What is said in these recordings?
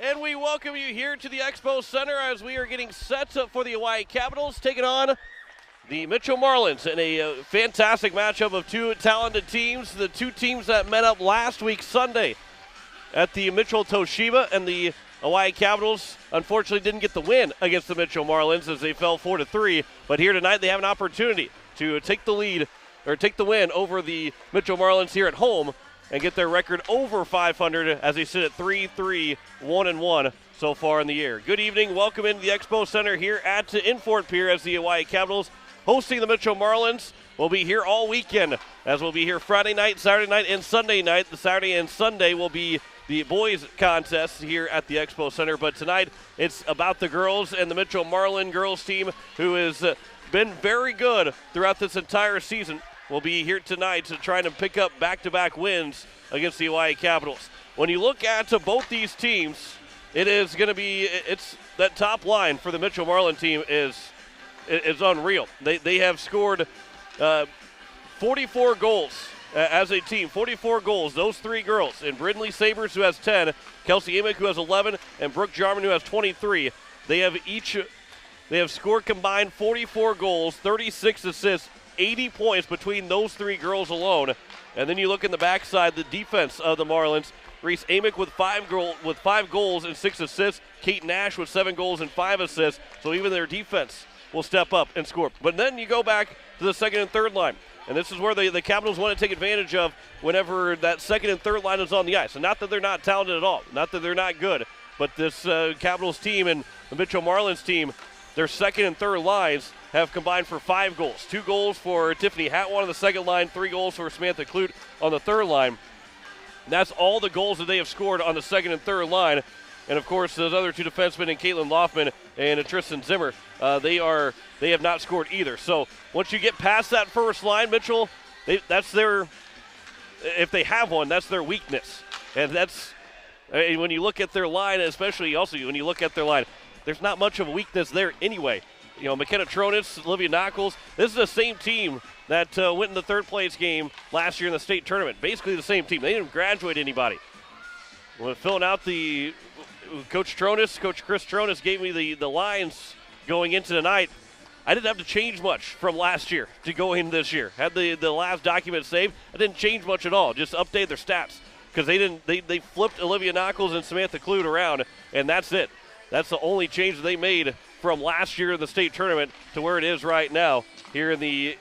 And we welcome you here to the Expo Center as we are getting set for the Hawaii Capitals taking on the Mitchell Marlins in a fantastic matchup of two talented teams. The two teams that met up last week Sunday at the Mitchell Toshiba, and the Hawaii Capitals unfortunately didn't get the win against the Mitchell Marlins as they fell 4-3. But here tonight they have an opportunity to take the lead or take the win over the Mitchell Marlins here at home and get their record over 500 as they sit at 3-3-1-1 so far in the year. Good evening. Welcome into the Expo Center here at Infort Pier as the Hawaii Capitals hosting the Mitchell Marlins. We'll be here all weekend, as we'll be here Friday night, Saturday night, and Sunday night. The Saturday and Sunday will be the boys contest here at the Expo Center. But tonight it's about the girls and the Mitchell Marlin girls team, who has been very good throughout this entire season. Will be here tonight to try to pick up back-to-back wins against the Hawaii Capitals. When you look at both these teams, it is going to be, it's that top line for the Mitchell Marlin team is unreal. They have scored 44 goals as a team, 44 goals. Those three girls, and Brindley Sabers, who has 10, Kelsey Amick, who has 11, and Brooke Jarman, who has 23. They have scored combined 44 goals, 36 assists, 80 points between those three girls alone. And then you look in the backside, the defense of the Marlins. Reese Amick with five goals and 6 assists. Kate Nash with 7 goals and 5 assists. So even their defense will step up and score. But then you go back to the second and third line. And this is where the Capitals want to take advantage of whenever that second and third line is on the ice. And not that they're not talented at all, not that they're not good, but this Capitals team and the Mitchell Marlins team, their second and third lines have combined for 5 goals. 2 goals for Tiffany Hatwan on the second line, 3 goals for Samantha Clute on the third line. And that's all the goals that they have scored on the second and third line. And, of course, those other two defensemen, in Caitlin Loffman and Tristan Zimmer, they have not scored either. So once you get past that first line, Mitchell, that's their, if they have one, that's their weakness. And that's, when you look at their line, especially also when you look at their line, there's not much of a weakness there anyway. You know, McKenna Tronis, Olivia Knuckles, this is the same team that went in the third place game last year in the state tournament. Basically the same team. They didn't graduate anybody. When filling out Coach Chris Tronis gave me the lines going into tonight. I didn't have to change much from last year to go in this year. Had the last document saved. I didn't change much at all. Just update their stats because they flipped Olivia Knuckles and Samantha Clute around, and that's it. That's the only change they made from last year in the state tournament to where it is right now here in the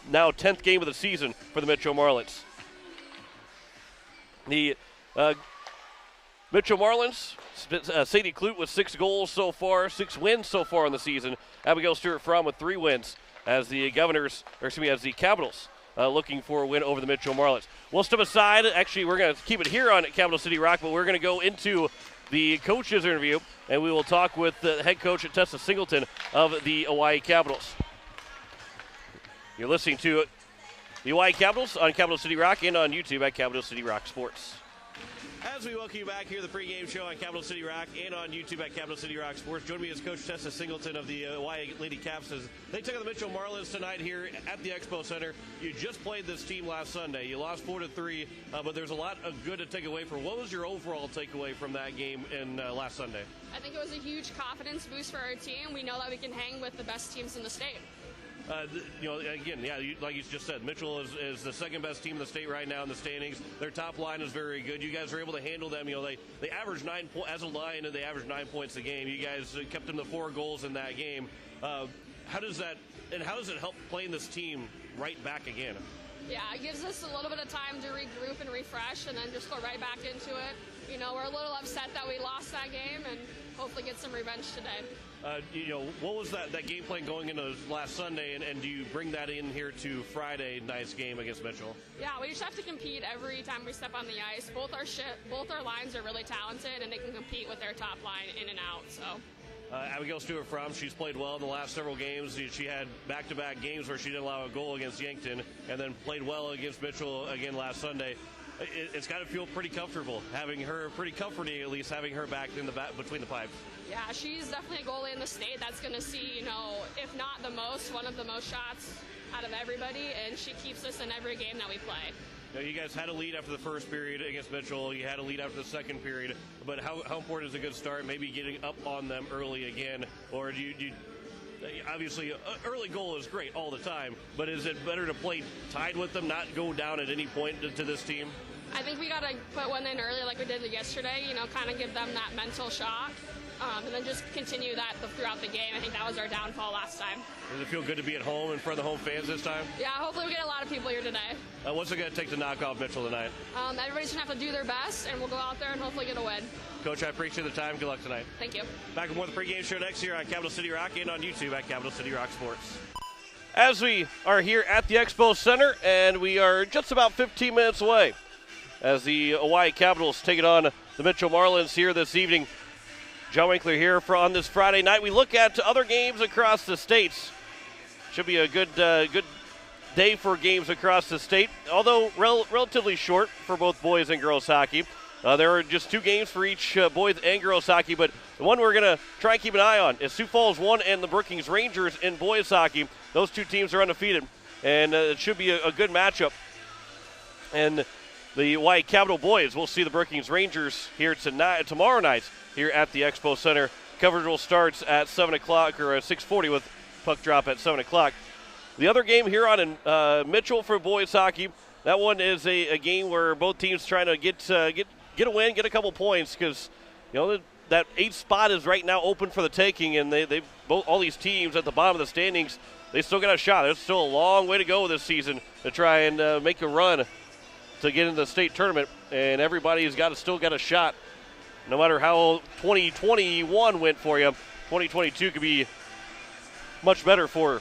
now 10th game of the season for the Mitchell Marlins. The Mitchell Marlins, Sadie Clute with 6 goals so far, 6 wins so far in the season. Abigail Stewart Fromm with 3 wins as the as the Capitals looking for a win over the Mitchell Marlins. We'll step aside. Actually, we're going to keep it here on Capital City Rock, but we're going to go into the coaches interview, and we will talk with the head coach at Tessa Singleton of the Hawaii Capitals. You're listening to the Hawaii Capitals on Capital City Rock and on YouTube at Capital City Rock Sports. As we welcome you back here, the pregame show on Capital City Rock and on YouTube at Capital City Rock Sports. Joining me is Coach Tessa Singleton of the Hawaii Lady Caps as they took on the Mitchell Marlins tonight here at the Expo Center. You just played this team last Sunday. You lost 4-3, but there's a lot of good to take away from. What was your overall takeaway from that game in last Sunday? I think it was a huge confidence boost for our team. We know that we can hang with the best teams in the state. Again, like you just said, Mitchell is the second best team in the state right now in the standings. Their top line is very good. You guys are able to handle them. They average 9 points as a line, and they average 9 points a game. You guys kept them to 4 goals in that game. How does it help playing this team right back again? Yeah, it gives us a little bit of time to regroup and refresh, and then just go right back into it. We're a little upset that we lost that game, and hopefully get some revenge today. What was that game plan going into last Sunday, and do you bring that in here to Friday night's game against Mitchell? Yeah, we just have to compete every time we step on the ice. Both our lines are really talented, and they can compete with their top line in and out. So. Abigail Stewart Fromm, she's played well in the last several games. She had back-to-back games where she didn't allow a goal against Yankton, and then played well against Mitchell again last Sunday. It's got to feel pretty comfortable having her, pretty comforting at least, having her back in between the pipes. Yeah, she's definitely a goalie in the state that's going to see, if not the most, one of the most shots out of everybody, and she keeps us in every game that we play. Now, you guys had a lead after the first period against Mitchell. You had a lead after the second period. But how important is a good start? Maybe getting up on them early again, or do you obviously, an early goal is great all the time, but is it better to play tied with them, not go down at any point to this team? I think we got to put one in early like we did yesterday, kind of give them that mental shock, and then just continue that throughout the game. I think that was our downfall last time. Does it feel good to be at home in front of the home fans this time? Yeah, hopefully we get a lot of people here today. What's it going to take to knock off Mitchell tonight? Everybody's going to have to do their best, and we'll go out there and hopefully get a win. Coach, I appreciate the time. Good luck tonight. Thank you. Back with more of the pregame show next year on Capital City Rock and on YouTube at Capital City Rock Sports. As we are here at the Expo Center, and we are just about 15 minutes away as the Oahe Capitals take it on the Mitchell Marlins here this evening. John Winkler here on this Friday night. We look at other games across the states. Should be a good day for games across the state, although relatively short for both boys and girls hockey. There are just 2 games for each boys and girls hockey, but the one we're going to try and keep an eye on is Sioux Falls 1 and the Brookings Rangers in boys hockey. Those 2 teams are undefeated, and it should be a good matchup. And the Oahe Capital boys will see the Brookings Rangers here tomorrow night here at the Expo Center. Coverage will start at 7 o'clock or at 6:40 with puck drop at 7 o'clock. The other game here on in Mitchell for boys hockey, that one is a game where both teams trying to get a win, get a couple points, because that 8th spot is right now open for the taking, and they both all these teams at the bottom of the standings, they still got a shot. There's still a long way to go this season to try and make a run to get into the state tournament, and everybody's still got a shot. No matter how 2021 went for you, 2022 could be much better for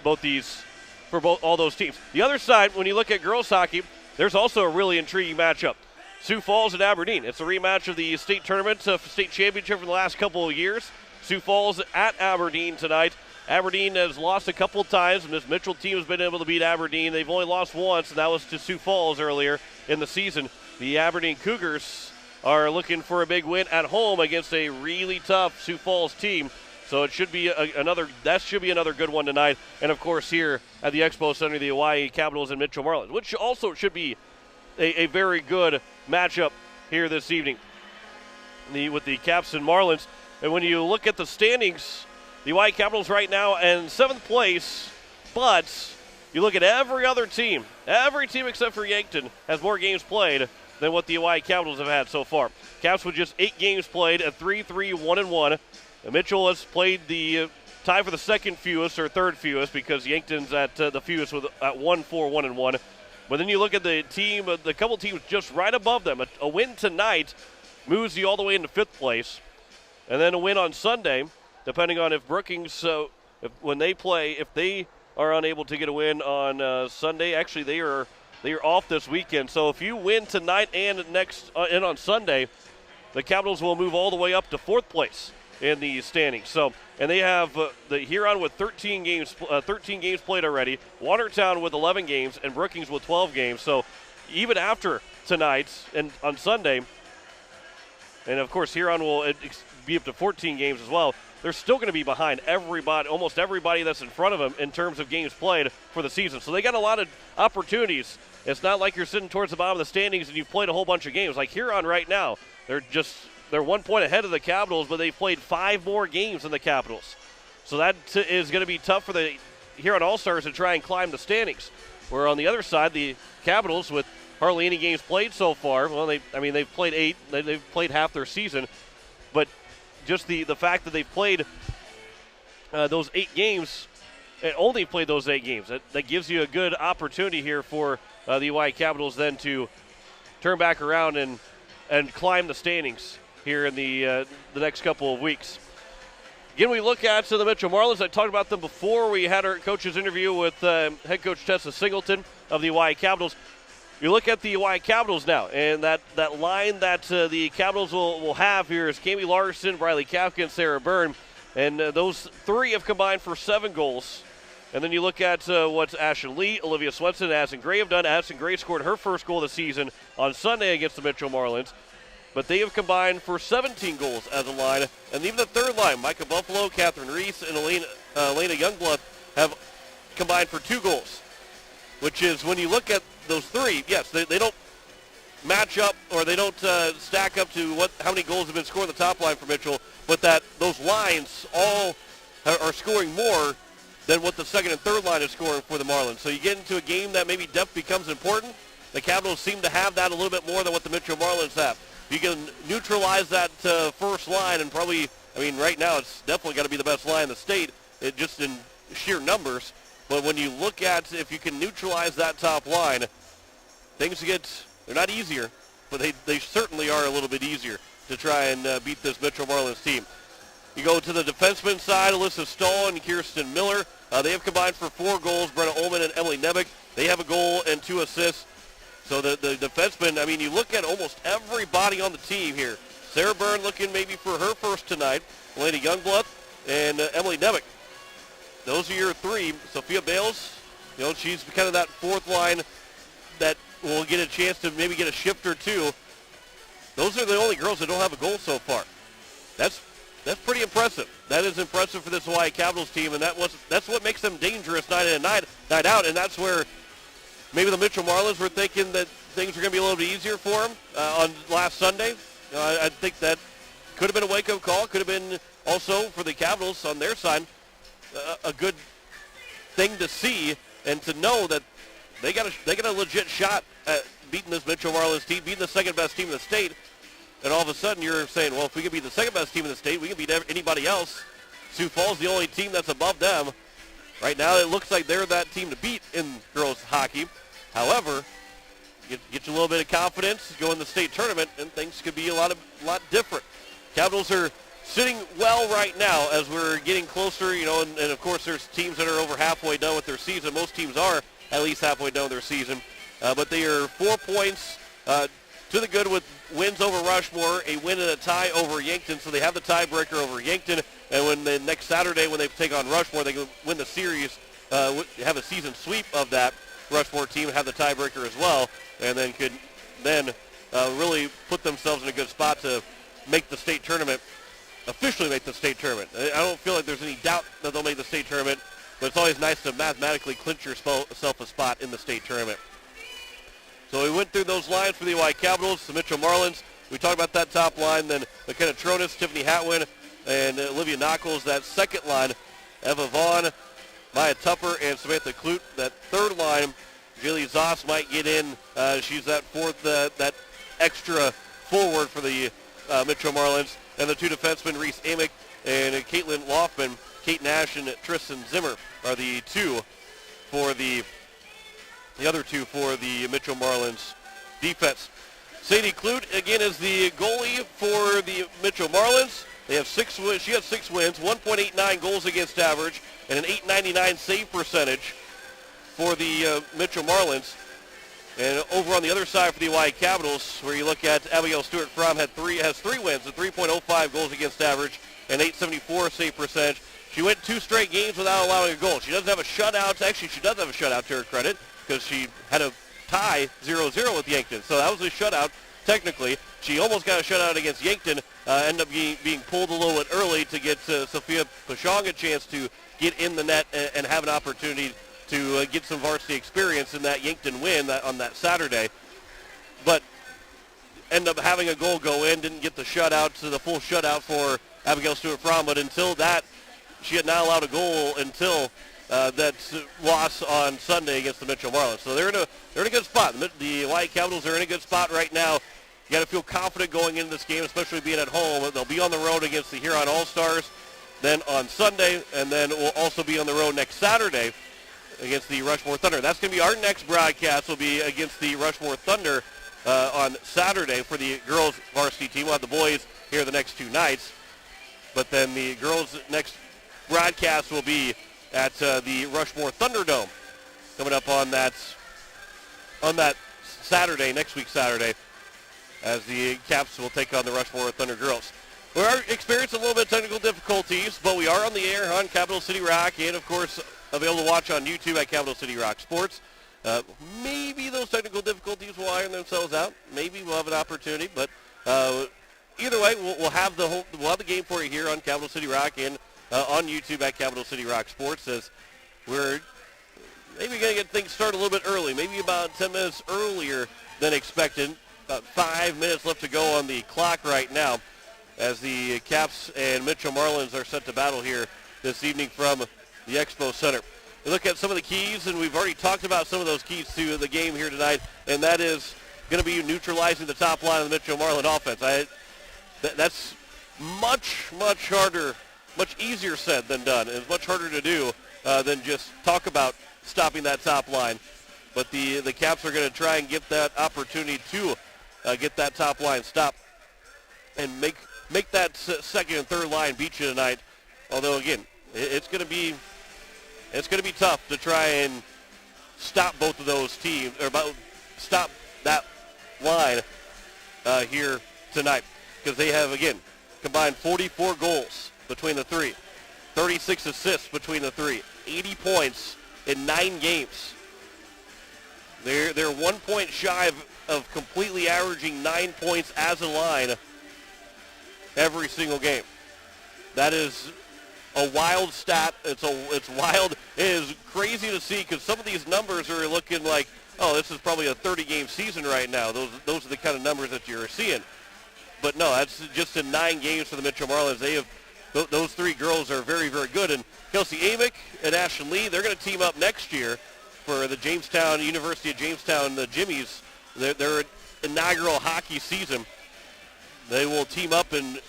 all those teams. The other side, when you look at girls hockey, there's also a really intriguing matchup. Sioux Falls and Aberdeen. It's a rematch of the state tournament, state championship from the last couple of years. Sioux Falls at Aberdeen tonight. Aberdeen has lost a couple times, and this Mitchell team has been able to beat Aberdeen. They've only lost once, and that was to Sioux Falls earlier in the season. The Aberdeen Cougars are looking for a big win at home against a really tough Sioux Falls team. So it should be another good one tonight. And, of course, here at the Expo Center, the Oahe Capitals and Mitchell Marlins, which also should be a very good matchup here this evening with the Caps and Marlins. And when you look at the standings, the Oahe Capitals right now in 7th place, but you look at every other team, every team except for Yankton has more games played than what the Oahe Capitals have had so far. Caps with just 8 games played at 3-3-1-1. Mitchell has played the tie for the second fewest or third fewest because Yankton's at the fewest at 1-4-1-1. But then you look at the team, the couple teams just right above them. A win tonight moves you all the way into 5th place. And then a win on Sunday, depending on if Brookings, if they are unable to get a win on Sunday, actually they are off this weekend. So if you win tonight and and on Sunday, the Capitals will move all the way up to 4th place in the standings. So, and they have the Huron with 13 games played already, Watertown with 11 games, and Brookings with 12 games. So, even after tonight and on Sunday, and of course Huron will be up to 14 games as well. They're still going to be behind almost everybody that's in front of them in terms of games played for the season. So they got a lot of opportunities. It's not like you're sitting towards the bottom of the standings and you've played a whole bunch of games. Like Huron right now, they're 1 point ahead of the Capitals, but they've played 5 more games than the Capitals. So that is going to be tough for the Huron All-Stars to try and climb the standings. Where on the other side, the Capitals, with hardly any games played so far, well, they've played 8. They've played half their season. But just the fact that they've played those 8 games, and only played those 8 games, that gives you a good opportunity here for the Oahe Capitals then to turn back around and climb the standings here in the next couple of weeks. Again, we look at the Mitchell Marlins. I talked about them before. We had our coach's interview with head coach Tessa Singleton of the Oahe Capitals. You look at the Oahe Capitals now, and that line that the Capitals will have here is Cami Larson, Briley Kafka, and Sarah Byrne. And those 3 have combined for 7 goals. And then you look at what Ashlyn Lee, Olivia Swenson, and Addison Gray have done. Addison Gray scored her first goal of the season on Sunday against the Mitchell Marlins. But they have combined for 17 goals as a line. And even the third line, Micah Buffalo, Catherine Reese, and Elena Youngblood have combined for 2 goals. Which is, when you look at those three, yes, they don't match up or they don't stack up to how many goals have been scored on the top line for Mitchell, but that those lines all are scoring more than what the second and third line is scoring for the Marlins. So you get into a game that maybe depth becomes important. The Capitals seem to have that a little bit more than what the Mitchell Marlins have. You can neutralize that first line and probably, right now it's definitely got to be the best line in the state, just in sheer numbers. But when you look at if you can neutralize that top line, things they're not easier, but they certainly are a little bit easier to try and beat this Mitchell Marlins team. You go to the defenseman side, Alyssa Stahl and Kirsten Miller. They have combined for 4 goals. Brenna Ullman and Emily Nebick, they have a goal and 2 assists. So the defensemen, you look at almost everybody on the team here. Sarah Byrne looking maybe for her first tonight. Lady Youngblood and Emily Nebick. Those are your 3. Sophia Bales, she's kind of that fourth line that will get a chance to maybe get a shift or 2. Those are the only girls that don't have a goal so far. That's pretty impressive. That is impressive for this Hawaii Capitals team, and that's what makes them dangerous night in and night out, and that's where maybe the Mitchell Marlins were thinking that things are going to be a little bit easier for them on last Sunday. I think that could have been a wake-up call. Could have been also for the Capitals on their side a good thing to see and to know that they got a legit shot at beating this Mitchell Marlins team, beating the second-best team in the state. And all of a sudden you're saying, well, if we can beat the second-best team in the state, we can beat anybody else. Sioux Falls the only team that's above them. Right now it looks like they're that team to beat in girls hockey. However, get you a little bit of confidence, go in the state tournament, and things could be a lot different. Capitals are sitting well right now as we're getting closer, and of course there's teams that are over halfway done with their season. Most teams are at least halfway done with their season. But they are 4 points to the good with wins over Rushmore, a win and a tie over Yankton, so they have the tiebreaker over Yankton. And when the next Saturday when they take on Rushmore, they can win the series, have a season sweep of that Rushmore team, have the tiebreaker as well, and then could really put themselves in a good spot to make the state tournament, officially make the state tournament. I don't feel like there's any doubt that they'll make the state tournament, but it's always nice to mathematically clinch yourself a spot in the state tournament. So we went through those lines for the Hawaii Capitals, the Mitchell Marlins. We talked about that top line, then McKenna Tronis, Tiffany Hatwin, and Olivia Knuckles. That second line, Eva Vaughn, Maya Tupper, and Samantha Klute. That third line, Jaylee Zoss might get in. She's that fourth, that extra forward for the Mitchell Marlins. And the 2 defensemen, Reese Amick and Caitlin Loffman. Kate Nash and Tristan Zimmer are the 2 for the other 2 for the Mitchell Marlins defense. Sadie Klute, again, is the goalie for the Mitchell Marlins. They have 6 wins. She has 6 wins, 1.89 goals against average, and an .899 save percentage for the Mitchell Marlins. And over on the other side for the Hawaii Capitals, where you look at Abigail Stewart Fromm has 3 wins, a 3.05 goals against average, and .874 save percentage. She went 2 straight games without allowing a goal. She doesn't have a shutout. Actually, she does have a shutout to her credit, because she had a tie 0-0 with Yankton. So that was a shutout, technically. She almost got a shutout against Yankton, ended up being pulled a little bit early to get Sophia Pashong a chance to get in the net and have an opportunity to get some varsity experience in that Yankton win on that Saturday. But ended up having a goal go in, didn't get the shutout to the full shutout for Abigail Stewart-Fromm, but until that, she had not allowed a goal until that loss on Sunday against the Mitchell Marlins. So they're in a good spot. The Hawaii Capitals are in a good spot right now. You got to feel confident going into this game, especially being at home. They'll be on the road against the Huron All-Stars, then on Sunday, and then we'll also be on the road next Saturday against the Rushmore Thunder. That's going to be our next broadcast. Will be against the Rushmore Thunder on Saturday for the girls varsity team. We'll have the boys here the next 2 nights, but then the girls' next broadcast will be at the Rushmore Thunderdome coming up on that Saturday, next week Saturday, as the Caps will take on the Rushmore Thunder girls. We are experiencing a little bit of technical difficulties, but we are on the air on Capital City Rock, and of course available to watch on YouTube at Capital City Rock Sports. Maybe those technical difficulties will iron themselves out. Maybe we'll have an opportunity, but either way, we'll have the game for you here on Capital City Rock and on YouTube at Capital City Rock Sports, as we're maybe going to get things start a little bit early, maybe about 10 minutes earlier than expected. About 5 minutes left to go on the clock right now as the Caps and Mitchell Marlins are set to battle here this evening from the Expo Center. We look at some of the keys, and we've already talked about some of those keys to the game here tonight, and that is going to be neutralizing the top line of the Mitchell Marlin offense. That's much harder, much easier said than done. It's much harder to do than just talk about stopping that top line. But the Caps are going to try and get that opportunity to get that top line stopped and make that second and third line beat you tonight. Although again, it's going to be tough to try and stop both of those teams, or stop that line here tonight, because they have, again, combined 44 goals between the three, 36 assists between the three, 80 points in 9 games. They're 1 point shy of completely averaging 9 points as a line every single game. That is a wild stat. It's wild. It is crazy to see, because some of these numbers are looking like, oh, this is probably a 30-game season right now. Those are the kind of numbers that you're seeing. But no, that's just in 9 games for the Mitchell Marlins. They have those 3 girls are very, very good. And Kelsey Amick and Ashton Lee, they're going to team up next year for the University of Jamestown, the Jimmies, their inaugural hockey season. They will team up and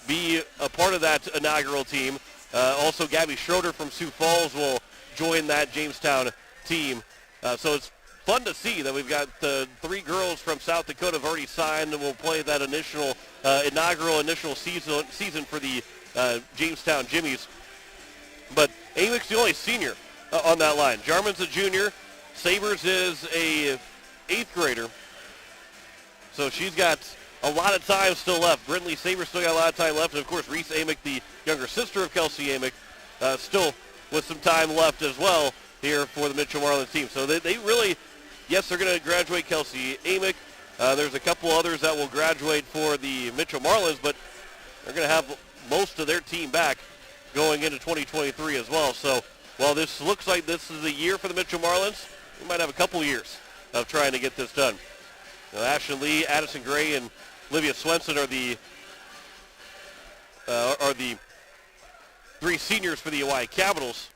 be a part of that inaugural team. Also, Gabby Schroeder from Sioux Falls will join that Jamestown team. So it's fun to see that we've got 3 girls from South Dakota have already signed and will play that inaugural season for the Jamestown Jimmies. But Amick's the only senior on that line. Jarman's a junior. Sabers is a 8th grader. So she's got a lot of time still left. Brinley Sabers still got a lot of time left. And, of course, Reese Amick, the younger sister of Kelsey Amick, still with some time left as well here for the Mitchell Marlins team. So they really, yes, they're going to graduate Kelsey Amick. There's a couple others that will graduate for the Mitchell Marlins, but they're going to have most of their team back going into 2023 as well. So while this looks like this is the year for the Mitchell Marlins, we might have a couple years of trying to get this done. Ashton Lee, Addison Gray, and Olivia Swenson are the 3 seniors for the Oahe Capitals,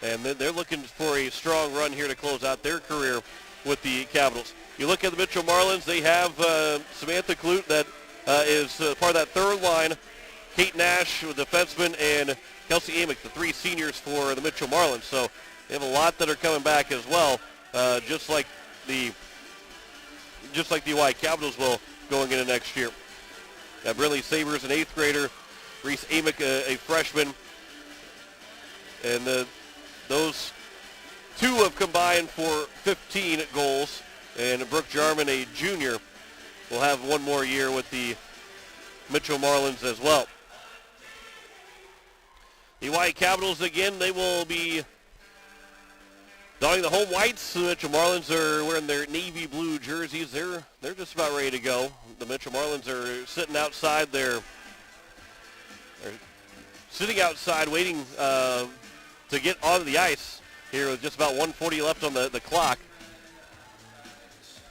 and they're looking for a strong run here to close out their career with the Capitals. You look at the Mitchell Marlins, they have Samantha Clute that is part of that third line, Kate Nash, a defenseman, and Kelsey Amick, the 3 seniors for the Mitchell Marlins. So they have a lot that are coming back as well, just like the Oahe Capitals will going into next year. Brinley Sabers, an 8th grader, Reese Amick, a freshman, and those 2 have combined for 15 goals, and Brooke Jarman, a junior, will have 1 more year with the Mitchell Marlins as well. The Oahe Capitals, again, they will be donning the home whites. The Mitchell Marlins are wearing their navy blue jerseys. They're just about ready to go. The Mitchell Marlins are sitting outside. They're sitting outside waiting to get onto the ice here with just about 1:40 left on the clock.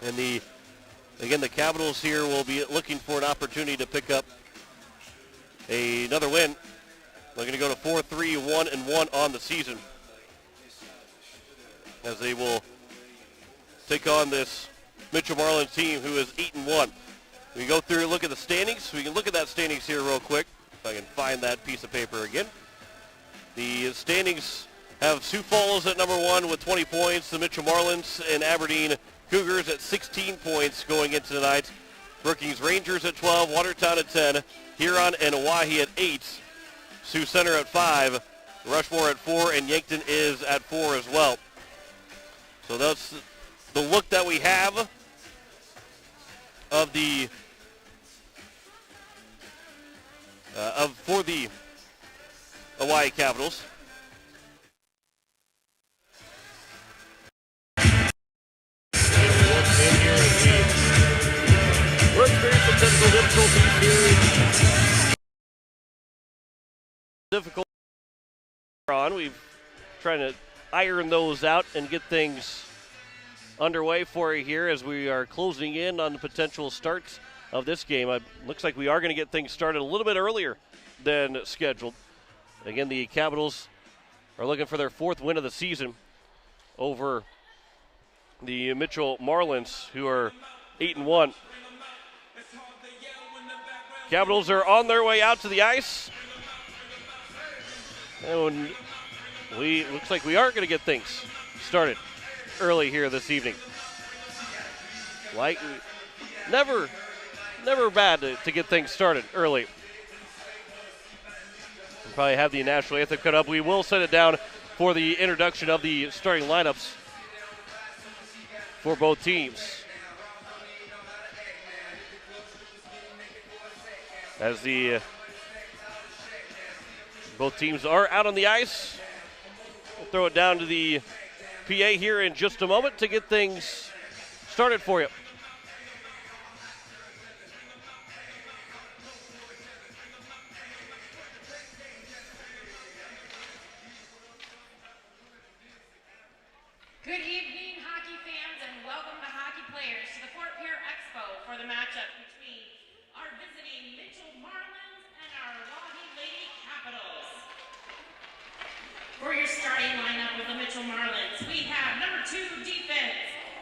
And the Capitals here will be looking for an opportunity to pick up another win. They're going to go to 4-3-1-1 on the season, as they will take on this Mitchell Marlins team who is 8-1. We go through and look at the standings. We can look at that standings here real quick, if I can find that piece of paper again. The standings have Sioux Falls at number 1 with 20 points. The Mitchell Marlins and Aberdeen Cougars at 16 points going into tonight. Brookings Rangers at 12, Watertown at 10, Huron and Oahe at 8, Sioux Center at 5, Rushmore at 4, and Yankton is at 4 as well. So that's the look that we have of the for the Oahe Capitals. We're experiencing technical difficulties here. Difficult on. We've trying to iron those out and get things underway for you here as we are closing in on the potential starts of this game. It looks like we are going to get things started a little bit earlier than scheduled. Again, the Capitals are looking for their 4th win of the season over the Mitchell Marlins, who are 8-1. Capitals are on their way out to the ice. And looks like we are going to get things started early here this evening. Like, never bad to get things started early. We'll probably have the national anthem cut up. We will set it down for the introduction of the starting lineups for both teams. As both teams are out on the ice. We'll throw it down to the PA here in just a moment to get things started for you. Good evening, hockey fans, and welcome to hockey players to the Fort Pierre Expo for the matchup between our visiting Mitchell Marlins and our Oahe Lady Capitals. For your starting lineup with the Mitchell Marlins, we have number 2 defense,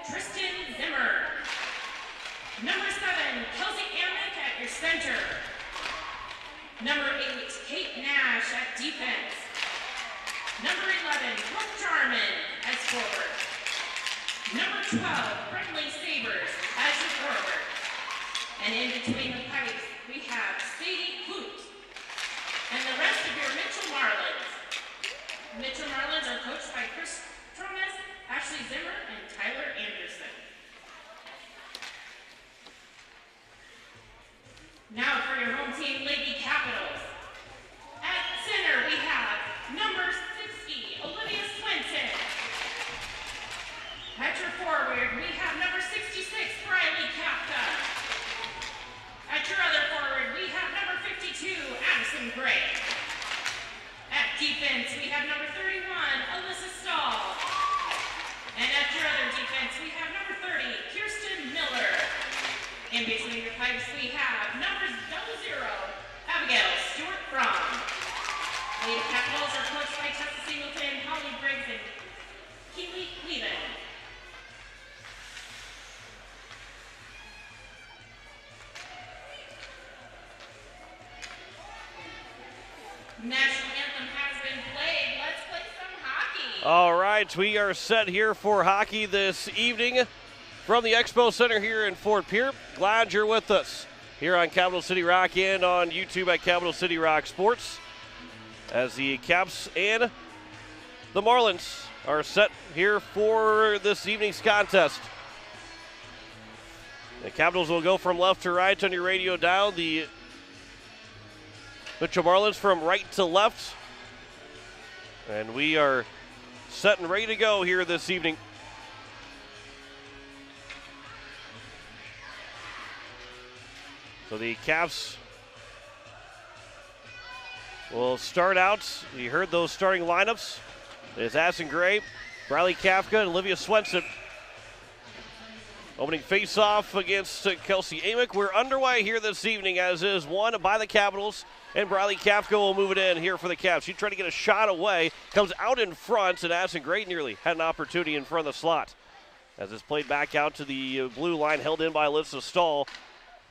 Kirsten Miller. Number 7, Kelsey Amick at your center. Number 8, Kate Nash at defense. Number 11, Brooke Jarman as forward. Number 12, Brinley Sabers as your forward. And in between the pipes, we have Sadie Hoot. And the rest of your Mitchell Marlins. Mitchell Marlins are coached by Chris Tronas, Ashley Zimmer, and Tyler Anderson. Now for your home team, Lady Capitals. At center, we have number 60, Olivia Swenson. At your forward, we have number 66, Riley Kapka. At your other forward, we have number 52, Addison Gray. At defense, we have number 31, Alyssa Stahl. And at your other defense, we have number 30, Kirsten Miller. In between your pipes, we have number 0, Abigail Stewart from. Lady Capitals are coached by Tessa Singleton, Holly Briggs, and Keely Cleveland. National anthem has been played. Let's play some hockey. All right, we are set here for hockey this evening from the Expo Center here in Fort Pierre. Glad you're with us here on Capital City Rock and on YouTube at Capital City Rock Sports, as the Caps and the Marlins are set here for this evening's contest. The Capitals will go from left to right on your radio dial. The Mitchell Marlins from right to left. And we are set and ready to go here this evening. So the Caps will start out. You heard those starting lineups. It's Addison Gray, Riley Kafka, and Olivia Swenson. Opening face-off against Kelsey Amick. We're underway here this evening, as is won by the Capitals, and Riley Kafka will move it in here for the Caps. She tried to get a shot away, comes out in front, and Addison Gray nearly had an opportunity in front of the slot. As it's played back out to the blue line, held in by Alyssa Stahl.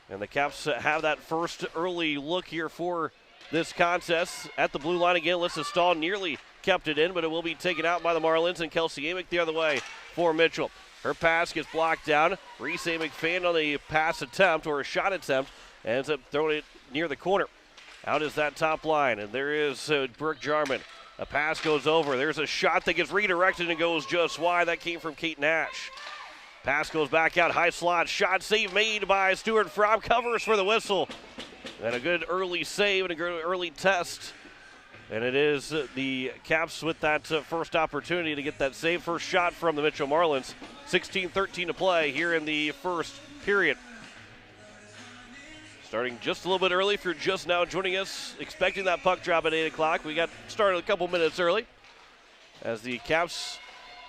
And the Caps have that first early look here for this contest. At the blue line again, Alyssa Stahl nearly kept it in, but it will be taken out by the Marlins, and Kelsey Amick the other way for Mitchell. Her pass gets blocked down. Reese Amick fanned on the pass attempt, or a shot attempt, and ends up throwing it near the corner. Out is that top line, and there is Brooke Jarman. A pass goes over. There's a shot that gets redirected and goes just wide. That came from Kate Nash. Pass goes back out, high slot. Shot save made by Stuart Fromm. Covers for the whistle. And a good early save and a good early test. And it is the Caps with that first opportunity to get that save. First shot from the Mitchell Marlins. 16-13 to play here in the first period. Starting just a little bit early if you're just now joining us, expecting that puck drop at 8 o'clock. We got started a couple minutes early as the Caps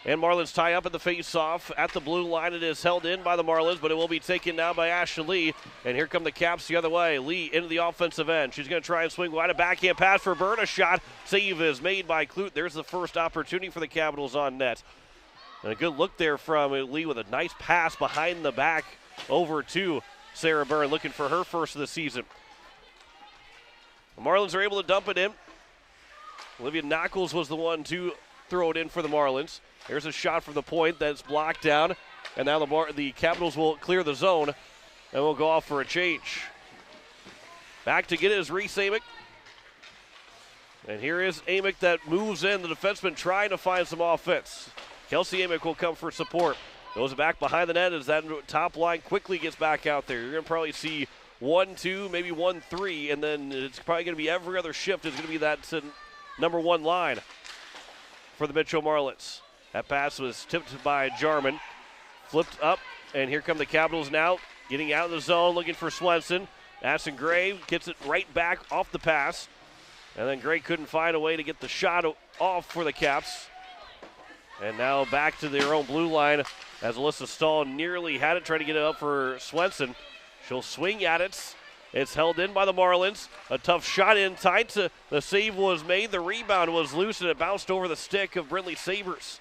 And Marlins tie up at the face-off. At the blue line, it is held in by the Marlins, but it will be taken now by Ashley Lee. And here come the Caps the other way. Lee into the offensive end. She's going to try and swing wide. A backhand pass for Byrne. A shot. Save is made by Clute. There's the first opportunity for the Capitals on net. And a good look there from Lee with a nice pass behind the back over to Sarah Byrne, looking for her first of the season. The Marlins are able to dump it in. Olivia Knuckles was the one to throw it in for the Marlins. There's a shot from the point that's blocked down. And now the Capitals will clear the zone and will go off for a change. Back to get it is Reese Amick. And here is Amick that moves in. The defenseman trying to find some offense. Kelsey Amick will come for support. Goes back behind the net as that top line quickly gets back out there. You're going to probably see 1-2, maybe 1-3, and then it's probably going to be every other shift is going to be that number one line for the Mitchell Marlins. That pass was tipped by Jarman. Flipped up, and here come the Capitals now. Getting out of the zone, looking for Swenson. Addison Gray gets it right back off the pass. And then Gray couldn't find a way to get the shot off for the Caps. And now back to their own blue line as Alyssa Stahl nearly had it, trying to get it up for Swenson. She'll swing at it. It's held in by the Marlins. A tough shot in tight. The save was made. The rebound was loose, and it bounced over the stick of Brindley Sabres.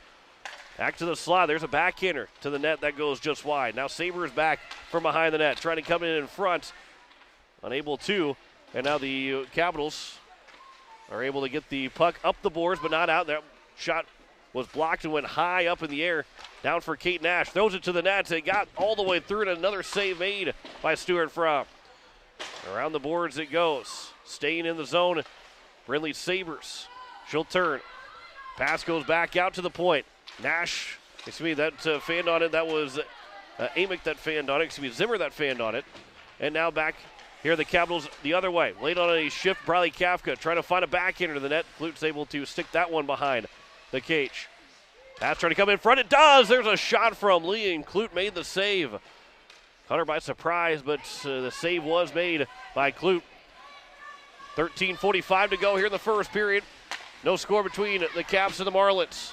Back to the slot. There's a backhander to the net that goes just wide. Now Sabres back from behind the net, trying to come in front. Unable to. And now the Capitals are able to get the puck up the boards, but not out. That shot was blocked and went high up in the air. Down for Kate Nash. Throws it to the net. It got all the way through, and another save made by Stuart Fromm. Around the boards it goes. Staying in the zone. Brindley Sabres. She'll turn. Pass goes back out to the point. Nash, that fanned on it. That was Amick that fanned on it. Zimmer that fanned on it. And now back here, the Capitals the other way. Late on a shift, Briley Kafka trying to find a backhander to the net. Clute's able to stick that one behind the cage. Pass trying to come in front. It does. There's a shot from Lee, and Clute made the save. Caught her by surprise, but the save was made by Clute. 13:45 to go here in the first period. No score between the Caps and the Marlins.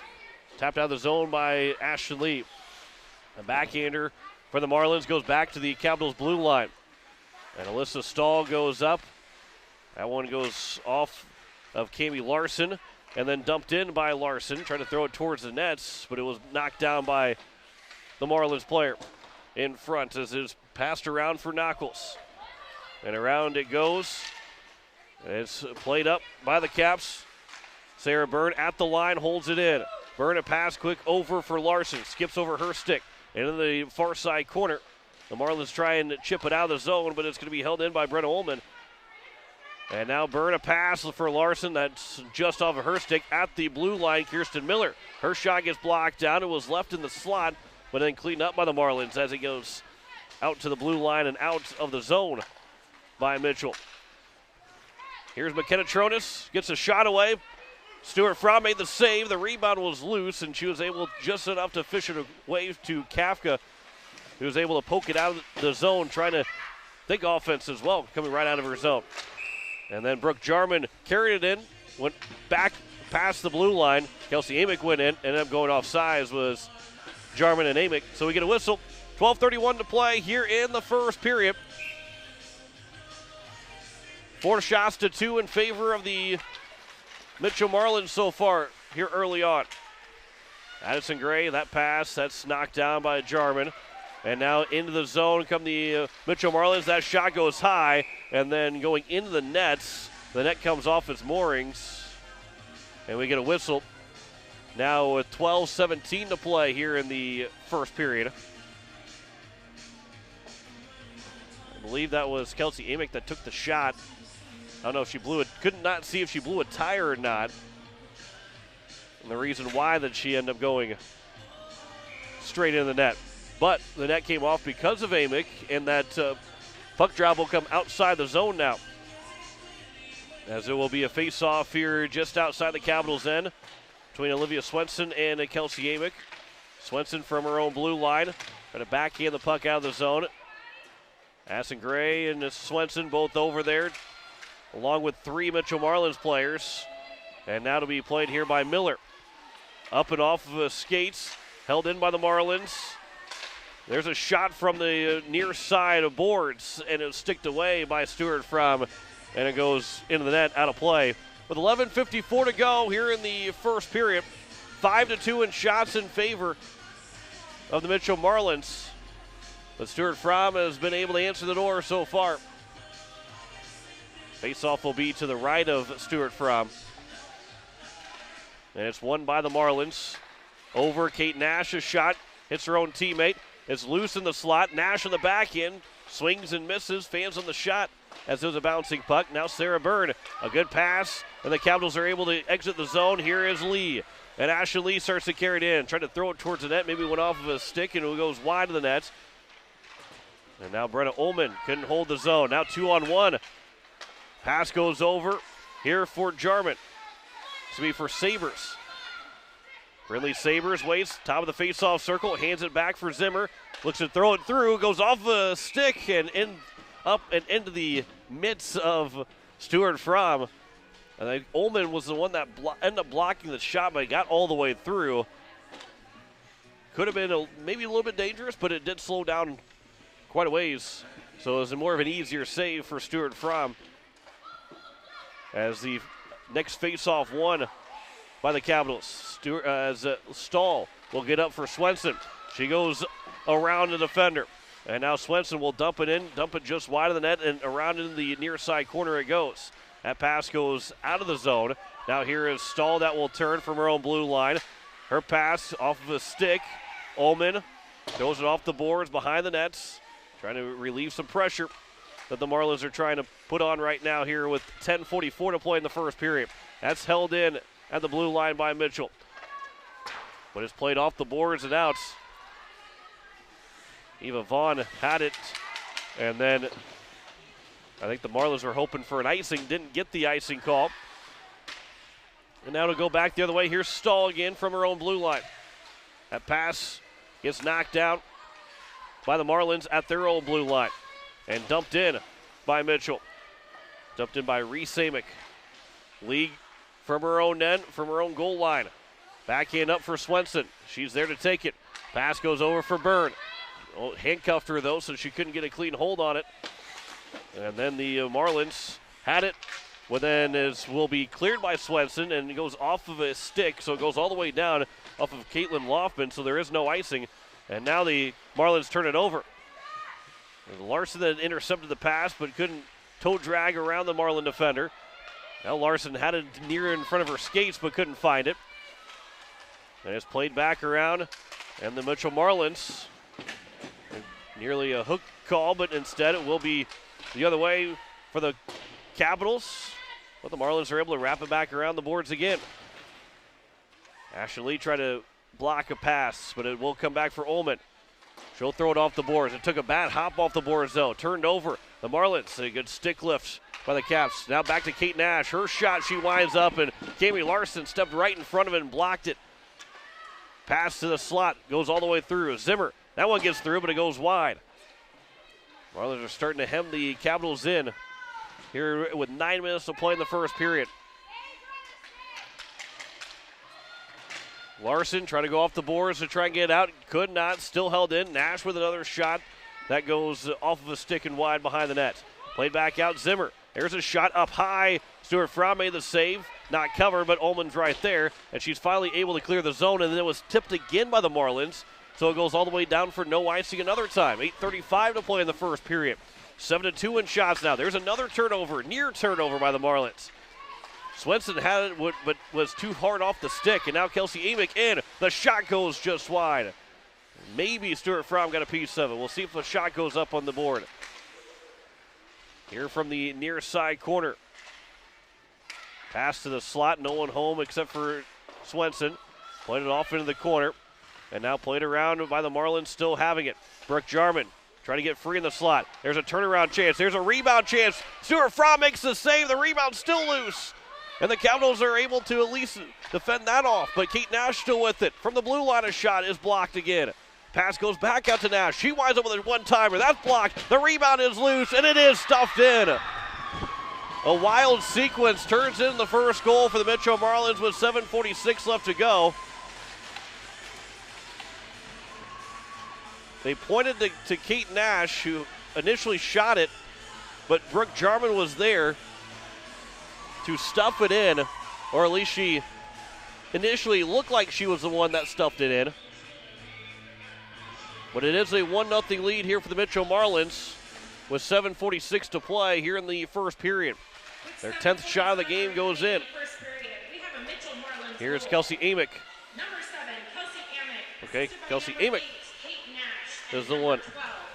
Tapped out of the zone by Ashton Lee. A backhander for the Marlins goes back to the Capitals blue line. And Alyssa Stahl goes up. That one goes off of Cami Larson and then dumped in by Larson, trying to throw it towards the nets, but it was knocked down by the Marlins player in front as it is passed around for Knuckles. And around it goes. It's played up by the Caps. Sarah Byrne at the line holds it in. Byrne a pass quick over for Larson. Skips over her stick. And in the far side corner, the Marlins try and chip it out of the zone, but it's going to be held in by Brenna Ullman. And now Byrne a pass for Larson. That's just off of her stick at the blue line. Kirsten Miller. Her shot gets blocked down. It was left in the slot, but then cleaned up by the Marlins as it goes out to the blue line and out of the zone by Mitchell. Here's McKenna Tronis. Gets a shot away. Stuart Fromm made the save. The rebound was loose, and she was able just enough to fish it away to Kafka, who was able to poke it out of the zone, trying to think offense as well, coming right out of her zone. And then Brooke Jarman carried it in, went back past the blue line. Kelsey Amick went in, ended up going off sides was Jarman and Amick. So we get a whistle. 12:31 to play here in the first period. 4 shots to 2 in favor of the Mitchell Marlins so far here early on. Addison Gray, that pass, that's knocked down by Jarman. And now into the zone come the Mitchell Marlins. That shot goes high, and then going into the nets. The net comes off its moorings, and we get a whistle. Now with 12:17 to play here in the first period. I believe that was Kelsey Amick that took the shot. I don't know if she blew it. Could not see if she blew a tire or not. And the reason why that she ended up going straight in the net. But the net came off because of Amick, and that puck drop will come outside the zone now. As it will be a face-off here just outside the Capitals' end between Olivia Swenson and Kelsey Amick. Swenson from her own blue line, trying to backhand the puck out of the zone. Addison Gray and Swenson both over there, along with 3 Mitchell Marlins players. And now to be played here by Miller. Up and off of skates, held in by the Marlins. There's a shot from the near side of boards, and it's sticked away by Stewart Fromm, and it goes into the net, out of play. With 11:54 to go here in the first period, 5-2 in shots in favor of the Mitchell Marlins. But Stewart Fromm has been able to answer the door so far. Faceoff will be to the right of Stewart Fromm. And it's won by the Marlins. Over Kate Nash's shot, hits her own teammate. It's loose in the slot. Nash on the back end, swings and misses. Fans on the shot as there's a bouncing puck. Now Sarah Byrne, a good pass, and the Capitals are able to exit the zone. Here is Lee. And Ashley Lee starts to carry it in. Tried to throw it towards the net. Maybe went off of a stick and it goes wide of the net. And now Brenna Ullman couldn't hold the zone. Now 2-on-1. Pass goes over here for Jarman. This will be for Sabres. Brindley Sabres waits, top of the face-off circle, hands it back for Zimmer. Looks to throw it through, goes off a stick and up and into the midst of Stewart Fromm. And then Ullman was the one that ended up blocking the shot, but got all the way through. Could have been maybe a little bit dangerous, but it did slow down quite a ways. So it was more of an easier save for Stewart Fromm. As the next face-off won by the Capitals. Stahl will get up for Swenson. She goes around the defender. And now Swenson will dump it just wide of the net, and around in the near side corner it goes. That pass goes out of the zone. Now here is Stahl that will turn from her own blue line. Her pass off of a stick. Ullman goes it off the boards behind the nets, trying to relieve some pressure that the Marlins are trying to put on right now here with 10:44 to play in the first period. That's held in at the blue line by Mitchell. But it's played off the boards and out. Eva Vaughn had it, and then I think the Marlins were hoping for an icing, didn't get the icing call. And now to go back the other way, here's Stahl again from her own blue line. That pass gets knocked out by the Marlins at their own blue line and dumped in by Mitchell. Dumped in by Reese Amick. Lee from her own end, from her own goal line. Backhand up for Swenson. She's there to take it. Pass goes over for Byrne. Handcuffed her, though, so she couldn't get a clean hold on it. And then the Marlins had it. Well, then will be cleared by Swenson, and it goes off of a stick, so it goes all the way down off of Caitlin Loftman, so there is no icing. And now the Marlins turn it over. And Larson then intercepted the pass, but couldn't toe drag around the Marlin defender. Now Larson had it near in front of her skates, but couldn't find it. And it's played back around, and the Mitchell Marlins, nearly a hook call, but instead it will be the other way for the Capitals. But the Marlins are able to wrap it back around the boards again. Ashley Lee tried to block a pass, but it will come back for Ullman. She'll throw it off the boards. It took a bad hop off the boards, though. Turned over. The Marlins, a good stick lift by the Caps. Now back to Kate Nash. Her shot, she winds up, and Kami Larson stepped right in front of it and blocked it. Pass to the slot, goes all the way through. Zimmer, that one gets through, but it goes wide. Marlins are starting to hem the Capitals in here with 9 minutes to play in the first period. Larson trying to go off the boards to try and get out. Could not, still held in. Nash with another shot that goes off of a stick and wide behind the net. Played back out, Zimmer. There's a shot up high. Stewart Fromm made the save. Not covered, but Ullman's right there. And she's finally able to clear the zone, and then it was tipped again by the Marlins. So it goes all the way down for no icing another time. 8:35 to play in the first period. 7-2 in shots now. There's another turnover, near turnover by the Marlins. Swenson had it, but was too hard off the stick, and now Kelsey Amick in. The shot goes just wide. Maybe Stewart Fromm got a piece of it. We'll see if the shot goes up on the board. Here from the near side corner. Pass to the slot, no one home except for Swenson. Played it off into the corner, and now played around by the Marlins, still having it. Brooke Jarman trying to get free in the slot. There's a turnaround chance. There's a rebound chance. Stewart Fromm makes the save. The rebound's still loose. And the Capitals are able to at least defend that off. But Kate Nash still with it. From the blue line, a shot is blocked again. Pass goes back out to Nash. She winds up with a one-timer. That's blocked. The rebound is loose, and it is stuffed in. A wild sequence turns in the first goal for the Metro Marlins with 7:46 left to go. They pointed to Kate Nash, who initially shot it, but Brooke Jarman was there to stuff it in, or at least she initially looked like she was the one that stuffed it in. But it is a 1-0 lead here for the Mitchell Marlins with 7:46 to play here in the first period. Their 10th shot of the game goes in. Here's Kelsey Amick. Okay, Kelsey Amick is the one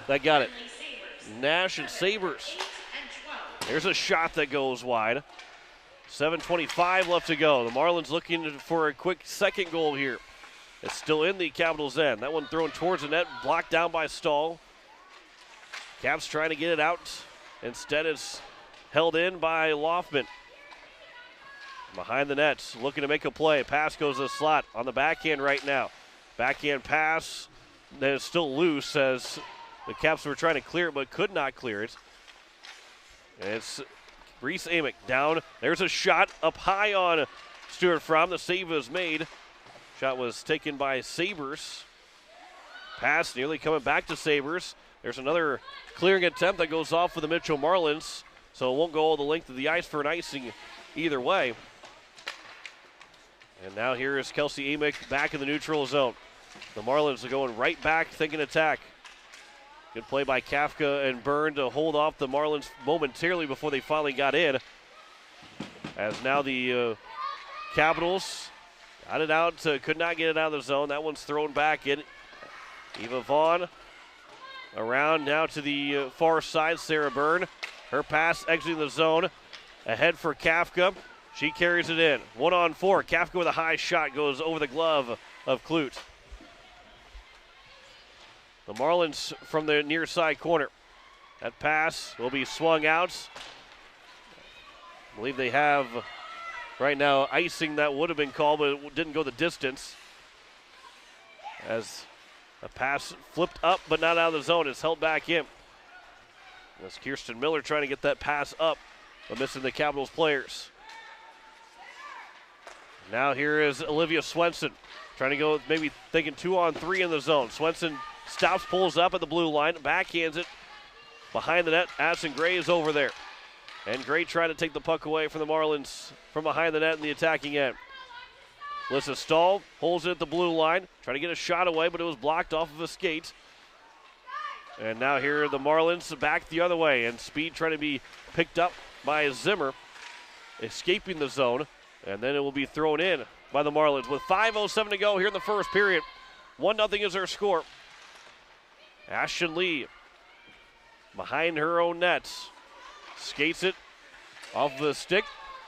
that got it. Nash and Sabres. There's a shot that goes wide. 7:25 left to go. The Marlins looking for a quick second goal here. It's still in the Capitals' end. That one thrown towards the net, blocked down by Stahl. Caps trying to get it out. Instead, it's held in by Loftman. Behind the nets, looking to make a play. Pass goes to the slot on the backhand right now. Backhand pass that is still loose as the Caps were trying to clear it but could not clear it. And it's Reese Amick down. There's a shot up high on Stewart Fromm. The save is made. Shot was taken by Sabres. Pass nearly coming back to Sabres. There's another clearing attempt that goes off for the Mitchell Marlins, so it won't go all the length of the ice for an icing either way. And now here is Kelsey Amick back in the neutral zone. The Marlins are going right back, thinking attack. Good play by Kafka and Byrne to hold off the Marlins momentarily before they finally got in. As now the Capitals got it out, could not get it out of the zone. That one's thrown back in. Eva Vaughn around now to the far side, Sarah Byrne. Her pass exiting the zone. Ahead for Kafka. She carries it in. 1-on-4. Kafka with a high shot goes over the glove of Clute. The Marlins from the near side corner. That pass will be swung out. I believe they have right now icing that would have been called, but it didn't go the distance. As a pass flipped up, but not out of the zone. It's held back in. That's Kirsten Miller trying to get that pass up, but missing the Capitals players. Now here is Olivia Swenson trying to go, maybe thinking 2-on-3 in the zone. Swenson stops, pulls up at the blue line, backhands it behind the net. Addison Gray is over there. And Gray trying to take the puck away from the Marlins from behind the net in the attacking end. Alyssa Stahl holds it at the blue line, trying to get a shot away, but it was blocked off of a skate. And now here are the Marlins back the other way, and Speed trying to be picked up by Zimmer, escaping the zone, and then it will be thrown in by the Marlins with 5:07 to go here in the first period. 1-0 is their score. Ashton Lee behind her own nets. Skates it off the stick,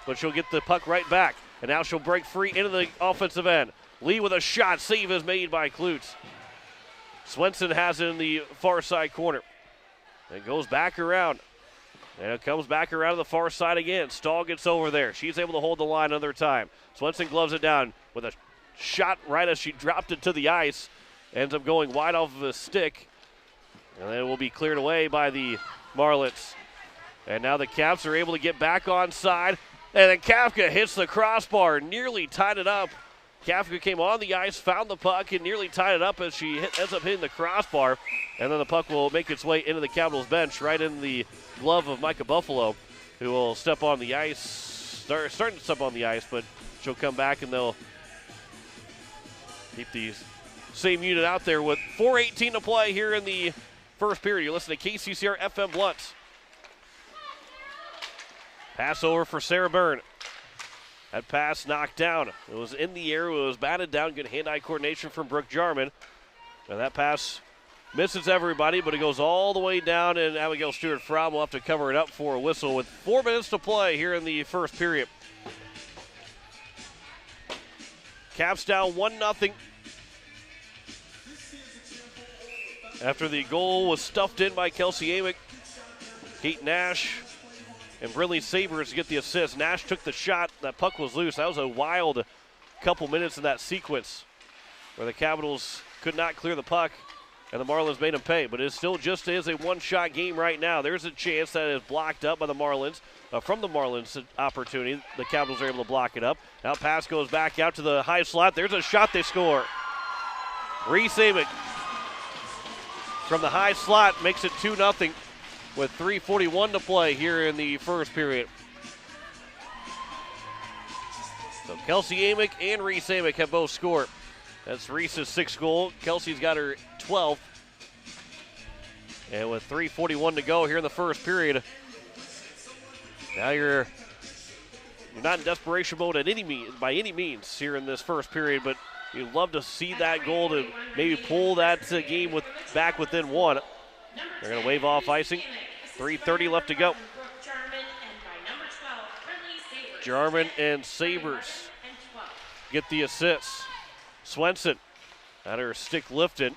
but she'll get the puck right back. And now she'll break free into the offensive end. Lee with a shot. Save is made by Klutz. Swenson has it in the far side corner. It goes back around. And it comes back around to the far side again. Stahl gets over there. She's able to hold the line another time. Swenson gloves it down with a shot right as she dropped it to the ice. Ends up going wide off of a stick. And then it will be cleared away by the Marlins. And now the Caps are able to get back on side. And then Kafka hits the crossbar, nearly tied it up. Kafka came on the ice, found the puck, and nearly tied it up as she ends up hitting the crossbar. And then the puck will make its way into the Capitals bench, right in the glove of Micah Buffalo, who will step on the ice, starting to step on the ice, but she'll come back and they'll keep the same unit out there with 4:18 to play here in the first period. You're listening to KCCR FM Blunt. Pass over for Sarah Byrne. That pass knocked down. It was in the air. It was batted down. Good hand-eye coordination from Brooke Jarman. And that pass misses everybody, but it goes all the way down, and Abigail Stewart Fromm will have to cover it up for a whistle with 4 minutes to play here in the first period. Caps down 1-0. After the goal was stuffed in by Kelsey Amick, Kate Nash and Brinley Sabres get the assist. Nash took the shot. That puck was loose. That was a wild couple minutes in that sequence where the Capitals could not clear the puck and the Marlins made them pay. But it still just is a one-shot game right now. There's a chance that is blocked up by the Marlins. From the Marlins opportunity, the Capitals are able to block it up. Now pass goes back out to the high slot. There's a shot. They score. Reese Amick from the high slot, makes it 2-0 with 3:41 to play here in the first period. So Kelsey Amick and Reese Amick have both scored. That's Reese's 6th goal. Kelsey's got her 12th. And with 3:41 to go here in the first period, now you're not in desperation mode by any means here in this first period, but you'd love to see that goal to maybe pull that game back within one. They're going to wave off icing. 3:30 left to go. Jarman and Sabres get the assists. Swenson had her stick lifted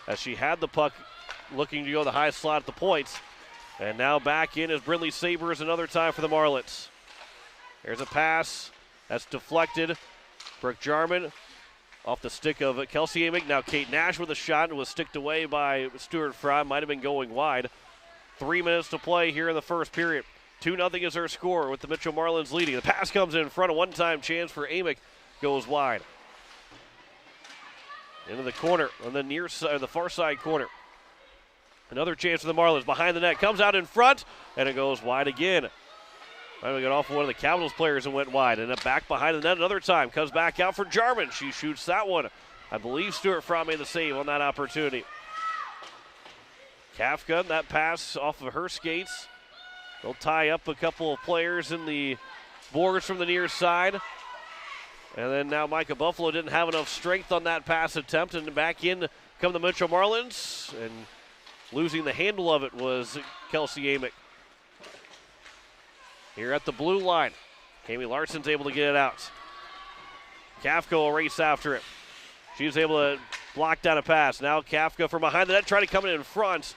as she had the puck looking to go the high slot at the points. And now back in is Brindley Sabres another time for the Marlins. There's a pass that's deflected. Brooke Jarman off the stick of Kelsey Amick. Now Kate Nash with a shot and was sticked away by Stuart Fry. Might have been going wide. 3 minutes to play here in the first period. 2-0 is her score with the Mitchell Marlins leading. The pass comes in front. A one-time chance for Amick goes wide. Into the corner on the near side, the far side corner. Another chance for the Marlins behind the net. Comes out in front, and it goes wide again. Might have got off of one of the Capitals players and went wide. And back behind the net another time. Comes back out for Jarman. She shoots that one. I believe Stuart Fromm made the save on that opportunity. Kafka, that pass off of her skates. They'll tie up a couple of players in the boards from the near side. And then now Micah Buffalo didn't have enough strength on that pass attempt. And back in come the Mitchell Marlins. And losing the handle of it was Kelsey Amick. Here at the blue line, Kami Larson's able to get it out. Kafka will race after it. She was able to block down a pass. Now Kafka from behind the net trying to come in front.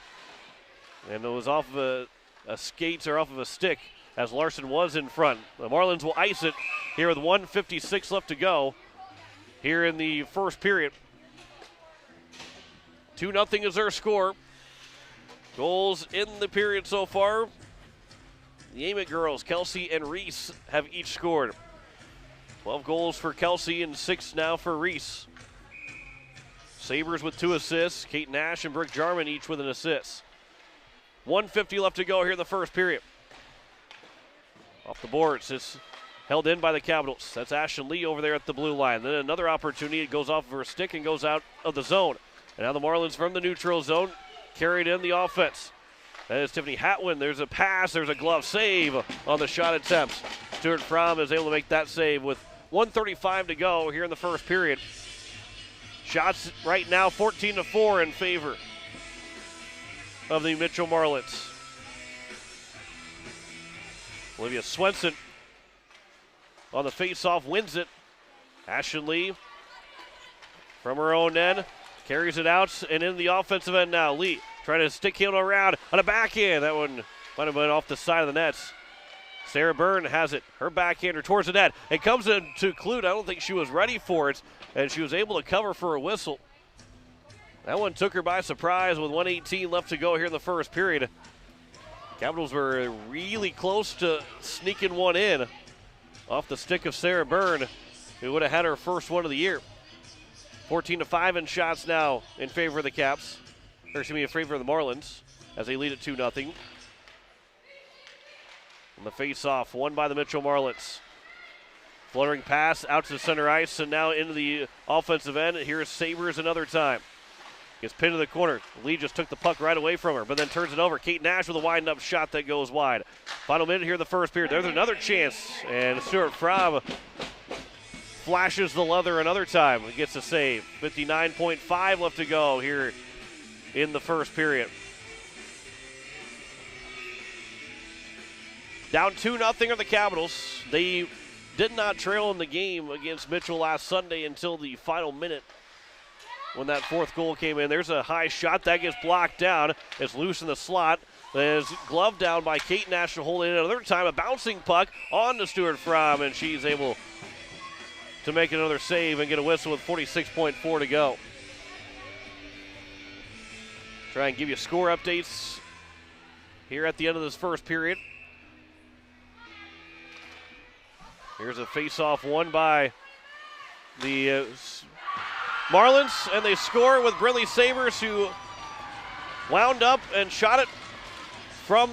And it was off of a skate or off of a stick as Larson was in front. The Marlins will ice it here with 1:56 left to go here in the first period. 2-0 is their score. Goals in the period so far. The Amick girls, Kelsey and Reese, have each scored. 12 goals for Kelsey and 6 now for Reese. Sabres with 2 assists. Kate Nash and Brooke Jarman each with an assist. 1:50 left to go here in the first period. Off the boards, it's held in by the Capitals. That's Ashton Lee over there at the blue line. Then another opportunity, it goes off of her stick and goes out of the zone. And now the Marlins from the neutral zone carried in the offense. That is Tiffany Hatwin. There's a pass, there's a glove save on the shot attempts. Stuart Fromm is able to make that save with 1:35 to go here in the first period. Shots right now 14-4 in favor of the Mitchell Marlins. Olivia Swenson on the face-off wins it. Ashton Lee from her own end carries it out and in the offensive end now. Lee trying to stick him around on a backhand. That one might have been off the side of the nets. Sarah Byrne has it. Her backhander towards the net. It comes into Clute. I don't think she was ready for it, and she was able to cover for a whistle. That one took her by surprise with 1:18 left to go here in the first period. Capitals were really close to sneaking one in off the stick of Sarah Byrne, who would have had her first one of the year. 14-5 in shots now in favor of the Caps. Or excuse me, in favor of the Marlins as they lead at 2-0. On the face-off, won by the Mitchell Marlins. Fluttering pass out to the center ice and now into the offensive end. Here's Sabres another time. Gets pinned to the corner. Lee just took the puck right away from her, but then turns it over. Kate Nash with a wind-up shot that goes wide. Final minute here in the first period. There's another chance, and Stuart Fromm flashes the leather another time. Gets a save. 59.5 left to go here in the first period. Down 2-0 are the Capitals. They did not trail in the game against Mitchell last Sunday until the final minute when that fourth goal came in. There's a high shot that gets blocked down. It's loose in the slot. There's glove down by Kate Nash to hold it in another time. A bouncing puck on to Stuart Fromm, and she's able to make another save and get a whistle with 46.4 to go. Try and give you score updates here at the end of this first period. Here's a face-off won by the Marlins, and they score with Brindley Sabres, who wound up and shot it from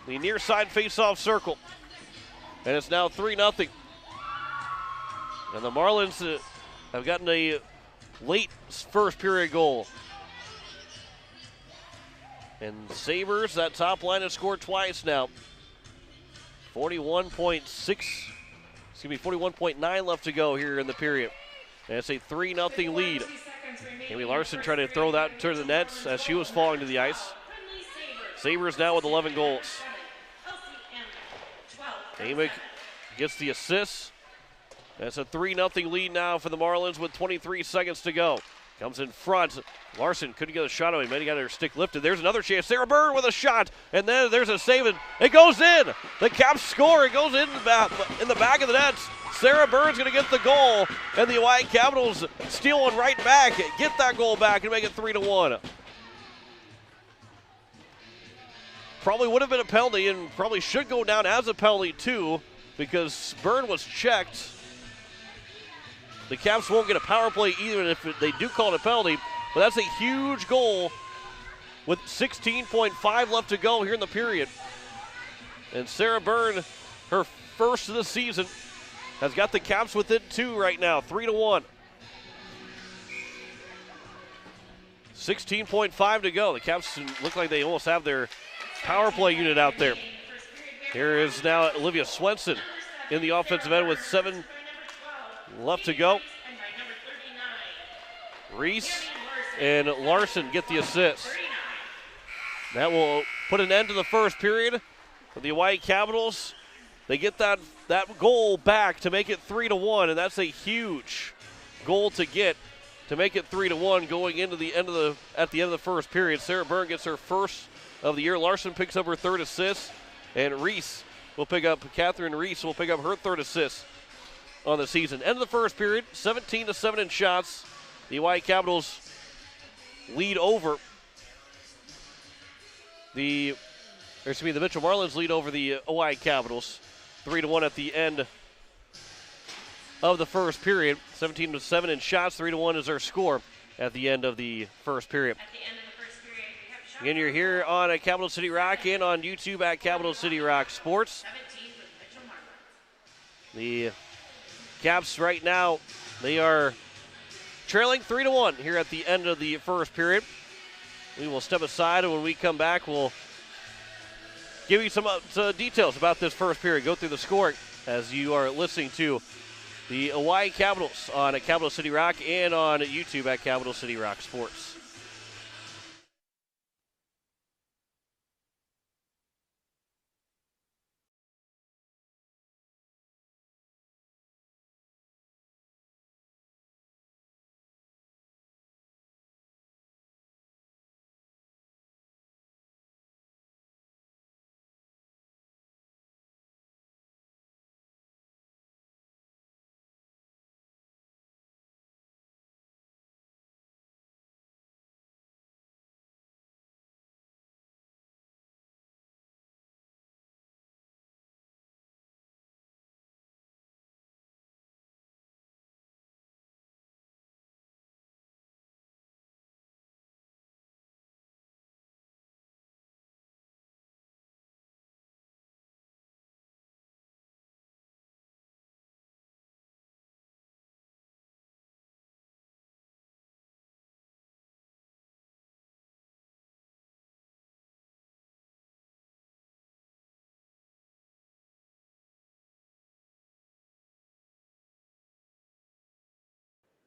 the near side faceoff circle. And it's now 3-0. And the Marlins have gotten a late first period goal. And Sabres, that top line, has scored twice now. 41.9 left to go here in the period. And it's a 3-0 lead. Amy Larson trying to throw that to the nets as she was falling to the ice. Sabres now with 11 goals. Amy gets the assist. That's a 3-0 lead now for the Marlins with 23 seconds to go. Comes in front. Larson couldn't get a shot on him. Maybe got her stick lifted. There's another chance. Sarah Byrne with a shot. And then there's a save. And it goes in. The Caps score. It goes in the back of the nets. Sarah Byrne's going to get the goal. And the Oahe Capitals steal one right back. Get that goal back and make it 3-1. Probably would have been a penalty and probably should go down as a penalty too, because Byrne was checked. The Caps won't get a power play either if they do call it a penalty, but that's a huge goal with 16.5 left to go here in the period. And Sarah Byrne, her first of the season, has got the Caps within 2 right now, 3-1. 16.5 to go. The Caps look like they almost have their power play unit out there. Here is now Olivia Swenson in the offensive end with 7 left to go. Reese and Larson get the assist. That will put an end to the first period for the Oahe Capitals. They get that goal back to make it 3-1, and that's a huge goal to get to make it 3-1 going into the end of the first period. Sarah Byrne gets her first of the year. Larson picks up her 3rd assist, and Catherine Reese will pick up her 3rd assist on the season. End of the first period, 17-7 in shots. The Oahe Capitals lead over the Mitchell Marlins lead over the Oahe Capitals, 3-1 at the end of the first period. 17-7 in shots, 3-1 is our score at the end of the first period. Again, you're here on Capital City Rock and on YouTube at Capital City Rock Sports. The Caps right now, they are trailing 3-1 here at the end of the first period. We will step aside, and when we come back, we'll give you some details about this first period. Go through the scoring as you are listening to the Oahe Capitals on Capital City Rock and on YouTube at Capital City Rock Sports.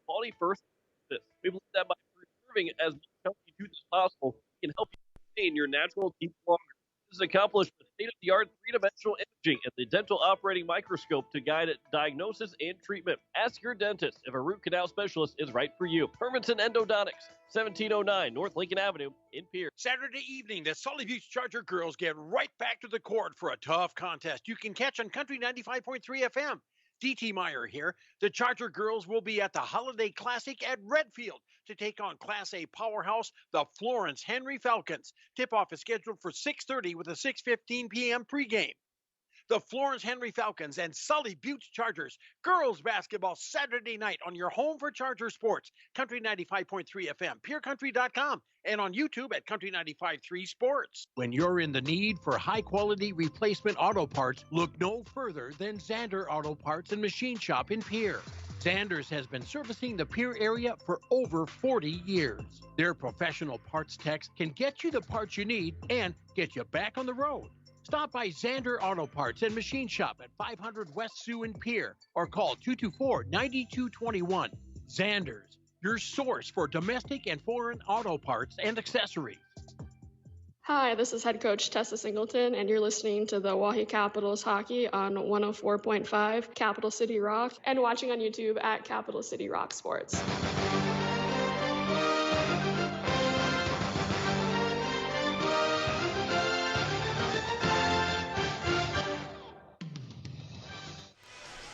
Quality first. We believe that by preserving as much healthy tooth as possible, we can help you maintain your natural teeth longer. This is accomplished with state-of-the-art three-dimensional imaging and the dental operating microscope to guide diagnosis and treatment. Ask your dentist if a root canal specialist is right for you. Hermanson Endodontics, 1709 North Lincoln Avenue in Pierce. Saturday evening, the Solid Beach Charger girls get right back to the court for a tough contest you can catch on Country 95.3 FM. D.T. Meyer here. The Charger girls will be at the Holiday Classic at Redfield to take on Class A powerhouse, the Florence Henry Falcons. Tip-off is scheduled for 6:30 with a 6:15 p.m. pregame. The Florence Henry Falcons and Sully Buttes Chargers. Girls basketball Saturday night on your home for Charger Sports. Country 95.3 FM, PureCountry.com, and on YouTube at Country 95.3 Sports. When you're in the need for high-quality replacement auto parts, look no further than Zander Auto Parts and Machine Shop in Pierre. Zanders has been servicing the Pierre area for over 40 years. Their professional parts techs can get you the parts you need and get you back on the road. Stop by Zander Auto Parts and Machine Shop at 500 West Sioux in Pierre or call 224-9221. Zanders, your source for domestic and foreign auto parts and accessories. Hi, this is head coach Tessa Singleton, and you're listening to the Oahe Capitals hockey on 104.5 Capital City Rock and watching on YouTube at Capital City Rock Sports.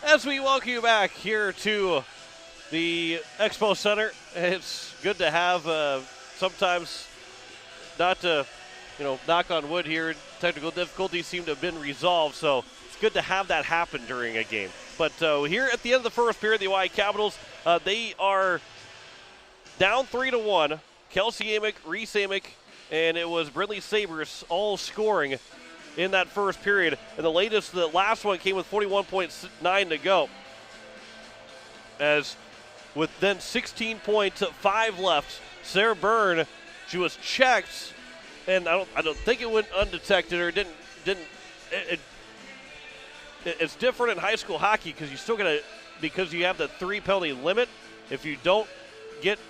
As we welcome you back here to the Expo Center, it's good to have sometimes not to, knock on wood here. Technical difficulties seem to have been resolved, so it's good to have that happen during a game. But here at the end of the first period, the Oahe Capitals, they are down 3-1. Kelsey Amick, Reese Amick, and it was Brindley Sabres all scoring in that first period. And the last one came with 41.9 to go. As with then 16.5 left, Sarah Byrne, she was checked, and I don't think it went undetected or didn't. It's different in high school hockey because you have the 3 penalty limit. If you don't get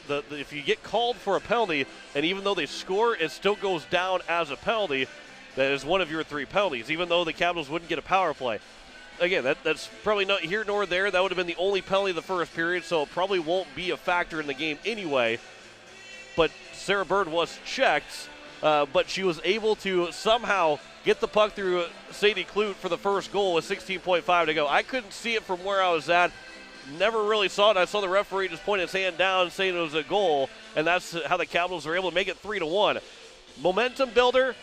if you get called for a penalty, and even though they score, it still goes down as a penalty. That is one of your 3 penalties, even though the Capitals wouldn't get a power play. Again, that's probably not here nor there. That would have been the only penalty of the first period, so it probably won't be a factor in the game anyway. But Sarah Bird was checked, but she was able to somehow get the puck through Sadie Clute for the first goal with 16.5 to go. I couldn't see it from where I was at. Never really saw it. I saw the referee just point his hand down saying it was a goal, and that's how the Capitals were able to make it 3-1. Momentum builder.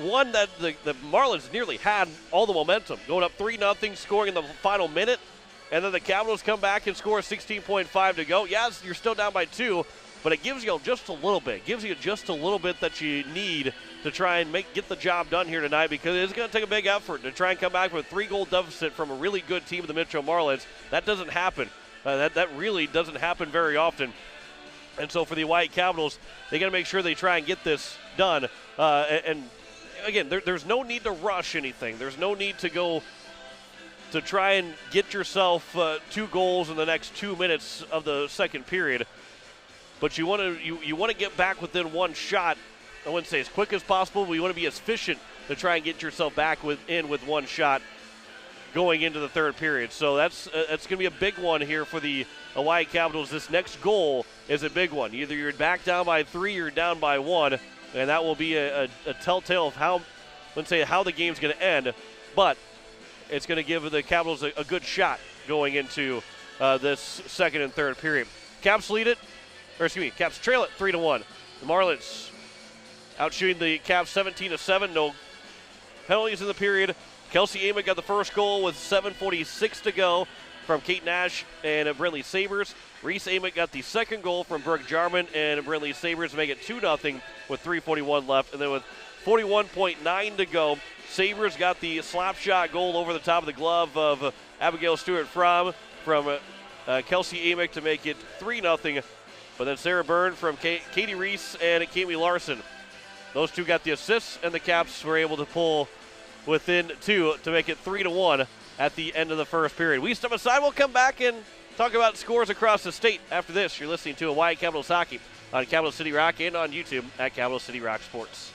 One that the Marlins nearly had all the momentum, going up 3-0, scoring in the final minute, and then the Capitals come back and score 16.5 to go. Yes, you're still down by 2, but it gives you just a little bit. It gives you just a little bit that you need to try and get the job done here tonight, because it's going to take a big effort to try and come back with a 3-goal deficit from a really good team of the Metro Marlins. That doesn't happen. That really doesn't happen very often. And so for the White Capitals, they got to make sure they try and get this done. And again, there's no need to rush anything. There's no need to go to try and get yourself 2 goals in the next 2 minutes of the second period. But you want to get back within 1 shot. I wouldn't say as quick as possible, but you want to be as efficient to try and get yourself back with 1 shot going into the third period. So that's going to be a big one here for the Hawaii Capitals. This next goal is a big one. Either you're back down by 3 or you're down by 1, and that will be a telltale of how the game's going to end. But it's going to give the Capitals a good shot going into this second and third period. Caps trail it 3-1. The Marlins outshooting the Caps 17-7. No penalties in the period. Kelsey Amick got the first goal with 7:46 to go from Kate Nash and Brindley Sabres. Reese Amick got the second goal from Brooke Jarman and Brindley Sabres to make it 2-0 with 3:41 left. And then with 41.9 to go, Sabres got the slap shot goal over the top of the glove of Abigail Stewart from Kelsey Amick to make it 3-0. But then Sarah Byrne from Katie Reese and Kami Larson. Those two got the assists, and the Caps were able to pull within 2 to make it 3-1 at the end of the first period. We step aside. We'll come back and talk about scores across the state after this. You're listening to Hawaii Capitals Hockey on Capital City Rock and on YouTube at Capital City Rock Sports.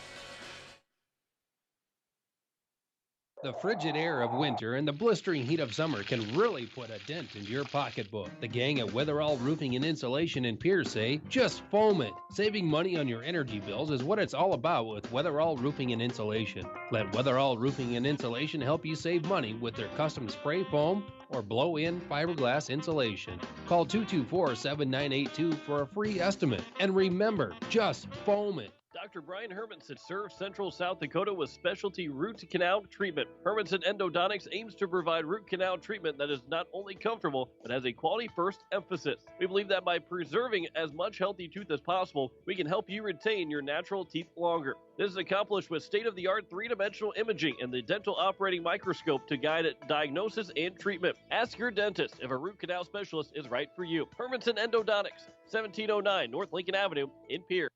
The frigid air of winter and the blistering heat of summer can really put a dent into your pocketbook. The gang at Weatherall Roofing and Insulation in Pierce say, just foam it. Saving money on your energy bills is what it's all about with Weatherall Roofing and Insulation. Let Weatherall Roofing and Insulation help you save money with their custom spray foam or blow-in fiberglass insulation. Call 224-7982 for a free estimate. And remember, just foam it. Dr. Brian Hermanson serves Central South Dakota with specialty root canal treatment. Hermanson Endodontics aims to provide root canal treatment that is not only comfortable, but has a quality-first emphasis. We believe that by preserving as much healthy tooth as possible, we can help you retain your natural teeth longer. This is accomplished with state-of-the-art three-dimensional imaging and the dental operating microscope to guide diagnosis and treatment. Ask your dentist if a root canal specialist is right for you. Hermanson Endodontics, 1709 North Lincoln Avenue in Pierre.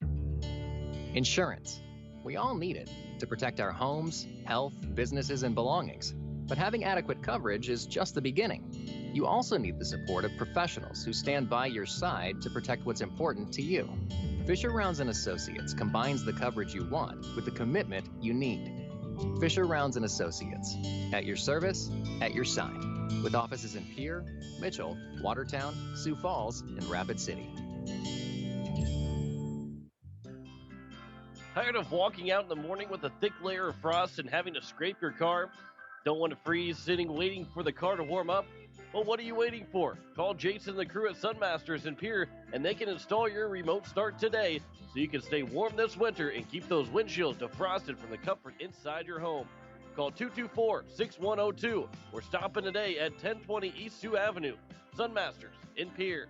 Insurance. We all need it to protect our homes, health, businesses, and belongings. But having adequate coverage is just the beginning. You also need the support of professionals who stand by your side to protect what's important to you. Fisher Rounds & Associates combines the coverage you want with the commitment you need. Fisher Rounds & Associates. At your service, at your side. With offices in Pierre, Mitchell, Watertown, Sioux Falls, and Rapid City. Tired of walking out in the morning with a thick layer of frost and having to scrape your car? Don't want to freeze sitting waiting for the car to warm up? Well, what are you waiting for? Call Jason and the crew at Sunmasters in Pierre, and they can install your remote start today so you can stay warm this winter and keep those windshields defrosted from the comfort inside your home. Call 224-6102 or stop in today at 1020 East Sioux Avenue. Sunmasters in Pierre.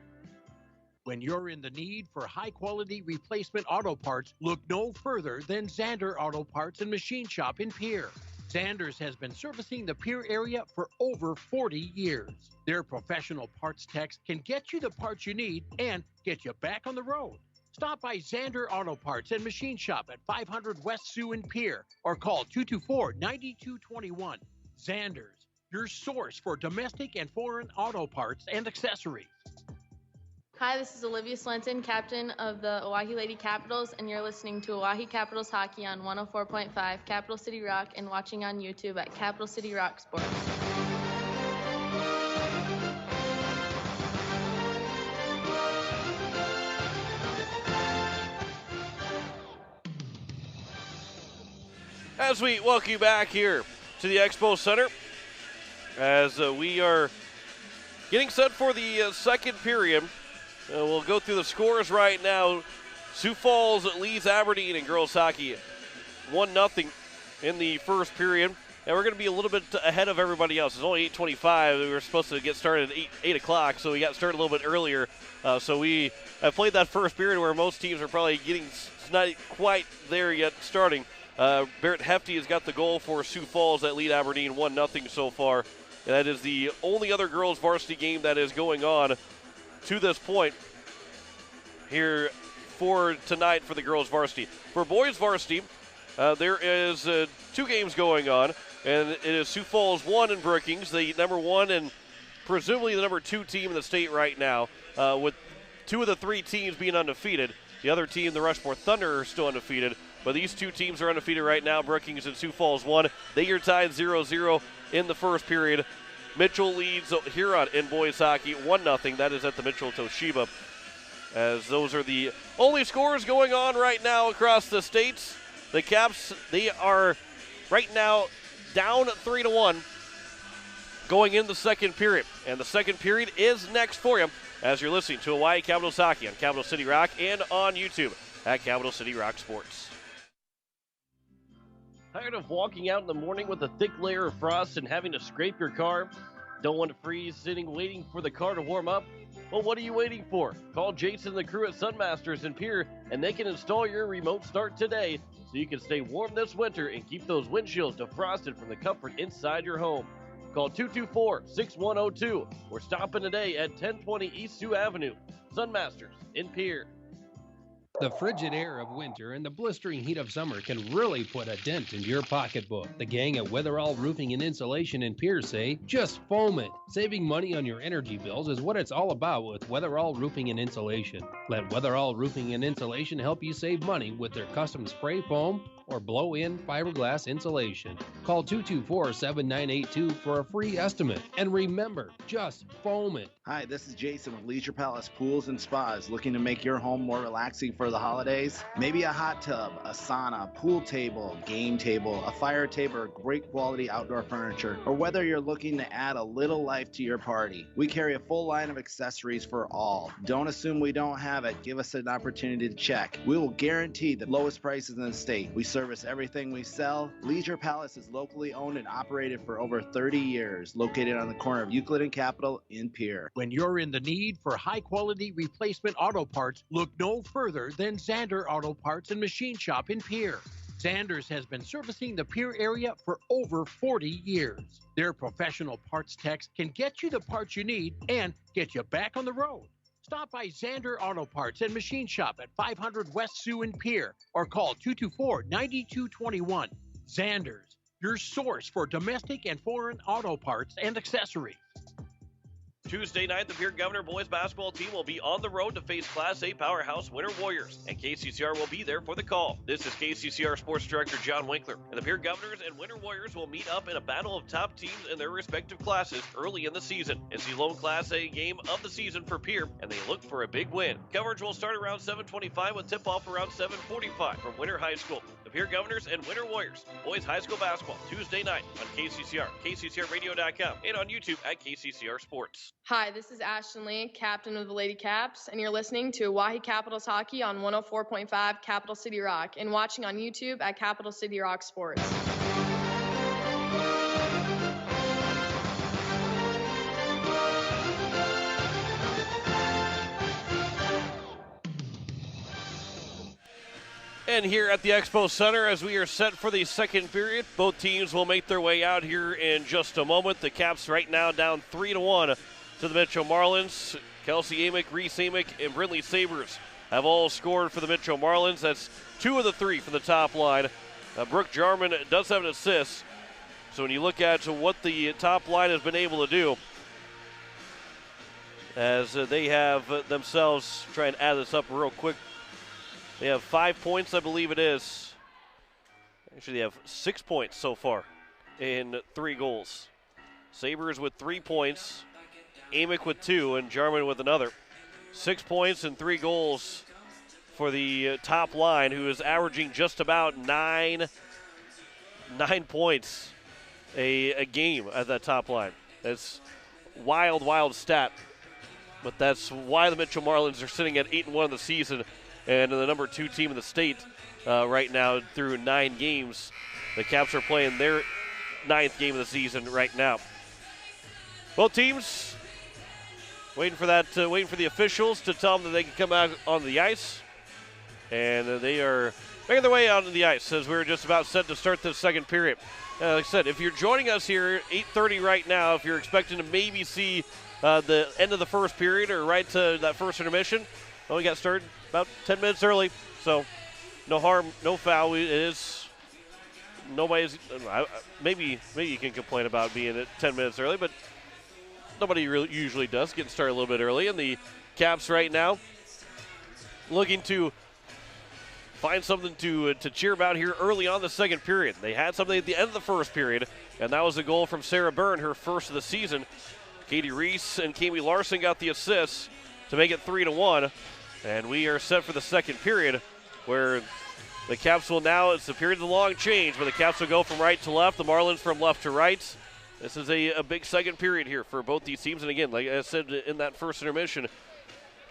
When you're in the need for high-quality replacement auto parts, look no further than Zander Auto Parts and Machine Shop in Pierre. Zanders has been servicing the Pierre area for over 40 years. Their professional parts techs can get you the parts you need and get you back on the road. Stop by Zander Auto Parts and Machine Shop at 500 West Sioux in Pierre or call 224-9221. Zanders, your source for domestic and foreign auto parts and accessories. Hi, this is Olivia Swenson, captain of the Oahe Lady Capitals, and you're listening to Oahe Capitals Hockey on 104.5 Capital City Rock and watching on YouTube at Capital City Rock Sports. As we welcome you back here to the Expo Center, as we are getting set for the second period. We'll go through the scores right now. Sioux Falls leads Aberdeen in girls hockey 1-0 in the first period. And we're going to be a little bit ahead of everybody else. It's only 8:25. We were supposed to get started at 8 o'clock, so we got started a little bit earlier. So we have played that first period where most teams are probably not quite there yet starting. Barrett Hefty has got the goal for Sioux Falls that lead Aberdeen 1-0 so far. And that is the only other girls varsity game that is going on to this point here for tonight for the girls varsity. For boys varsity, there is 2 games going on, and it is Sioux Falls 1 and Brookings, the number 1 and presumably the number 2 team in the state right now, with 2 of the 3 teams being undefeated. The other team, the Rushmore Thunder, are still undefeated, but these 2 teams are undefeated right now, Brookings and Sioux Falls 1. They are tied 0-0 in the first period. Mitchell leads Huron in boys hockey 1-0. That is at the Mitchell Toshiba. As those are the only scores going on right now across the states. The Caps, they are right now down 3-1 going in the second period. And the second period is next for you as you're listening to Hawaii Capitals Hockey on Capital City Rock and on YouTube at Capital City Rock Sports. Tired of walking out in the morning with a thick layer of frost and having to scrape your car? Don't want to freeze sitting waiting for the car to warm up? Well, what are you waiting for? Call Jason and the crew at Sunmasters in Pierre, and they can install your remote start today so you can stay warm this winter and keep those windshields defrosted from the comfort inside your home. Call 224-6102 or stop in today at 1020 East Sioux Avenue. Sunmasters in Pierre. The frigid air of winter and the blistering heat of summer can really put a dent into your pocketbook. The gang at Weatherall Roofing and Insulation in Pierce say, just foam it. Saving money on your energy bills is what it's all about with Weatherall Roofing and Insulation. Let Weatherall Roofing and Insulation help you save money with their custom spray foam or blow-in fiberglass insulation. Call 224-7982 for a free estimate. And remember, just foam it. Hi, this is Jason with Leisure Palace Pools and Spas. Looking to make your home more relaxing for the holidays? Maybe a hot tub, a sauna, pool table, game table, a fire table, or great quality outdoor furniture, or whether you're looking to add a little life to your party. We carry a full line of accessories for all. Don't assume we don't have it. Give us an opportunity to check. We will guarantee the lowest prices in the state. We service everything we sell. Leisure Palace is locally owned and operated for over 30 years, located on the corner of Euclid and Capitol in Pierre. When you're in the need for high-quality replacement auto parts, look no further than Zander Auto Parts and Machine Shop in Pierre. Zanders has been servicing the Pierre area for over 40 years. Their professional parts techs can get you the parts you need and get you back on the road. Stop by Zander Auto Parts and Machine Shop at 500 West Sioux in Pierre or call 224-9221. Zanders, your source for domestic and foreign auto parts and accessories. Tuesday night, the Pierre Governor boys basketball team will be on the road to face Class A powerhouse Winter Warriors, and KCCR will be there for the call. This is KCCR Sports Director John Winkler, and the Pierre Governors and Winter Warriors will meet up in a battle of top teams in their respective classes early in the season. It's the lone Class A game of the season for Pierre, and they look for a big win. Coverage will start around 7:25 with tip-off around 7:45 from Winter High School. The Pierre Governors and Winter Warriors boys high school basketball Tuesday night on KCCR, KCCRradio.com, and on YouTube at KCCR Sports. Hi, this is Ashton Lee, captain of the Lady Caps, and you're listening to Oahe Capitals Hockey on 104.5 Capital City Rock and watching on YouTube at Capital City Rock Sports. And here at the Expo Center, as we are set for the second period, both teams will make their way out here in just a moment. The Caps right now down 3-1 to the Mitchell Marlins. Kelsey Amick, Reese Amick, and Brindley Sabres have all scored for the Mitchell Marlins. That's 2 of the 3 from the top line. Brooke Jarman does have an assist. So when you look at what the top line has been able to do, as they have themselves, try and add this up real quick. They have 5 points, I believe it is. Actually, they have 6 points so far in 3 goals. Sabres with 3 points, Amick with 2, and Jarman with another. 6 points and 3 goals for the top line, who is averaging just about 9 points a game at that top line. That's wild stat. But that's why the Mitchell Marlins are sitting at 8-1 in the season and the number 2 team in the state right now through 9 games. The Caps are playing their 9th game of the season right now. Both teams waiting for the officials to tell them that they can come out on the ice. And they are making their way out on the ice as we're just about set to start this second period. Like I said, if you're joining us here at 8:30 right now, if you're expecting to maybe see the end of the first period or right to that first intermission, well, we got started about 10 minutes early, so no harm, no foul. It is nobody's. Maybe you can complain about being at 10 minutes early, but nobody really usually does. Getting started a little bit early, and the Caps right now looking to find something to cheer about here early on the second period. They had something at the end of the first period, and that was a goal from Sarah Byrne, her first of the season. Katie Reese and Kami Larson got the assists to make it 3-1, and we are set for the second period, where the Caps will now, it's the period of the long change, where the Caps will go from right to left, the Marlins from left to right. This is a big second period here for both these teams, and again, like I said in that first intermission,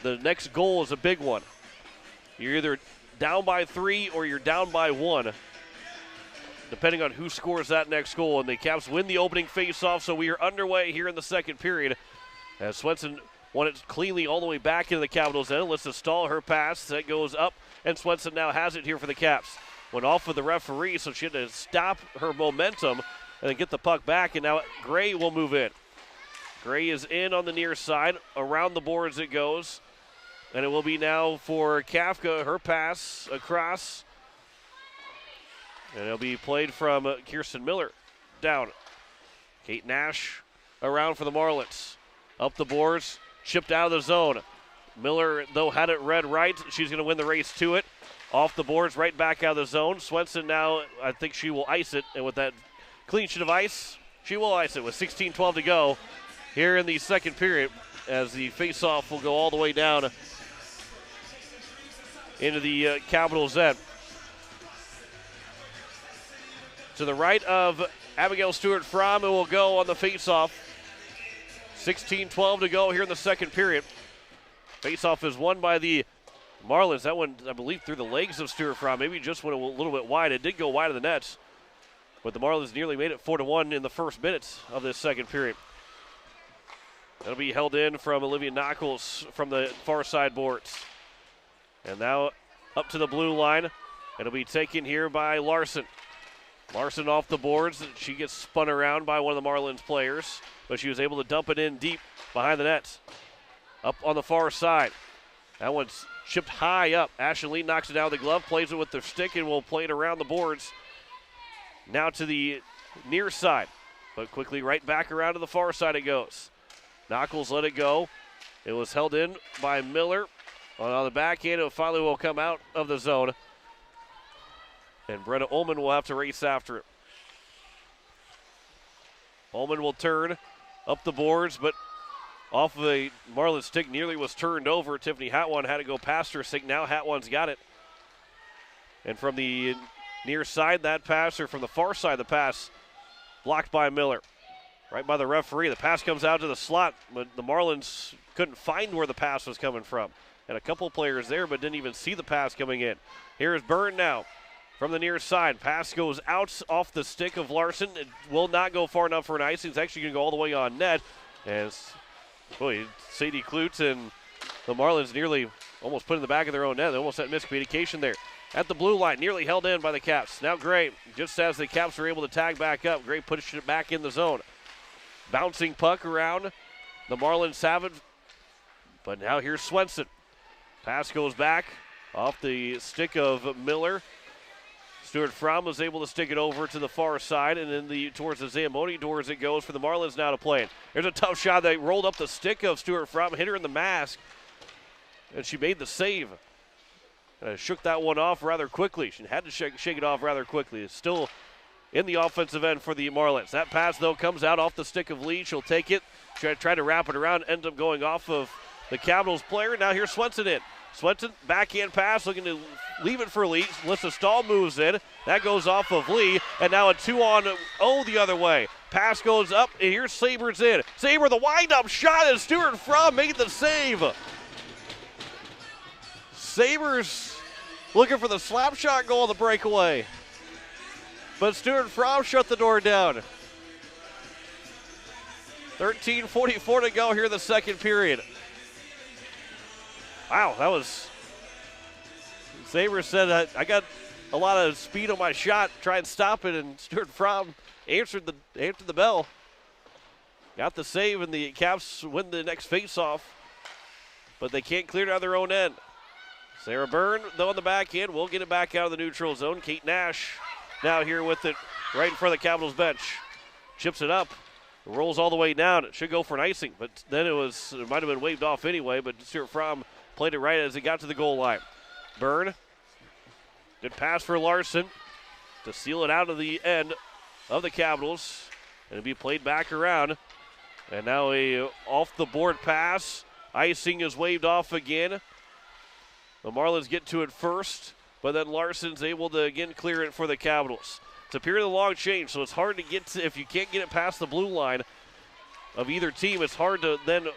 the next goal is a big one. You're either down by 3 or you're down by 1, depending on who scores that next goal. And the Caps win the opening face-off, so we are underway here in the second period. As Swenson won it cleanly all the way back into the Capitals' end. Let's stall her pass. That goes up, and Swenson now has it here for the Caps. Went off with the referee, so she had to stop her momentum and then get the puck back, and now Gray will move in. Gray is in on the near side. Around the boards it goes. And it will be now for Kafka, her pass across. And it'll be played from Kirsten Miller down. Kate Nash around for the Marlins. Up the boards, chipped out of the zone. Miller, though, had it read right. She's going to win the race to it. off the boards, right back out of the zone. Swenson now, I think she will ice it, and with that clean sheet of ice, she will ice it with 16-12 to go here in the second period, as the face-off will go all the way down into the Capitals' end. To the right of Abigail Stewart Fromm, it will go on the face-off. 16-12 to go here in the second period. Face-off is won by the Marlins. That one, I believe, through the legs of Stewart Fromm. Maybe just went a little bit wide. It did go wide of the nets, but the Marlins nearly made it 4-1 in the first minutes of this second period. That'll be held in from Olivia Knuckles from the far side boards. And now up to the blue line. It'll be taken here by Larson. Larson off the boards. She gets spun around by one of the Marlins players, but she was able to dump it in deep behind the nets. Up on the far side. That one's chipped high up. Ashley Lee knocks it out of the glove, plays it with the stick, and will play it around the boards. Now to the near side, but quickly right back around to the far side it goes. Knuckles let it go. It was held in by Miller. On the backhand, it finally will come out of the zone. And Brenna Ullman will have to race after it. Ullman will turn up the boards, but off of a Marlin stick nearly was turned over. Tiffany Hatwan had to go past her stick. Now Hatwan's got it. And from the near side, that pass, or from the far side, the pass blocked by Miller. Right by the referee. The pass comes out to the slot, but the Marlins couldn't find where the pass was coming from. And a couple players there, but didn't even see the pass coming in. Here's Byrne now from the near side. Pass goes out off the stick of Larson. It will not go far enough for an icing. It's actually going to go all the way on net. As, boy, Sadie Klutz and the Marlins nearly almost put in the back of their own net. They almost had miscommunication there. At the blue line, nearly held in by the Caps. Now Gray, just as the Caps were able to tag back up, Gray pushed it back in the zone. Bouncing puck around. The Marlins have it. But now here's Swenson. Pass goes back off the stick of Miller. Stewart Fromm was able to stick it over to the far side, and then towards the Zamboni doors it goes for the Marlins now to play it. There's a tough shot that rolled up the stick of Stewart Fromm, hit her in the mask, and she made the save. Shook that one off rather quickly. She had to shake it off rather quickly. It's still in the offensive end for the Marlins. That pass, though, comes out off the stick of Lee. She'll take it, try to wrap it around, ends up going off of the Capitals player. Now here's Swenson in. Swenson, backhand pass, looking to leave it for Lee. Melissa Stahl moves in. That goes off of Lee, and now a 2-on-0 the other way. Pass goes up, and here's Sabers in. Saber, the wind-up shot, and Stewart Fromm made the save. Sabers looking for the slap shot goal on the breakaway. But Stewart Fromm shut the door down. 13:44 to go here in the second period. Wow, that was... Sabers said, I got a lot of speed on my shot, try and stop it, and Stewart Fromm answered the bell. Got the save, and the Caps win the next face-off. But they can't clear it out of their own end. Sarah Byrne, though, on the back end, will get it back out of the neutral zone. Kate Nash now here with it right in front of the Capitals bench. Chips it up, rolls all the way down. It should go for an icing, but then it might have been waved off anyway, but Stewart Fromm played it right as it got to the goal line. Byrne, good pass for Larson to seal it out of the end of the Capitals. And it'll be played back around. And now a off-the-board pass. Icing is waved off again. The Marlins get to it first, but then Larson's able to again clear it for the Capitals. It's a period of long change, so it's hard to get to, if you can't get it past the blue line of either team, it's hard to then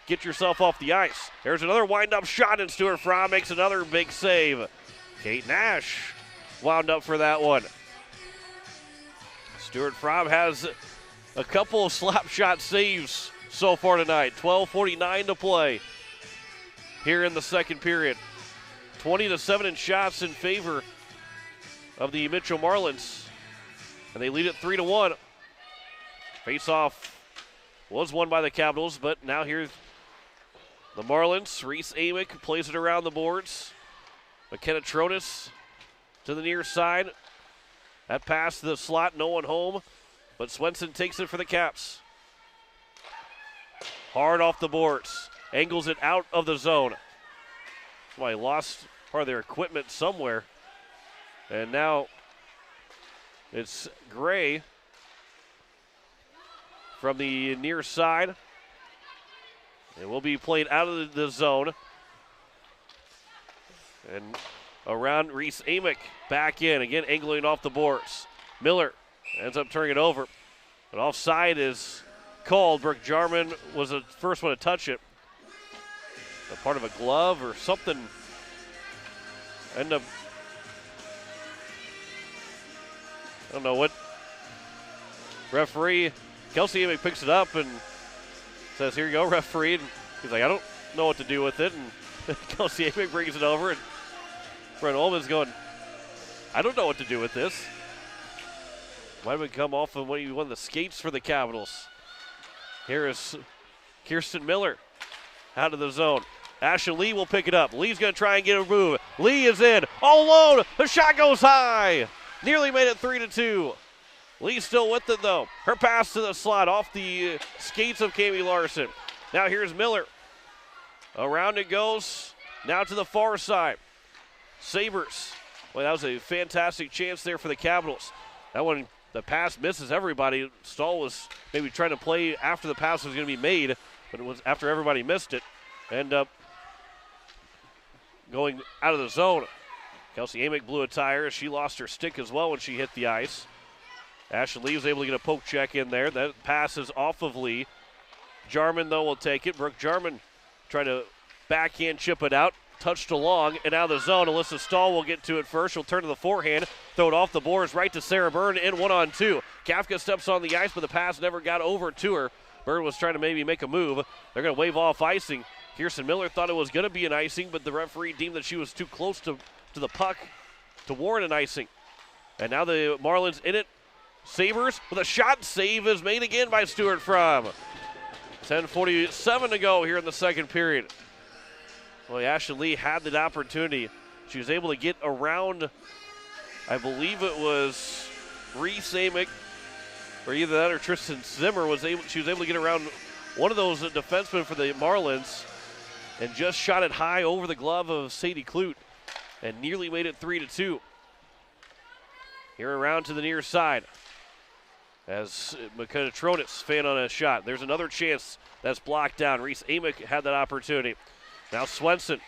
get yourself off the ice. There's another wind-up shot, and Stewart Fromm makes another big save. Kate Nash wound up for that one. Stewart Fromm has a couple of slap shot saves so far tonight. 12:49 to play here in the second period. 20-7 in shots in favor of the Mitchell Marlins, and they lead it 3-1. Face-off was won by the Capitals, but now here's the Marlins. Reese Amick plays it around the boards. McKenna Trotis to the near side. That pass to the slot, no one home, but Swenson takes it for the Caps. Hard off the boards. Angles it out of the zone. Well, he lost part of their equipment somewhere. And now it's Gray from the near side. It will be played out of the zone. And around Reese Amick back in. Again, angling off the boards. Miller ends up turning it over. But offside is called. Brooke Jarman was the first one to touch it. A part of a glove or something. End up, I don't know what. Referee, Kelsey Amick picks it up and says, here you go, referee. And he's like, I don't know what to do with it. And Kelsey Amick brings it over. And Brent Ullman's going, I don't know what to do with this. Might have come off of one of the skates for the Capitals. Here is Kirsten Miller out of the zone. Ashley Lee will pick it up. Lee's going to try and get a move. Lee is in, all alone. The shot goes high. Nearly made it 3-2. Lee still with it, though. Her pass to the slot off the skates of Kami Larson. Now here's Miller. Around it goes. Now to the far side. Sabres. Well, that was a fantastic chance there for the Capitals. That one, the pass misses everybody. Stahl was maybe trying to play after the pass was going to be made, but it was after everybody missed it. End up going out of the zone. Kelsey Amick blew a tire. She lost her stick as well when she hit the ice. Ashley Lee was able to get a poke check in there. That pass is off of Lee. Jarman, though, will take it. Brooke Jarman trying to backhand chip it out. Touched along and out of the zone. Alyssa Stahl will get to it first. She'll turn to the forehand, throw it off the boards right to Sarah Byrne in 1-on-2. Kafka steps on the ice, but the pass never got over to her. Byrne was trying to maybe make a move. They're going to wave off icing. Kirsten Miller thought it was going to be an icing, but the referee deemed that she was too close to the puck to warrant an icing. And now the Marlins in it. Sabres with a shot. Save is made again by Stewart From. 10:47 to go here in the second period. Well, Ashley Lee had that opportunity. She was able to get around, I believe it was Reese Amick, or either that or Tristan Zimmer she was able to get around one of those defensemen for the Marlins and just shot it high over the glove of Sadie Clute and nearly made it 3-2. Here around to the near side as McKenna Tronis fan on a shot. There's another chance that's blocked down. Reese Amick had that opportunity. Now Swenson.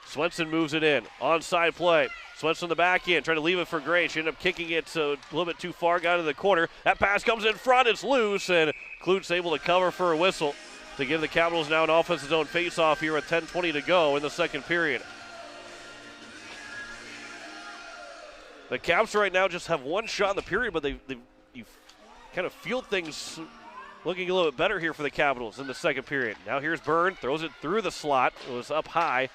Swenson moves it in. Onside play. Swenson on the back end, trying to leave it for Gray. She ended up kicking it a little bit too far, got into the corner. That pass comes in front, it's loose, and Klute's able to cover for a whistle to give the Capitals now an offensive zone face-off here with 10:20 to go in the second period. The Caps right now just have one shot in the period, but you kind of feel things looking a little bit better here for the Capitals in the second period. Now here's Byrne, throws it through the slot. It was up high,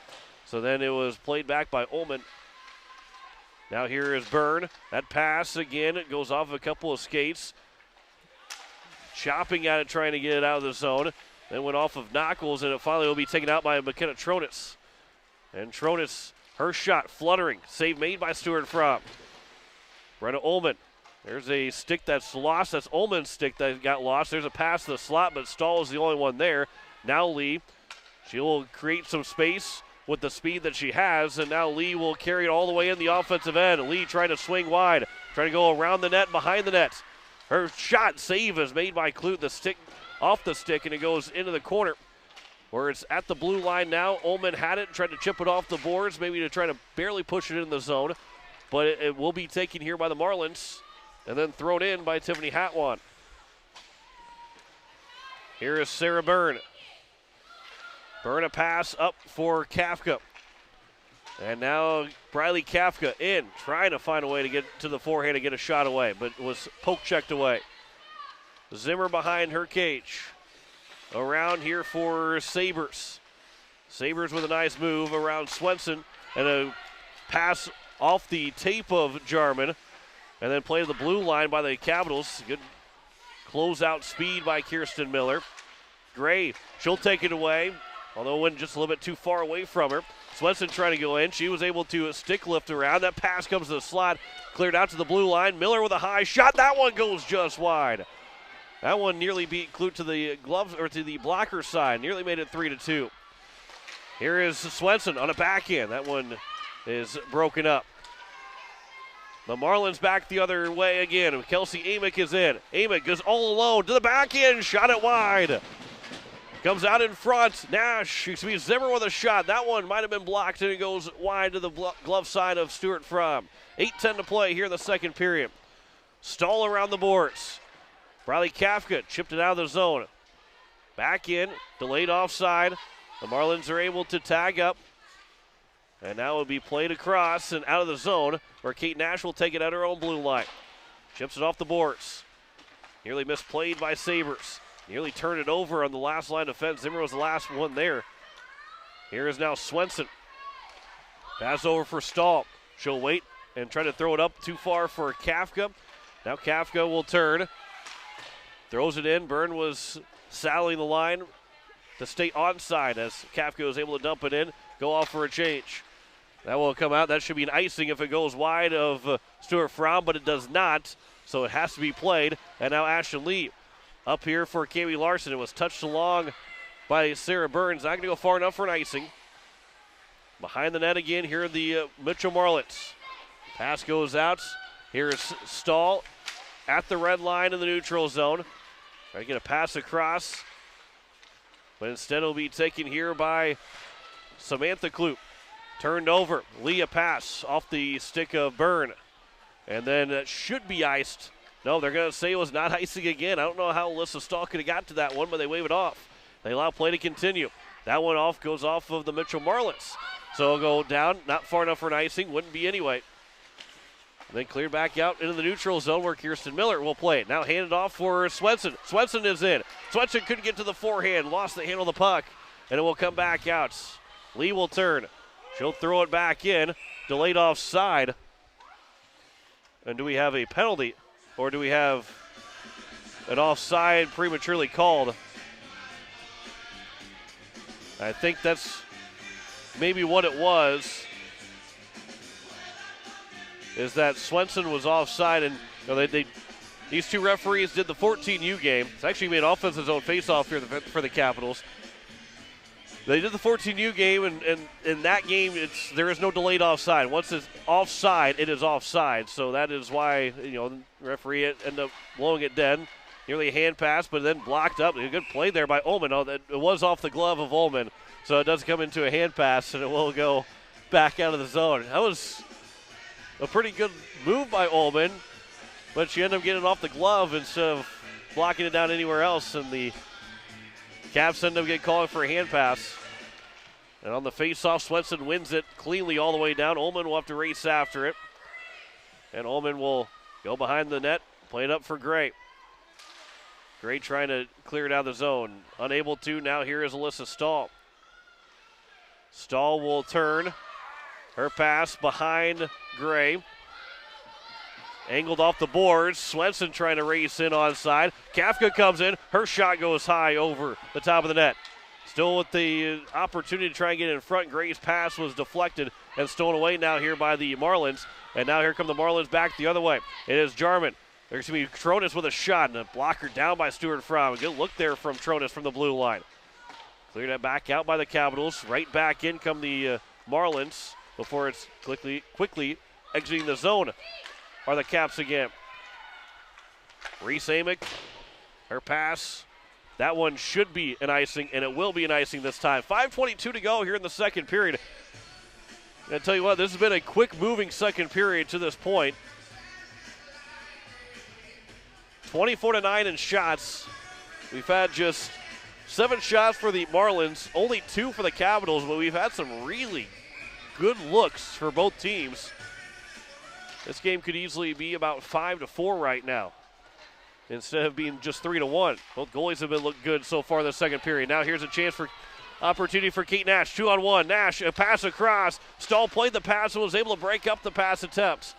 so then it was played back by Ullman. Now here is Byrne. That pass again, it goes off a couple of skates. Chopping at it, trying to get it out of the zone. Then went off of Knuckles, and it finally will be taken out by McKenna Tronis. And Tronis, her shot fluttering. Save made by Stewart From. Brenna Ullman. There's a stick that's lost. That's Ullman's stick that got lost. There's a pass to the slot, but Stahl is the only one there. Now Lee, she will create some space with the speed that she has, and now Lee will carry it all the way in the offensive end. Lee trying to swing wide, trying to go around the net, behind the net. Her shot save is made by Clute. The stick off the stick, and it goes into the corner where it's at the blue line now. Ullman had it, tried to chip it off the boards, maybe to try to barely push it in the zone, but it will be taken here by the Marlins and then thrown in by Tiffany Hatwan. Here is Sarah Byrne. Byrne a pass up for Kafka. And now Briley Kafka in, trying to find a way to get to the forehand and get a shot away, but was poke checked away. Zimmer behind her cage. Around here for Sabres. Sabres with a nice move around Swenson, and a pass off the tape of Jarman, and then play to the blue line by the Capitals. Good closeout speed by Kirsten Miller. Gray, she'll take it away, although it went just a little bit too far away from her. Swenson trying to go in. She was able to stick lift around. That pass comes to the slot, cleared out to the blue line. Miller with a high shot. That one goes just wide. That one nearly beat Clute to the gloves, or to the blocker side. Nearly made it 3-2. Here is Swenson on a backhand. That one is broken up. The Marlins back the other way again. Kelsey Amick is in. Amick goes all alone to the back end. Shot it wide. Comes out in front. Nash, Zimmer with a shot. That one might have been blocked, and it goes wide to the glove side of Stewart Fromm. 8:10 to play here in the second period. Stahl around the boards. Bradley Kafka chipped it out of the zone. Back in, delayed offside. The Marlins are able to tag up. And now it will be played across and out of the zone, where Kate Nash will take it at her own blue line. Chips it off the boards. Nearly misplayed by Sabres. Nearly turned it over on the last line of defense. Zimmer was the last one there. Here is now Swenson. Pass over for Stahl. She'll wait and try to throw it up too far for Kafka. Now Kafka will turn. Throws it in. Byrne was saddling the line to stay onside as Kafka was able to dump it in. Go off for a change. That will come out. That should be an icing if it goes wide of Stewart Fromm, but it does not, so it has to be played. And now Ashton Lee up here for Kami Larson. It was touched along by Sarah Burns. Not going to go far enough for an icing. Behind the net again, here are the Mitchell Marlins. Pass goes out. Here's Stahl at the red line in the neutral zone. Trying to get a pass across, but instead it'll be taken here by Samantha Kloop. Turned over. Leah pass off the stick of Byrne. And then it should be iced. No, they're going to say it was not icing again. I don't know how Alyssa Stahl could have got to that one, but they wave it off. They allow play to continue. That one goes off of the Mitchell Marlins. So it'll go down, not far enough for an icing. Wouldn't be anyway. And then cleared back out into the neutral zone where Kirsten Miller will play it. Now handed off for Swenson. Swenson is in. Swenson couldn't get to the forehand. Lost the handle of the puck. And it will come back out. Lee will turn. She'll throw it back in. Delayed offside. And do we have a penalty? Or do we have an offside prematurely called? I think that's maybe what it was. Is that Swenson was offside, and these two referees did the 14U game. It's actually made offensive zone face-off here for the Capitals. They did the 14U game, and in that game, there is no delayed offside. Once it's offside, it is offside. So that is why the referee ended up blowing it dead. Nearly a hand pass, but then blocked up. A good play there by Ullman. It was off the glove of Ullman, so it does come into a hand pass, and it will go back out of the zone. That was a pretty good move by Ullman, but she ended up getting off the glove instead of blocking it down anywhere else, and the Caps end up getting called for a hand pass. And on the face-off, Swenson wins it cleanly all the way down. Ullman will have to race after it. And Ullman will go behind the net, play it up for Gray. Gray trying to clear it out of the zone. Unable to. Now here is Alyssa Stahl. Stahl will turn. Her pass behind Gray. Angled off the boards. Swenson trying to race in onside. Kafka comes in. Her shot goes high over the top of the net. Still with the opportunity to try and get in front. Gray's pass was deflected and stolen away now here by the Marlins. And now here come the Marlins back the other way. It is Jarman. There's going to be Tronis with a shot, and a blocker down by Stewart Fromm. Good look there from Tronis from the blue line. Cleared that back out by the Capitals. Right back in come the Marlins before it's quickly exiting the zone. Are the Caps again. Reese Amick, her pass. That one should be an icing, and it will be an icing this time. 5:22 to go here in the second period. I tell you what, this has been a quick-moving second period to this point. 24-9 in shots. We've had just 7 shots for the Marlins, only 2 for the Capitals, but we've had some really good looks for both teams. This game could easily be about 5-4 right now, instead of being just 3-1. Both goalies have been looked good so far in the second period. Now here's a chance for opportunity for Kate Nash. 2-on-1. Nash, a pass across. Stahl played the pass and was able to break up the pass attempts.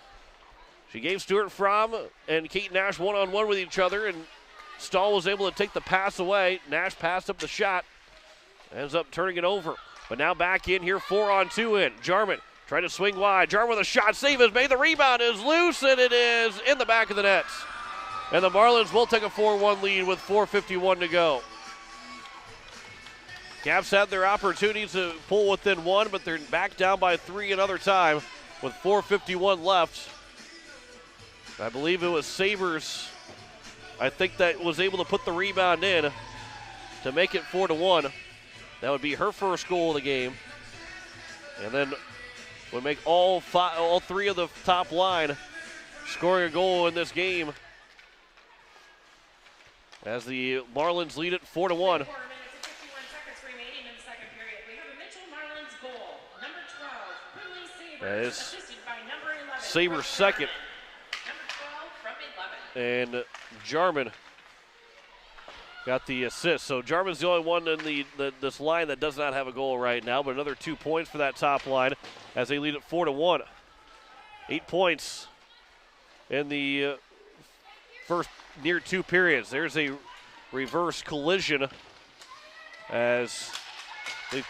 She gave Stewart Fromm and Kate Nash 1-on-1 with each other, and Stahl was able to take the pass away. Nash passed up the shot. Ends up turning it over. But now back in here, 4-on-2 in. Jarman trying to swing wide. Jarman with a shot. Save is made. The rebound is loose, and it is in the back of the net. And the Marlins will take a 4-1 lead with 4:51 to go. Caps had their opportunities to pull within one, but they're back down by 3 another time with 4:51 left. I believe it was Sabres, I think, that was able to put the rebound in to make it 4-1. That would be her first goal of the game. And then would make all 3 of the top line scoring a goal in this game as the Marlins lead it 4-1. 4 minutes and 51 seconds remaining in the second period. We have a Mitchell Marlins goal. Number 12, Brinley Sabres, That is assisted by number 11. Sabres second. Number 12 from 11. And Jarman got the assist. So Jarman's the only one in this line that does not have a goal right now, but another 2 points for that top line as they lead it 4-1. 8 points in the first near 2 periods. There's a reverse collision as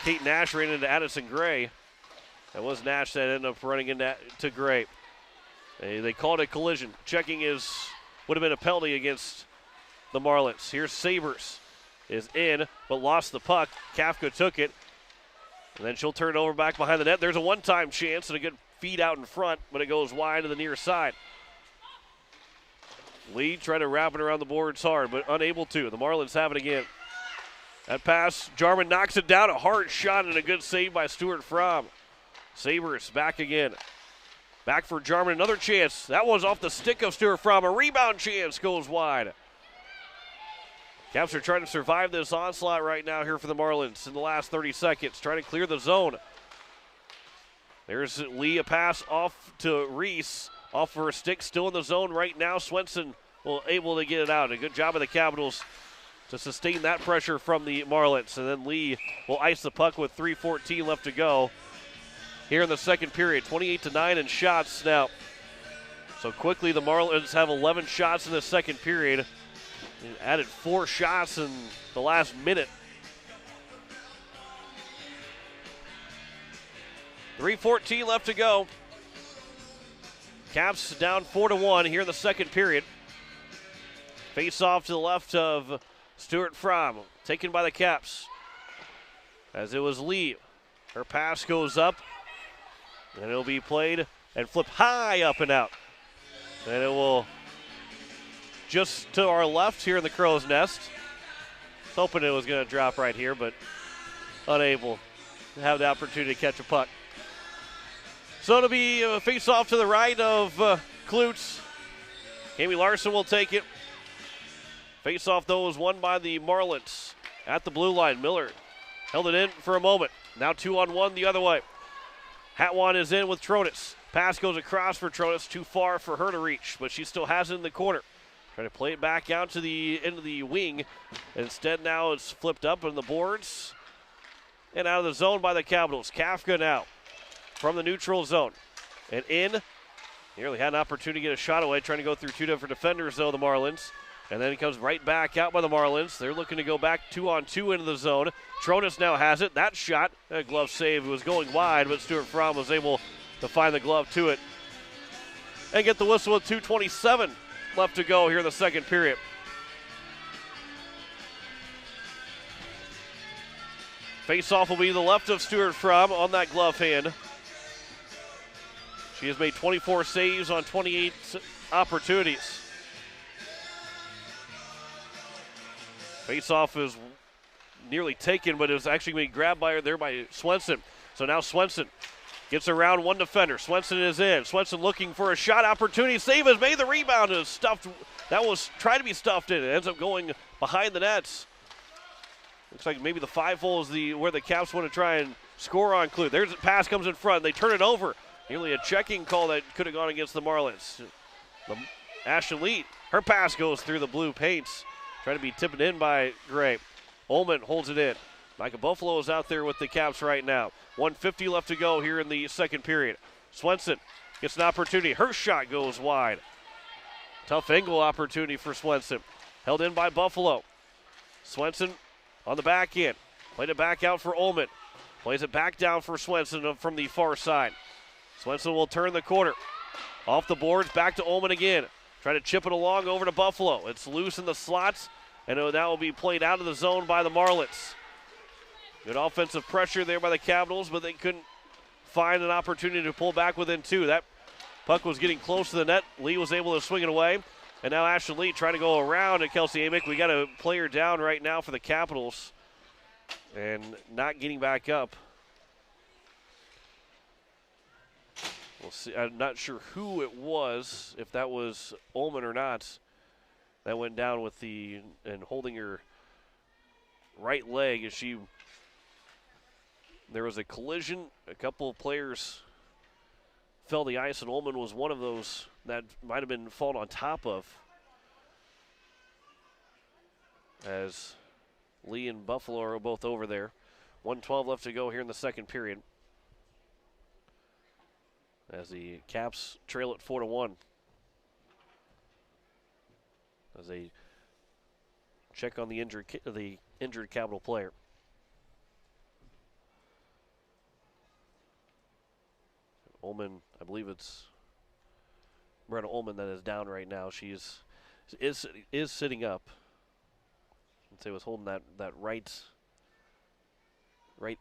Kate Nash ran into Addison Gray. That was Nash that ended up running into Gray. They called it a collision. Checking would have been a penalty against the Marlins. Here's Sabres is in, but lost the puck. Kafka took it, and then she'll turn it over back behind the net. There's a one-time chance and a good feed out in front, but it goes wide to the near side. Lee trying to wrap it around the boards hard, but unable to. The Marlins have it again. That pass, Jarman knocks it down. A hard shot and a good save by Stuart Fromm. Sabres back again. Back for Jarman, another chance. That was off the stick of Stuart Fromm. A rebound chance goes wide. Caps are trying to survive this onslaught right now here for the Marlins in the last 30 seconds, trying to clear the zone. There's Lee, a pass off to Reese. Off for a stick, still in the zone right now. Swenson able to get it out. A good job of the Capitals to sustain that pressure from the Marlins. And then Lee will ice the puck with 3:14 left to go here in the second period. 28-9 in shots now. So quickly the Marlins have 11 shots in the second period. They added 4 shots in the last minute. 3:14 left to go. Caps down 4-1 here in the second period. Face off to the left of Stuart Fromm, taken by the Caps. As it was Lee. Her pass goes up, and it'll be played and flipped high up and out. And it will just to our left here in the Crow's Nest. Was hoping it was going to drop right here, but unable to have the opportunity to catch a puck. So it'll be a face-off to the right of Klutz. Amy Larson will take it. Face-off, though, was won by the Marlins at the blue line. Miller held it in for a moment. Now 2-on-1 the other way. Hatwan is in with Tronis. Pass goes across for Tronis. Too far for her to reach, but she still has it in the corner. Trying to play it back out to the end of the wing. Instead, now it's flipped up on the boards and out of the zone by the Capitals. Kafka now from the neutral zone. And in, nearly had an opportunity to get a shot away, trying to go through 2 different defenders, though, the Marlins. And then he comes right back out by the Marlins. They're looking to go back 2-on-2 into the zone. Tronis now has it. That shot, a glove save, was going wide, but Stuart Fromm was able to find the glove to it and get the whistle with 2:27 left to go here in the second period. Face-off will be the left of Stuart Fromm on that glove hand. She has made 24 saves on 28 opportunities. Face-off is nearly taken, but it was actually being grabbed by Swenson. So now Swenson gets around one defender. Swenson is in. Swenson looking for a shot opportunity. Save is made. The rebound is stuffed. That was trying to be stuffed in. It ends up going behind the nets. Looks like maybe the 5-hole is where the Caps want to try and score on Clue. There's a pass comes in front. They turn it over. Nearly a checking call that could have gone against the Marlins. Ashton Lee, her pass goes through the blue paints. Trying to be tipped in by Gray. Ullman holds it in. Micah Buffalo is out there with the Caps right now. 1:50 left to go here in the second period. Swenson gets an opportunity. Her shot goes wide. Tough angle opportunity for Swenson. Held in by Buffalo. Swenson on the back end. Played it back out for Ullman. Plays it back down for Swenson from the far side. Swenson will turn the corner. Off the boards, back to Ullman again. Trying to chip it along over to Buffalo. It's loose in the slots, and that will be played out of the zone by the Marlins. Good offensive pressure there by the Capitals, but they couldn't find an opportunity to pull back within 2. That puck was getting close to the net. Lee was able to swing it away. And now Ashley Lee trying to go around at Kelsey Amick. We got a player down right now for the Capitals and not getting back up. We'll see. I'm not sure who it was, if that was Ullman or not. That went down with and holding her right leg as there was a collision. A couple of players fell the ice, and Ullman was one of those that might have been fallen on top of. As Lee and Buffalo are both over there. 1:12 left to go here in the second period. As the Caps trail it 4-1. As they check on the injured Capital player. Ullman, I believe it's Brenna Ullman that is down right now. She is sitting up. I'd say was holding that right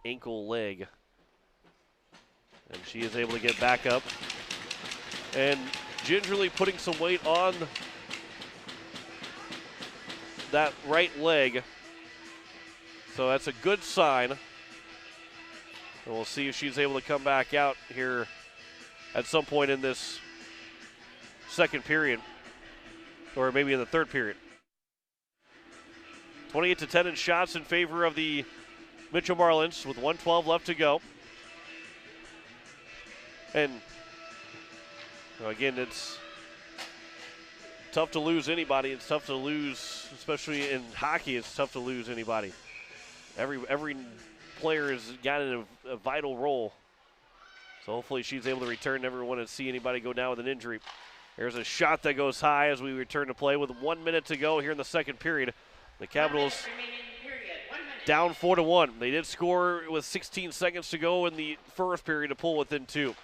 ankle leg. And she is able to get back up. And gingerly putting some weight on that right leg. So that's a good sign. And we'll see if she's able to come back out here at some point in this second period. Or maybe in the third period. 28-10 in shots in favor of the Mitchell Marlins with 1:12 left to go. And again, it's tough to lose anybody. It's tough to lose, especially in hockey, it's tough to lose anybody. Every player has gotten a vital role. So hopefully she's able to return. Never want to see anybody go down with an injury. There's a shot that goes high as we return to play with 1 minute to go here in the second period. The Capitals down 4-1. They did score with 16 seconds to go in the first period to pull within 2.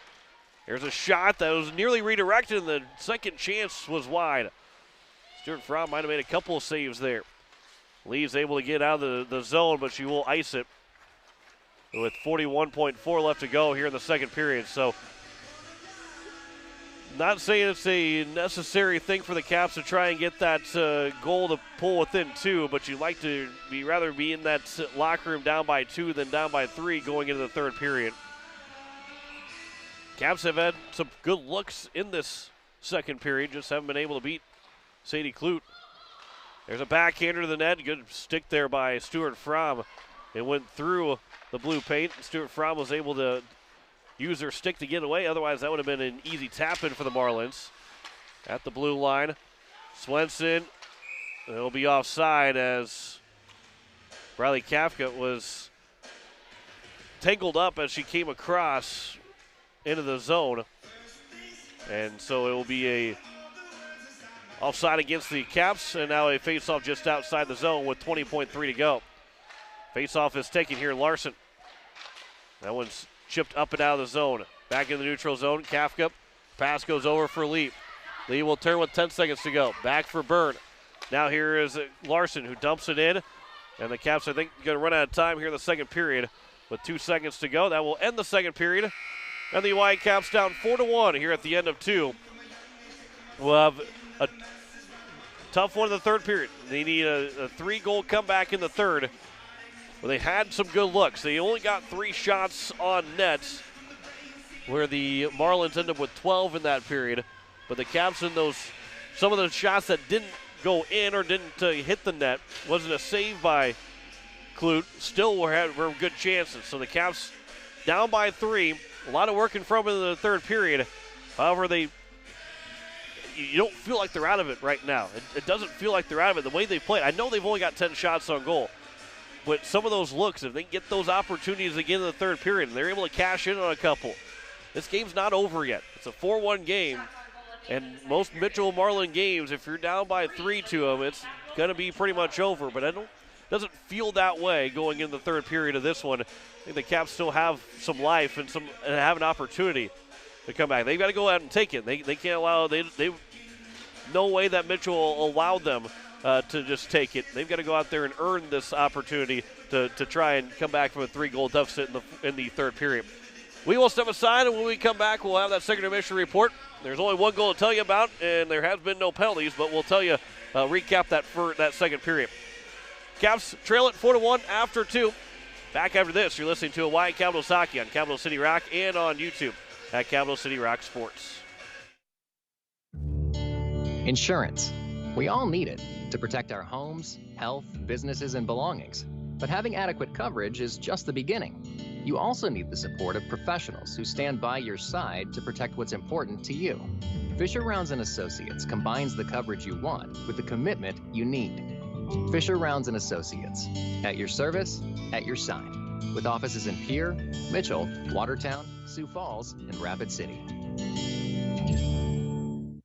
There's a shot that was nearly redirected, and the second chance was wide. Stuart Fromm might have made a couple of saves there. Lee's able to get out of the zone, but she will ice it with 41.4 left to go here in the second period. So, not saying it's a necessary thing for the Caps to try and get that goal to pull within 2, but you'd like to rather be in that locker room down by 2 than down by 3 going into the third period. Caps have had some good looks in this second period, just haven't been able to beat Sadie Clute. There's a backhander to the net. Good stick there by Stuart Fromm. It went through the blue paint. Stuart Fromm was able to use her stick to get away. Otherwise, that would have been an easy tap-in for the Marlins. At the blue line, Swenson. It'll be offside as Riley Kafka was tangled up as she came across into the zone. And so it will be a offside against the Caps, and now a face-off just outside the zone with 20.3 to go. Face-off is taken here, Larson. That one's chipped up and out of the zone. Back in the neutral zone, Kafka. Pass goes over for Lee. Lee will turn with 10 seconds to go. Back for Byrne. Now here is Larson who dumps it in. And the Caps, I think, going to run out of time here in the second period with 2 seconds to go. That will end the second period. And the White Caps down 4-1 here at the end of 2. We'll have a tough one in the third period. They need a 3-goal comeback in the third. Well, they had some good looks. They only got 3 shots on net, where the Marlins ended up with 12 in that period. But the Caps in some of those shots that didn't go in or didn't hit the net, wasn't a save by Clute, still were good chances. So the Caps down by 3. A lot of work in front of them in the third period. However, you don't feel like they're out of it right now. It doesn't feel like they're out of it. The way they play, I know they've only got 10 shots on goal. But some of those looks, if they get those opportunities again in the third period, and they're able to cash in on a couple, this game's not over yet. It's a 4-1 game. And most Mitchell Marlin games, if you're down by 3 to them, it's going to be pretty much over. But it doesn't feel that way going in the third period of this one. I think the Caps still have some life and have an opportunity to come back. They've got to go out and take it. They can't allow, no way that Mitchell allowed them to just take it. They've got to go out there and earn this opportunity to try and come back from a 3-goal deficit in the third period. We will step aside, and when we come back, we'll have that second intermission report. There's only one goal to tell you about, and there has been no penalties, but we'll tell you, recap that for that second period. Caps trail it 4-1 after 2. Back after this, you're listening to Hawaii Capitals Hockey on Capital City Rock and on YouTube at Capital City Rock Sports. Insurance. We all need it to protect our homes, health, businesses, and belongings. But having adequate coverage is just the beginning. You also need the support of professionals who stand by your side to protect what's important to you. Fisher Rounds & Associates combines the coverage you want with the commitment you need. Fisher Rounds & Associates, at your service, at your side, with offices in Pierre, Mitchell, Watertown, Sioux Falls, and Rapid City.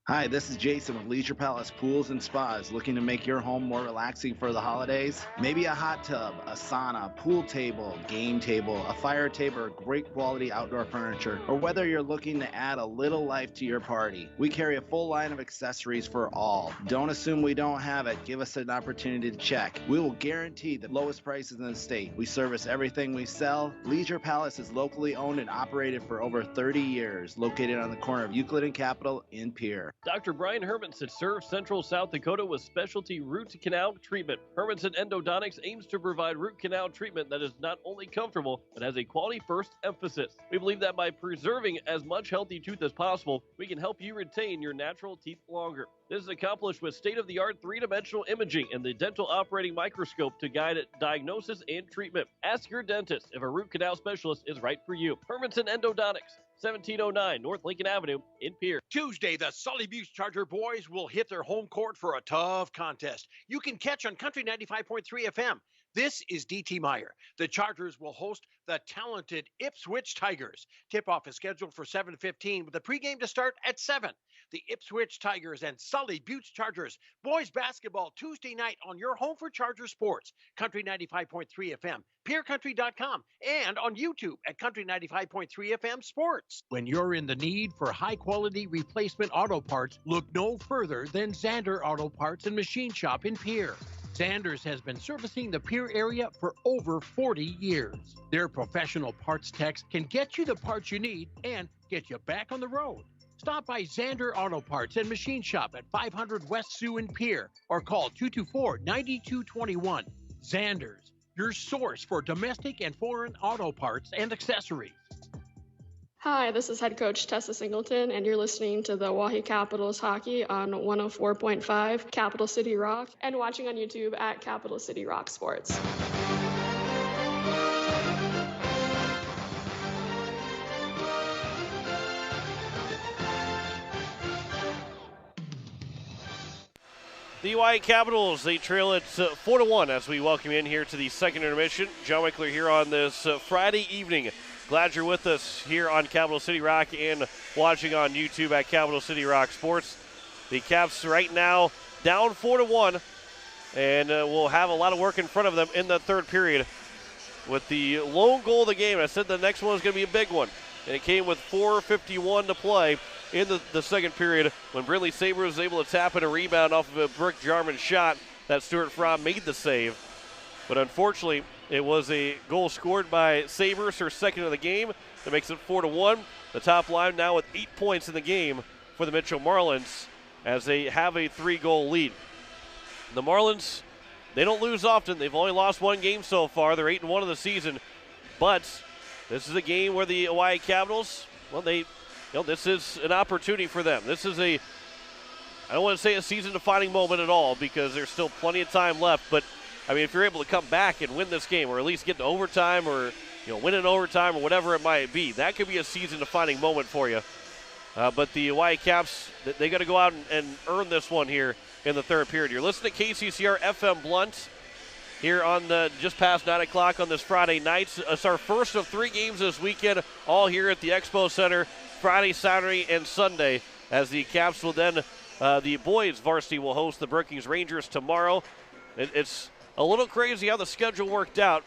Hi, this is Jason with Leisure Palace Pools and Spas. Looking to make your home more relaxing for the holidays? Maybe a hot tub, a sauna, pool table, game table, a fire table, or great quality outdoor furniture, or whether you're looking to add a little life to your party. We carry a full line of accessories for all. Don't assume we don't have it. Give us an opportunity to check. We will guarantee the lowest prices in the state. We service everything we sell. Leisure Palace is locally owned and operated for over 30 years, located on the corner of Euclid and Capitol in Pierre. Dr. Brian Hermanson serves Central South Dakota with specialty root canal treatment. Hermanson Endodontics aims to provide root canal treatment that is not only comfortable, but has a quality-first emphasis. We believe that by preserving as much healthy tooth as possible, we can help you retain your natural teeth longer. This is accomplished with state-of-the-art three-dimensional imaging and the dental operating microscope to guide diagnosis and treatment. Ask your dentist if a root canal specialist is right for you. Hermanson Endodontics, 1709 North Lincoln Avenue in Pierre. Tuesday, the Sully Butte Charger boys will hit their home court for a tough contest. You can catch on Country 95.3 FM. This is DT Meyer. The Chargers will host the talented Ipswich Tigers. Tip-off is scheduled for 7:15 with the pregame to start at 7. The Ipswich Tigers and Sully Butte Chargers. Boys basketball Tuesday night on your home for Charger Sports. Country 95.3 FM, peercountry.com, and on YouTube at Country 95.3 FM Sports. When you're in the need for high-quality replacement auto parts, look no further than Zander Auto Parts and Machine Shop in Pierre. Sanders has been servicing the Pierre area for over 40 years. Their professional parts techs can get you the parts you need and get you back on the road. Stop by Zander Auto Parts and Machine Shop at 500 West Sioux in Pierre or call 224-9221. Zanders, your source for domestic and foreign auto parts and accessories. Hi, this is head coach Tessa Singleton, and you're listening to the Oahe Capitals Hockey on 104.5 Capital City Rock and watching on YouTube at Capital City Rock Sports. The Hawaii Capitals, they trail it 4-1 as we welcome in here to the second intermission. John Wickler here on this Friday evening. Glad you're with us here on Capital City Rock and watching on YouTube at Capital City Rock Sports. The Caps right now down 4-1, and will have a lot of work in front of them in the third period with the lone goal of the game. I said the next one was going to be a big one, and it came with 4:51 to play in the second period when Brindley Saber was able to tap in a rebound off of a Brooke Jarman shot that Stuart Fromm made the save. But unfortunately, it was a goal scored by Sabres, her second of the game. That makes it 4-1. The top line now with 8 points in the game for the Mitchell Marlins as they have a 3-goal lead. The Marlins, they don't lose often. They've only lost one game so far. They're 8-1 of the season. But this is a game where the Hawaii Capitals, well, this is an opportunity for them. This is I don't want to say a season-defining moment at all because there's still plenty of time left, but I mean, if you're able to come back and win this game or at least get to overtime or, win in overtime or whatever it might be, that could be a season-defining moment for you. But the Hawaii Caps, they got to go out and earn this one here in the third period. You're listening to KCCR FM Blunt here on just past 9 o'clock on this Friday night. It's our first of 3 games this weekend, all here at the Expo Center, Friday, Saturday, and Sunday, as the Caps will then, the boys varsity will host the Brookings Rangers tomorrow. It's a little crazy how the schedule worked out.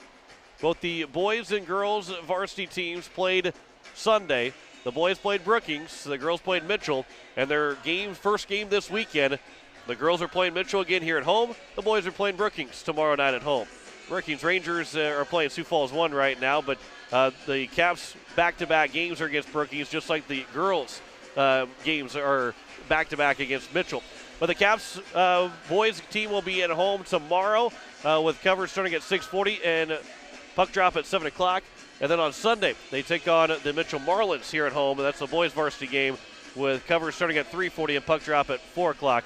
Both the boys and girls varsity teams played Sunday. The boys played Brookings, the girls played Mitchell, and their first game this weekend The girls are playing Mitchell again here at home. The boys are playing Brookings tomorrow night at home. Brookings Rangers are playing Sioux Falls 1 right now, but the Caps' back-to-back games are against Brookings, just like the girls' games are back-to-back against Mitchell. But the Caps boys team will be at home tomorrow with coverage starting at 6:40 and puck drop at 7 o'clock. And then on Sunday, they take on the Mitchell Marlins here at home, and that's the boys' varsity game with coverage starting at 3:40 and puck drop at 4 o'clock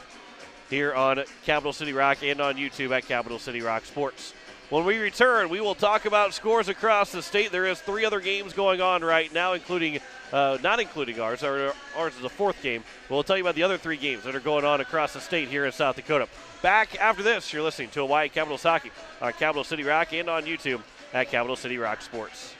here on Capital City Rock and on YouTube at Capital City Rock Sports. When we return, we will talk about scores across the state. There is 3 other games going on right now, including, not including ours. Ours is the 4th game. We'll tell you about the other 3 games that are going on across the state here in South Dakota. Back after this, you're listening to Hawaii Capitals Hockey on Capital City Rock and on YouTube at Capital City Rock Sports.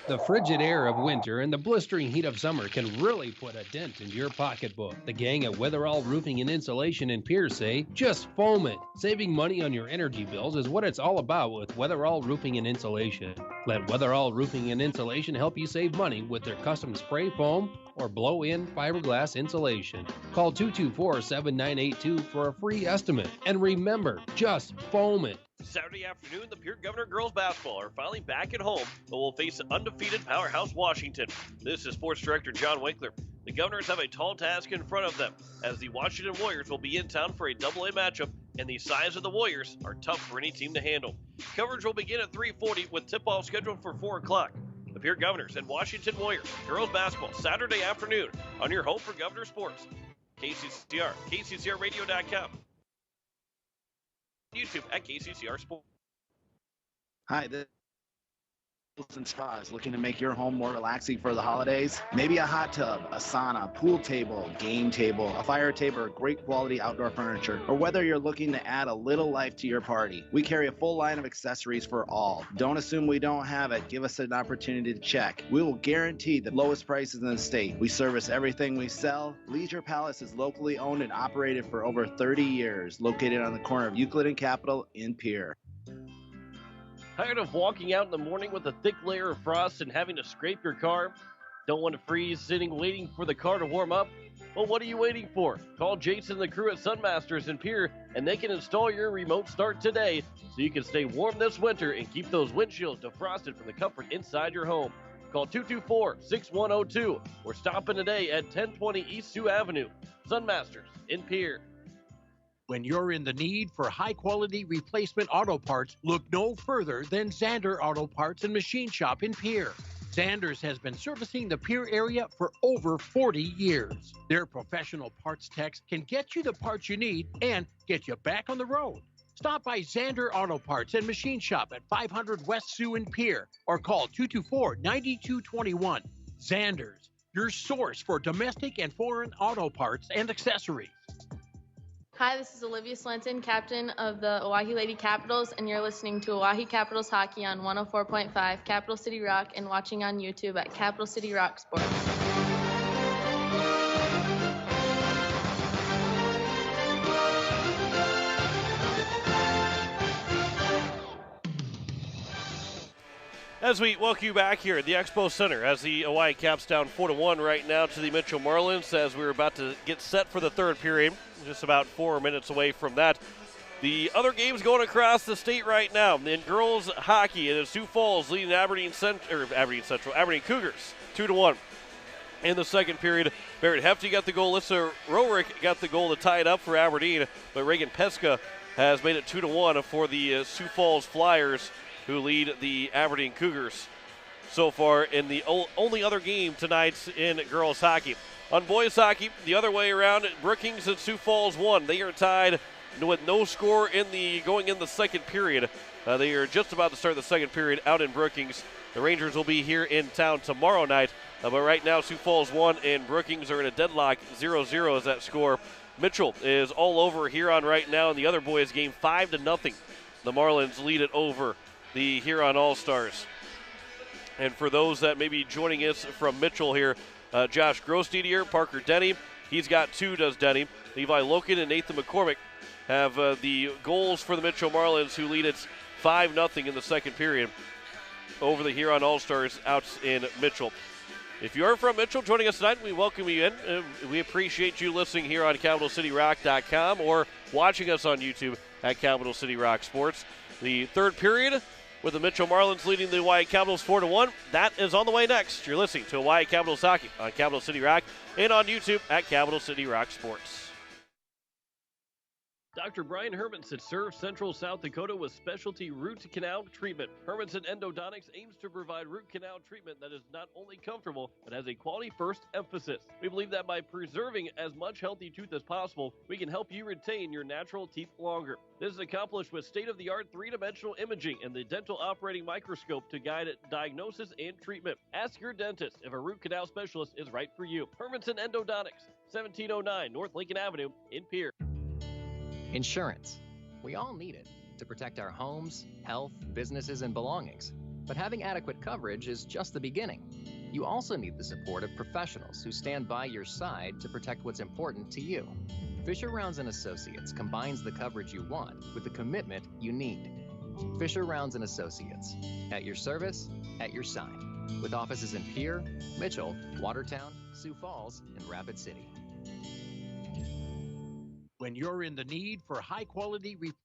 The frigid air of winter and the blistering heat of summer can really put a dent into your pocketbook. The gang at Weatherall Roofing and Insulation in Pierce say, just foam it. Saving money on your energy bills is what it's all about with Weatherall Roofing and Insulation. Let Weatherall Roofing and Insulation help you save money with their custom spray foam or blow-in fiberglass insulation. Call 224-7982 for a free estimate. And remember, just foam it. Saturday afternoon, the Pure Governor girls basketball are finally back at home, but will face an undefeated powerhouse Washington. This is Sports Director John Winkler. The Governors have a tall task in front of them, as the Washington Warriors will be in town for a AA matchup, and the size of the Warriors are tough for any team to handle. Coverage will begin at 3:40 with tip-off scheduled for 4 o'clock. The Pure Governors and Washington Warriors girls basketball Saturday afternoon on your home for Governor Sports. KCCR, KCCRradio.com. YouTube at KCCR Sports. Hi, this and spas looking to make your home more relaxing for the holidays? Maybe a hot tub, a sauna, pool table, game table, a fire table, or great quality outdoor furniture, or whether you're looking to add a little life to your party. We carry a full line of accessories for all. Don't assume we don't have it. Give us an opportunity to check. We will guarantee the lowest prices in the state. We service everything we sell. Leisure Palace is locally owned and operated for over 30 years, located on the corner of Euclid and Capitol in Pierre. Tired of walking out in the morning with a thick layer of frost and having to scrape your car? Don't want to freeze sitting waiting for the car to warm up? Well, what are you waiting for? Call Jason and the crew at Sunmasters in Pierre, and they can install your remote start today so you can stay warm this winter and keep those windshields defrosted from the comfort inside your home. Call 224-6102 or stop in today at 1020 East Sioux Avenue. Sunmasters in Pierre. When you're in the need for high-quality replacement auto parts, look no further than Zander Auto Parts and Machine Shop in Pierre. Zanders has been servicing the Pierre area for over 40 years. Their professional parts techs can get you the parts you need and get you back on the road. Stop by Zander Auto Parts and Machine Shop at 500 West Sioux in Pierre or call 224-9221. Zanders, your source for domestic and foreign auto parts and accessories. Hi, this is Olivia Swenson, captain of the Oahe Lady Capitals, and you're listening to Oahe Capitals Hockey on 104.5 Capital City Rock and watching on YouTube at Capital City Rock Sports. As we welcome you back here at the Expo Center, as the Hawaii Caps down 4-1 right now to the Mitchell Marlins, as we're about to get set for the third period, just about 4 minutes away from that. The other games going across the state right now. In girls hockey, it is Sioux Falls leading Aberdeen Cougars 2-1. In the second period, Barrett Hefty got the goal. Lissa Rorick got the goal to tie it up for Aberdeen, but Reagan Pesca has made it 2-1 for the Sioux Falls Flyers, who lead the Aberdeen Cougars so far in the only other game tonight in girls hockey. On boys hockey, the other way around, Brookings and Sioux Falls won. They are tied with no score going in the second period. They are just about to start the second period out in Brookings. The Rangers will be here in town tomorrow night, but right now Sioux Falls 1 and Brookings are in a deadlock. 0-0 is that score. Mitchell is all over Huron right now in the other boys game, 5-0. The Marlins lead it over the Huron All-Stars. And for those that may be joining us from Mitchell here, Josh Grosdidier, Parker Denny, he's got 2, does Denny. Levi Loken and Nathan McCormick have the goals for the Mitchell Marlins, who lead it 5-0 in the second period over the Huron All-Stars out in Mitchell. If you are from Mitchell joining us tonight, we welcome you in. We appreciate you listening here on CapitalCityRock.com or watching us on YouTube at Capital City Rock Sports. The third period with the Mitchell Marlins leading the Hawaii Capitals 4-1. That is on the way next. You're listening to Hawaii Capitals Hockey on Capital City Rock and on YouTube at Capital City Rock Sports. Dr. Brian Hermanson serves Central South Dakota with specialty root canal treatment. Hermanson Endodontics aims to provide root canal treatment that is not only comfortable, but has a quality-first emphasis. We believe that by preserving as much healthy tooth as possible, we can help you retain your natural teeth longer. This is accomplished with state-of-the-art three-dimensional imaging and the dental operating microscope to guide diagnosis and treatment. Ask your dentist if a root canal specialist is right for you. Hermanson Endodontics, 1709 North Lincoln Avenue in Pierre. Insurance. We all need it to protect our homes, health, businesses, and belongings. But having adequate coverage is just the beginning. You also need the support of professionals who stand by your side to protect what's important to you. Fisher Rounds & Associates combines the coverage you want with the commitment you need. Fisher Rounds & Associates. At your service, at your side. With offices in Pierre, Mitchell, Watertown, Sioux Falls, and Rapid City. When you're in the need for high-quality replacement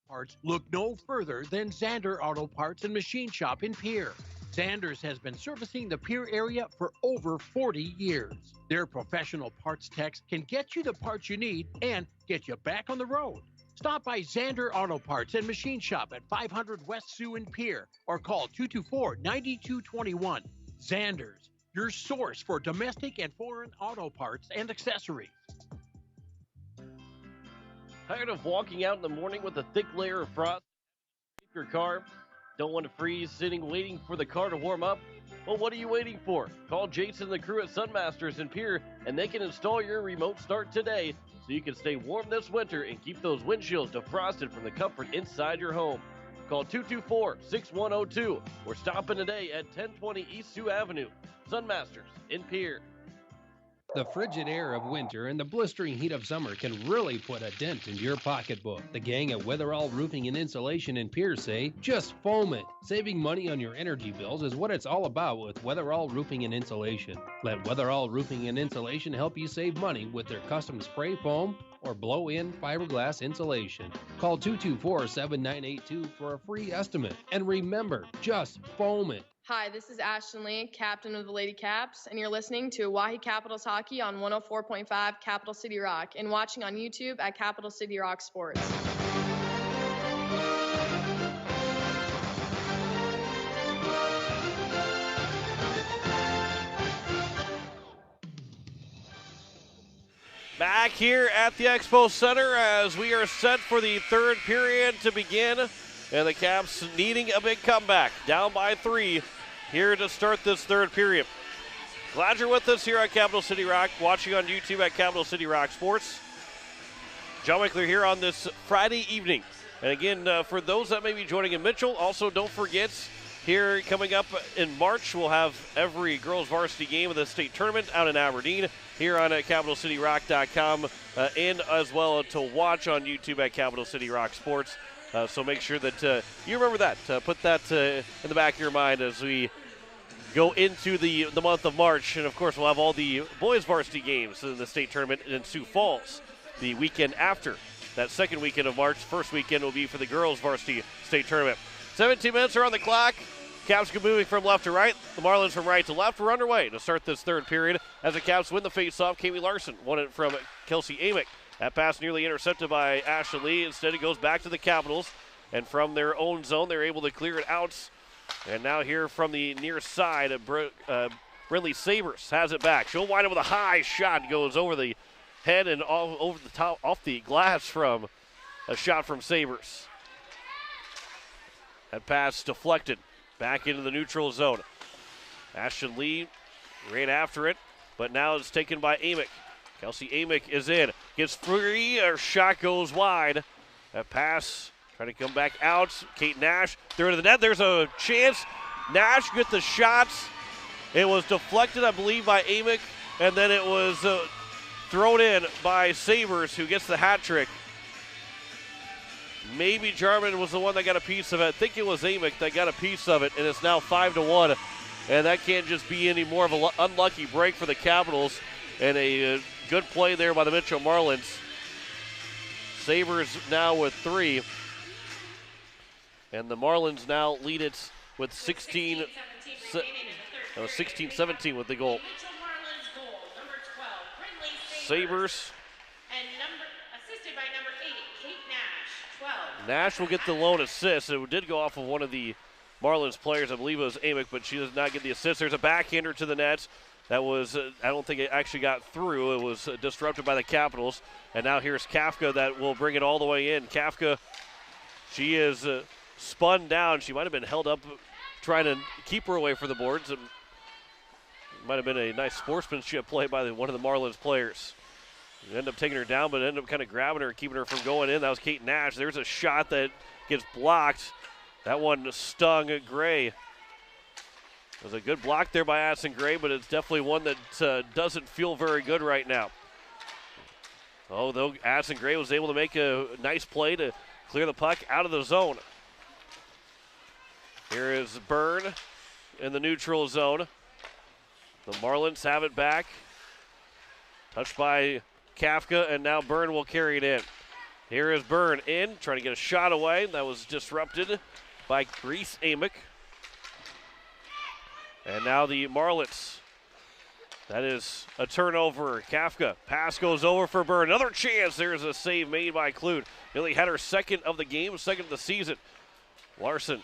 parts, look no further than Zander Auto Parts and Machine Shop in Pierre. Zanders has been servicing the Pierre area for over 40 years. Their professional parts techs can get you the parts you need and get you back on the road. Stop by Zander Auto Parts and Machine Shop at 500 West Sioux in Pierre or call 224-9221. Zanders, your source for domestic and foreign auto parts and accessories. Tired of walking out in the morning with a thick layer of frost in your car? Don't want to freeze sitting waiting for the car to warm up? Well, what are you waiting for? Call Jason and the crew at Sunmasters in Pierre, and they can install your remote start today so you can stay warm this winter and keep those windshields defrosted from the comfort inside your home. Call 224-6102 or stop in today at 1020 East Sioux Avenue. Sunmasters in Pierre. The frigid air of winter and the blistering heat of summer can really put a dent into your pocketbook. The gang at Weatherall Roofing and Insulation in Pierce say, just foam it. Saving money on your energy bills is what it's all about with Weatherall Roofing and Insulation. Let Weatherall Roofing and Insulation help you save money with their custom spray foam or blow-in fiberglass insulation. Call 224-7982 for a free estimate. And remember, just foam it. Hi, this is Ashton Lee, captain of the Lady Caps, and you're listening to Oahe Capitals Hockey on 104.5 Capital City Rock and watching on YouTube at Capital City Rock Sports. Back here at the Expo Center as we are set for the third period to begin. And the Caps needing a big comeback. Down by 3 here to start this third period. Glad you're with us here at Capital City Rock, watching on YouTube at Capital City Rock Sports. John Wickler here on this Friday evening. And again, for those that may be joining in Mitchell, also don't forget, here coming up in March, we'll have every girls varsity game of the state tournament out in Aberdeen here on CapitalCityRock.com and as well to watch on YouTube at Capital City Rock Sports. So make sure that you remember that. Put that in the back of your mind as we go into the month of March. And, of course, we'll have all the boys varsity games in the state tournament in Sioux Falls the weekend after. That second weekend of March, first weekend will be for the girls varsity state tournament. 17 minutes are on the clock. Caps go moving from left to right. The Marlins from right to left. We're underway to start this third period as the Caps win the faceoff. Kami Larson won it from Kelsey Amick. That pass nearly intercepted by Ashley Lee. Instead, it goes back to the Capitals. And from their own zone, they're able to clear it out. And now here from the near side, Brinley Sabers has it back. She'll wind up with a high shot. Goes over the head and all over the top, off the glass from a shot from Sabers. That pass deflected back into the neutral zone. Ashton Lee ran after it, but now it's taken by Amick. Kelsey Amick is in. Gets free, her shot goes wide. That pass trying to come back out. Kate Nash through to the net. There's a chance. Nash gets the shots. It was deflected, I believe, by Amick, and then it was thrown in by Sabers, who gets the hat trick. Maybe Jarman was the one that got a piece of it. I think it was Amick that got a piece of it, and it's now 5-1 And that can't just be any more of an unlucky break for the Capitals. And a good play there by the Mitchell Marlins. Sabres now with 3. And the Marlins now lead it with 16-17 with the goal. Sabres. And assisted by number 8, Kate Nash, 12. Nash will get the lone assist. It did go off of one of the Marlins players. I believe it was Amick, but she does not get the assist. There's a backhander to the net. That was, I don't think it actually got through. It was disrupted by the Capitals. And now here's Kafka that will bring it all the way in. Kafka, she is spun down. She might have been held up trying to keep her away from the boards. It might have been a nice sportsmanship play by one of the Marlins players. They end up taking her down, but end up kind of grabbing her and keeping her from going in. That was Kate Nash. There's a shot that gets blocked. That one stung Gray. It was a good block there by Addison Gray, but it's definitely one that doesn't feel very good right now. Oh, though Addison Gray was able to make a nice play to clear the puck out of the zone. Here is Byrne in the neutral zone. The Marlins have it back. Touched by Kafka, and now Byrne will carry it in. Here is Byrne in, trying to get a shot away. That was disrupted by Reese Amick. And now the Marlins. That is a turnover. Kafka, pass goes over for Byrne. Another chance. There's a save made by Clute. Nearly had her second of the game, second of the season. Larson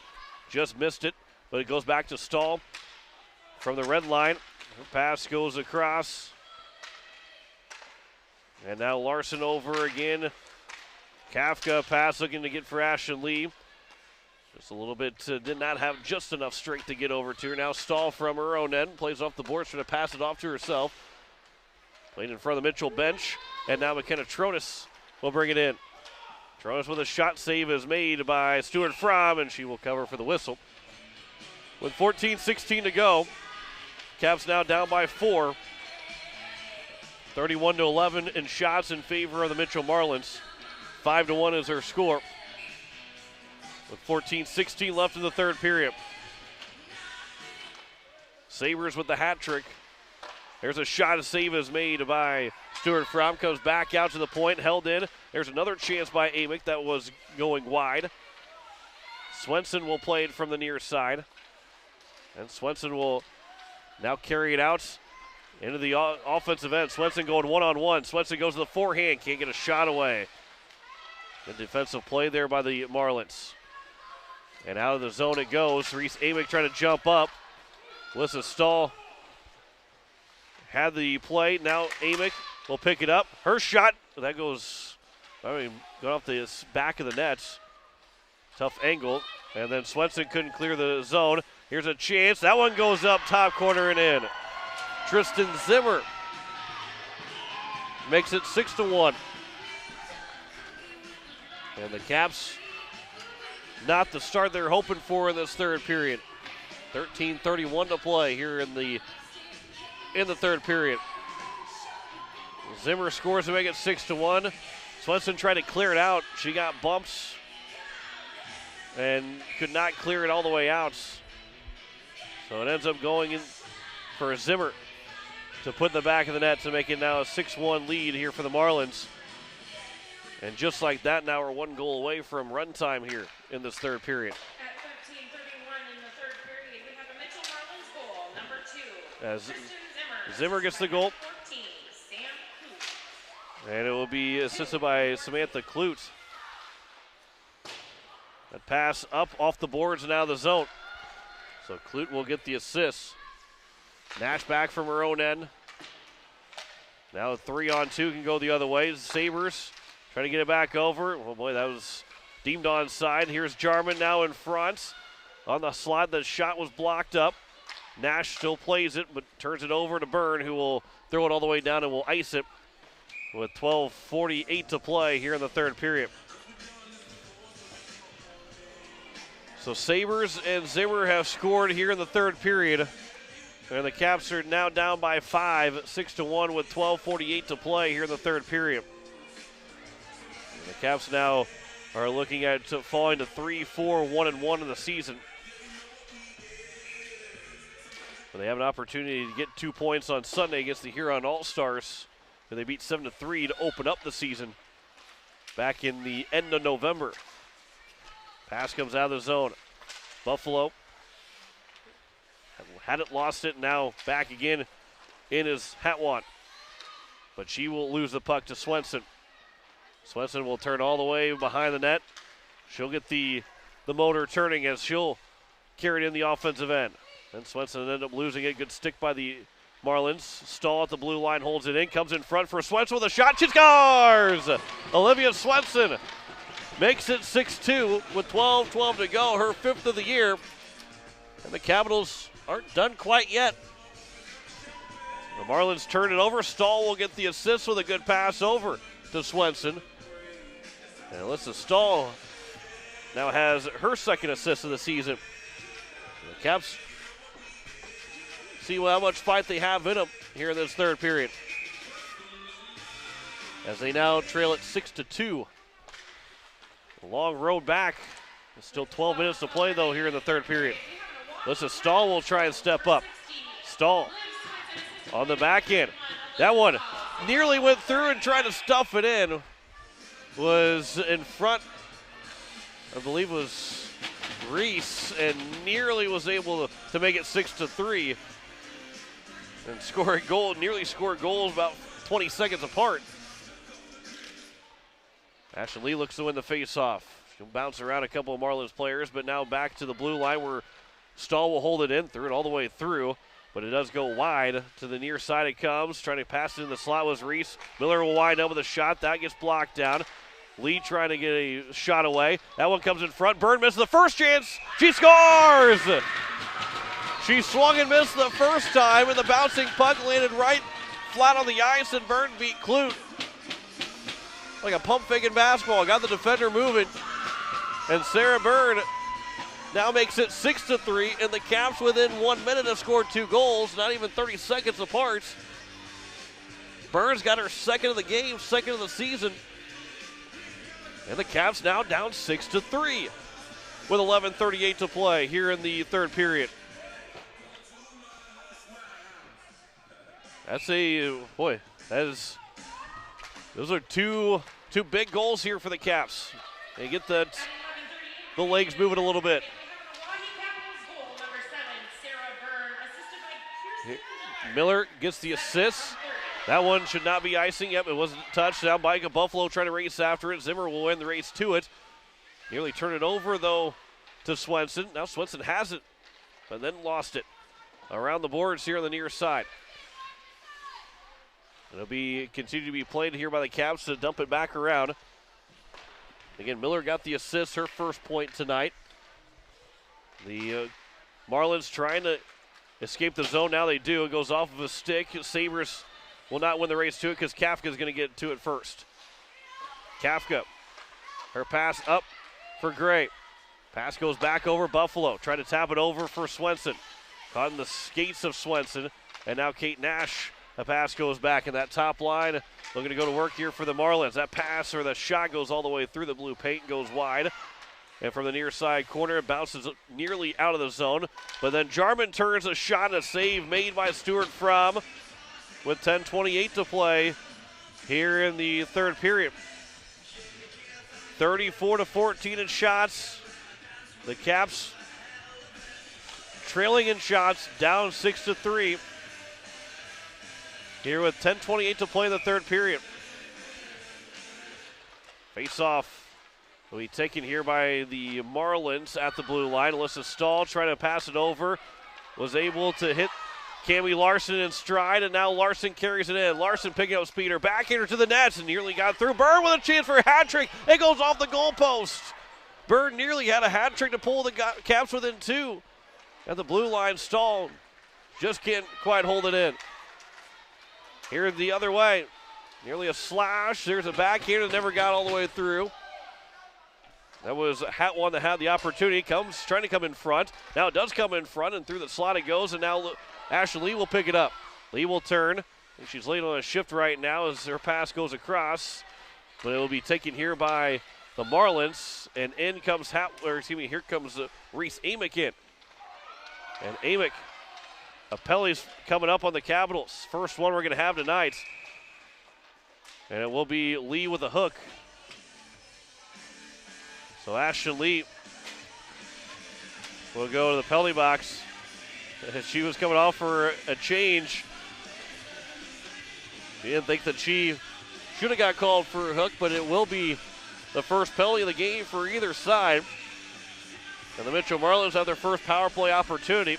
just missed it, but it goes back to Stahl from the red line. Her pass goes across. And now Larson over again. Kafka pass looking to get for Ashton Lee. Just a little bit, did not have just enough strength to get over to her. Now Stahl from her own end. Plays off the boards, trying to pass it off to herself. Played in front of the Mitchell bench. And now McKenna Tronis will bring it in. Tronis with a shot save is made by Stuart Fromm, and she will cover for the whistle. With 14:16 to go, Caps now down by 4. 31-11 in shots in favor of the Mitchell Marlins. 5-1 is their score. With 14:16 left in the third period. Sabres with the hat trick. There's a shot, a save is made by Stuart Fromm. Comes back out to the point, held in. There's another chance by Amick that was going wide. Swenson will play it from the near side. And Swenson will now carry it out into the offensive end. Swenson going one-on-one. Swenson goes to the forehand, can't get a shot away. Good defensive play there by the Marlins. And out of the zone it goes. Reese Amick trying to jump up. Melissa Stahl had the play. Now Amick will pick it up. Her shot, that goes, going off the back of the net. Tough angle. And then Swenson couldn't clear the zone. Here's a chance. That one goes up top corner and in. Tristan Zimmer makes it 6-1. And the Caps, not the start they're hoping for in this third period. 13:31 to play here in the third period. Zimmer scores to make it 6-1. Swenson tried to clear it out. She got bumps and could not clear it all the way out. So it ends up going in for Zimmer to put in the back of the net to make it now a 6-1 lead here for the Marlins. And just like that, now we're one goal away from run time here in this third period. At 13:31 in the third period, we have a Mitchell Marlins goal, number 2. As Kristen Zimmer gets the goal. 14, Sam Coote. And it will be assisted by Samantha Clute. That pass up off the boards and out of the zone. So Clute will get the assist. Nash back from her own end. Now 3-on-2 can go the other way. Sabres trying to get it back over. Oh boy, that was deemed onside. Here's Jarman now in front. On the slide, the shot was blocked up. Nash still plays it, but turns it over to Byrne, who will throw it all the way down and will ice it with 12:48 to play here in the third period. So Sabres and Zimmer have scored here in the third period. And the Caps are now down by 5, 6-1 with 12:48 to play here in the third period. And the Caps now are looking at falling to 3-4, 1-1 in the season. They have an opportunity to get 2 points on Sunday against the Huron All-Stars. They beat 7-3 to open up the season back in the end of November. Pass comes out of the zone. Buffalo had it, lost it, now back again in his Hatwan. But she will lose the puck to Swenson. Swenson will turn all the way behind the net. She'll get the motor turning as she'll carry it in the offensive end. And Swenson ended up losing it. Good stick by the Marlins. Stahl at the blue line, holds it in, comes in front for Swenson with a shot. She scores! Olivia Swenson makes it 6-2 with 12:12 to go, her 5th of the year. And the Capitals aren't done quite yet. The Marlins turn it over. Stahl will get the assist with a good pass over to Swenson. And Alyssa Stahl now has her 2nd assist of the season. The Caps see how much fight they have in them here in this 3rd period, as they now trail it 6-2. A long road back. There's still 12 minutes to play, though, here in the 3rd period. Alyssa Stahl will try and step up. Stahl on the back end. That one nearly went through and tried to stuff it in. Was in front, I believe it was Reese, and nearly was able to make it 6-3 and score a goal, nearly scored goals about 20 seconds apart. Ashley Lee looks to win the face-off. She'll bounce around a couple of Marlins players, but now back to the blue line where Stahl will hold it in, threw it all the way through, but it does go wide. To the near side it comes. Trying to pass it in the slot was Reese. Miller will wind up with a shot. That gets blocked down. Lee trying to get a shot away. That one comes in front. Byrne misses the first chance. She scores! She swung and missed the first time, and the bouncing puck landed right flat on the ice, and Byrne beat Clute. Like a pump fake in basketball. Got the defender moving, and Sarah Byrne now makes it 6-3, and the Caps within 1 minute have scored 2 goals, not even 30 seconds apart. Byrne's got her 2nd of the game, 2nd of the season. And the Caps now down 6-3 with 11:38 to play here in the 3rd period. That's those are two big goals here for the Caps. They get the legs moving a little bit. Miller gets the assist. That one should not be icing. Yep, it wasn't touched. Now Micah Buffalo trying to race after it. Zimmer will win the race to it. Nearly turned it over, though, to Swenson. Now Swenson has it, but then lost it. Around the boards here on the near side. It'll continue to be played here by the Caps to dump it back around. Again, Miller got the assist, her 1st point tonight. The Marlins trying to escape the zone. Now they do. It goes off of a stick. Sabres will not win the race to it because Kafka's going to get to it first. Kafka, her pass up for Gray. Pass goes back over Buffalo. Trying to tap it over for Swenson. Caught in the skates of Swenson. And now Kate Nash. The pass goes back in that top line. Looking to go to work here for the Marlins. That pass or the shot goes all the way through the blue paint, goes wide. And from the near side corner, it bounces nearly out of the zone. But then Jarman turns a shot, a save made by Stewart Fromm with 10:28 to play here in the 3rd period. 34-14 in shots. The Caps trailing in shots, down 6-3. Here with 10:28 to play in the 3rd period. Face-off will be taken here by the Marlins at the blue line. Alyssa Stahl trying to pass it over. Was able to hit Cammie Larson in stride, and now Larson carries it in. Larson picking up speed. Her backhander to the nets and nearly got through. Byrne with a chance for a hat trick. It goes off the goalpost. Byrne nearly had a hat trick to pull the Caps within 2. At the blue line, Stahl just can't quite hold it in. Here the other way. Nearly a slash. There's a backhand that never got all the way through. That was Hatwan that had the opportunity. Trying to come in front. Now it does come in front, and through the slot it goes, and now Ashley Lee will pick it up. Lee will turn. And she's late on a shift right now as her pass goes across. But it will be taken here by the Marlins. And in comes here comes Reese Amick in. And Amick A penalty's coming up on the Capitals. First one we're going to have tonight. And it will be Lee with a hook. So Ashton Lee will go to the penalty box. She was coming off for a change. She didn't think that she should have got called for a hook, but it will be the first penalty of the game for either side. And the Mitchell Marlins have their first power play opportunity.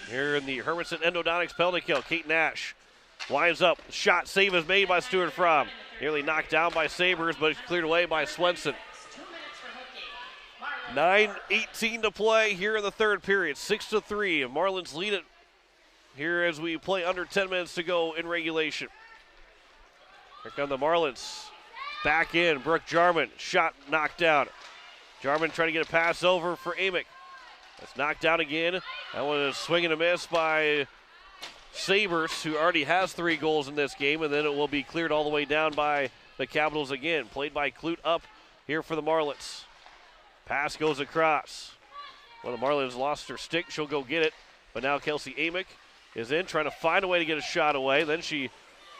Here in the Hermanson Endodontics penalty kill, Kate Nash winds up. Shot save is made by Stuart Fromm. Nearly knocked down by Sabres, but it's cleared away by Swenson. 9:18 to play here in the third period. 6-3. Marlins lead it here as we play under 10 minutes to go in regulation. Here come the Marlins. Back in. Brooke Jarman. Shot knocked down. Jarman trying to get a pass over for Amick. That's knocked down again. That one is swing and a miss by Sabres, who already has 3 goals in this game, and then it will be cleared all the way down by the Capitals again. Played by Clute up here for the Marlins. Pass goes across. Well, the Marlins lost her stick. She'll go get it. But now Kelsey Amick is in, trying to find a way to get a shot away. Then she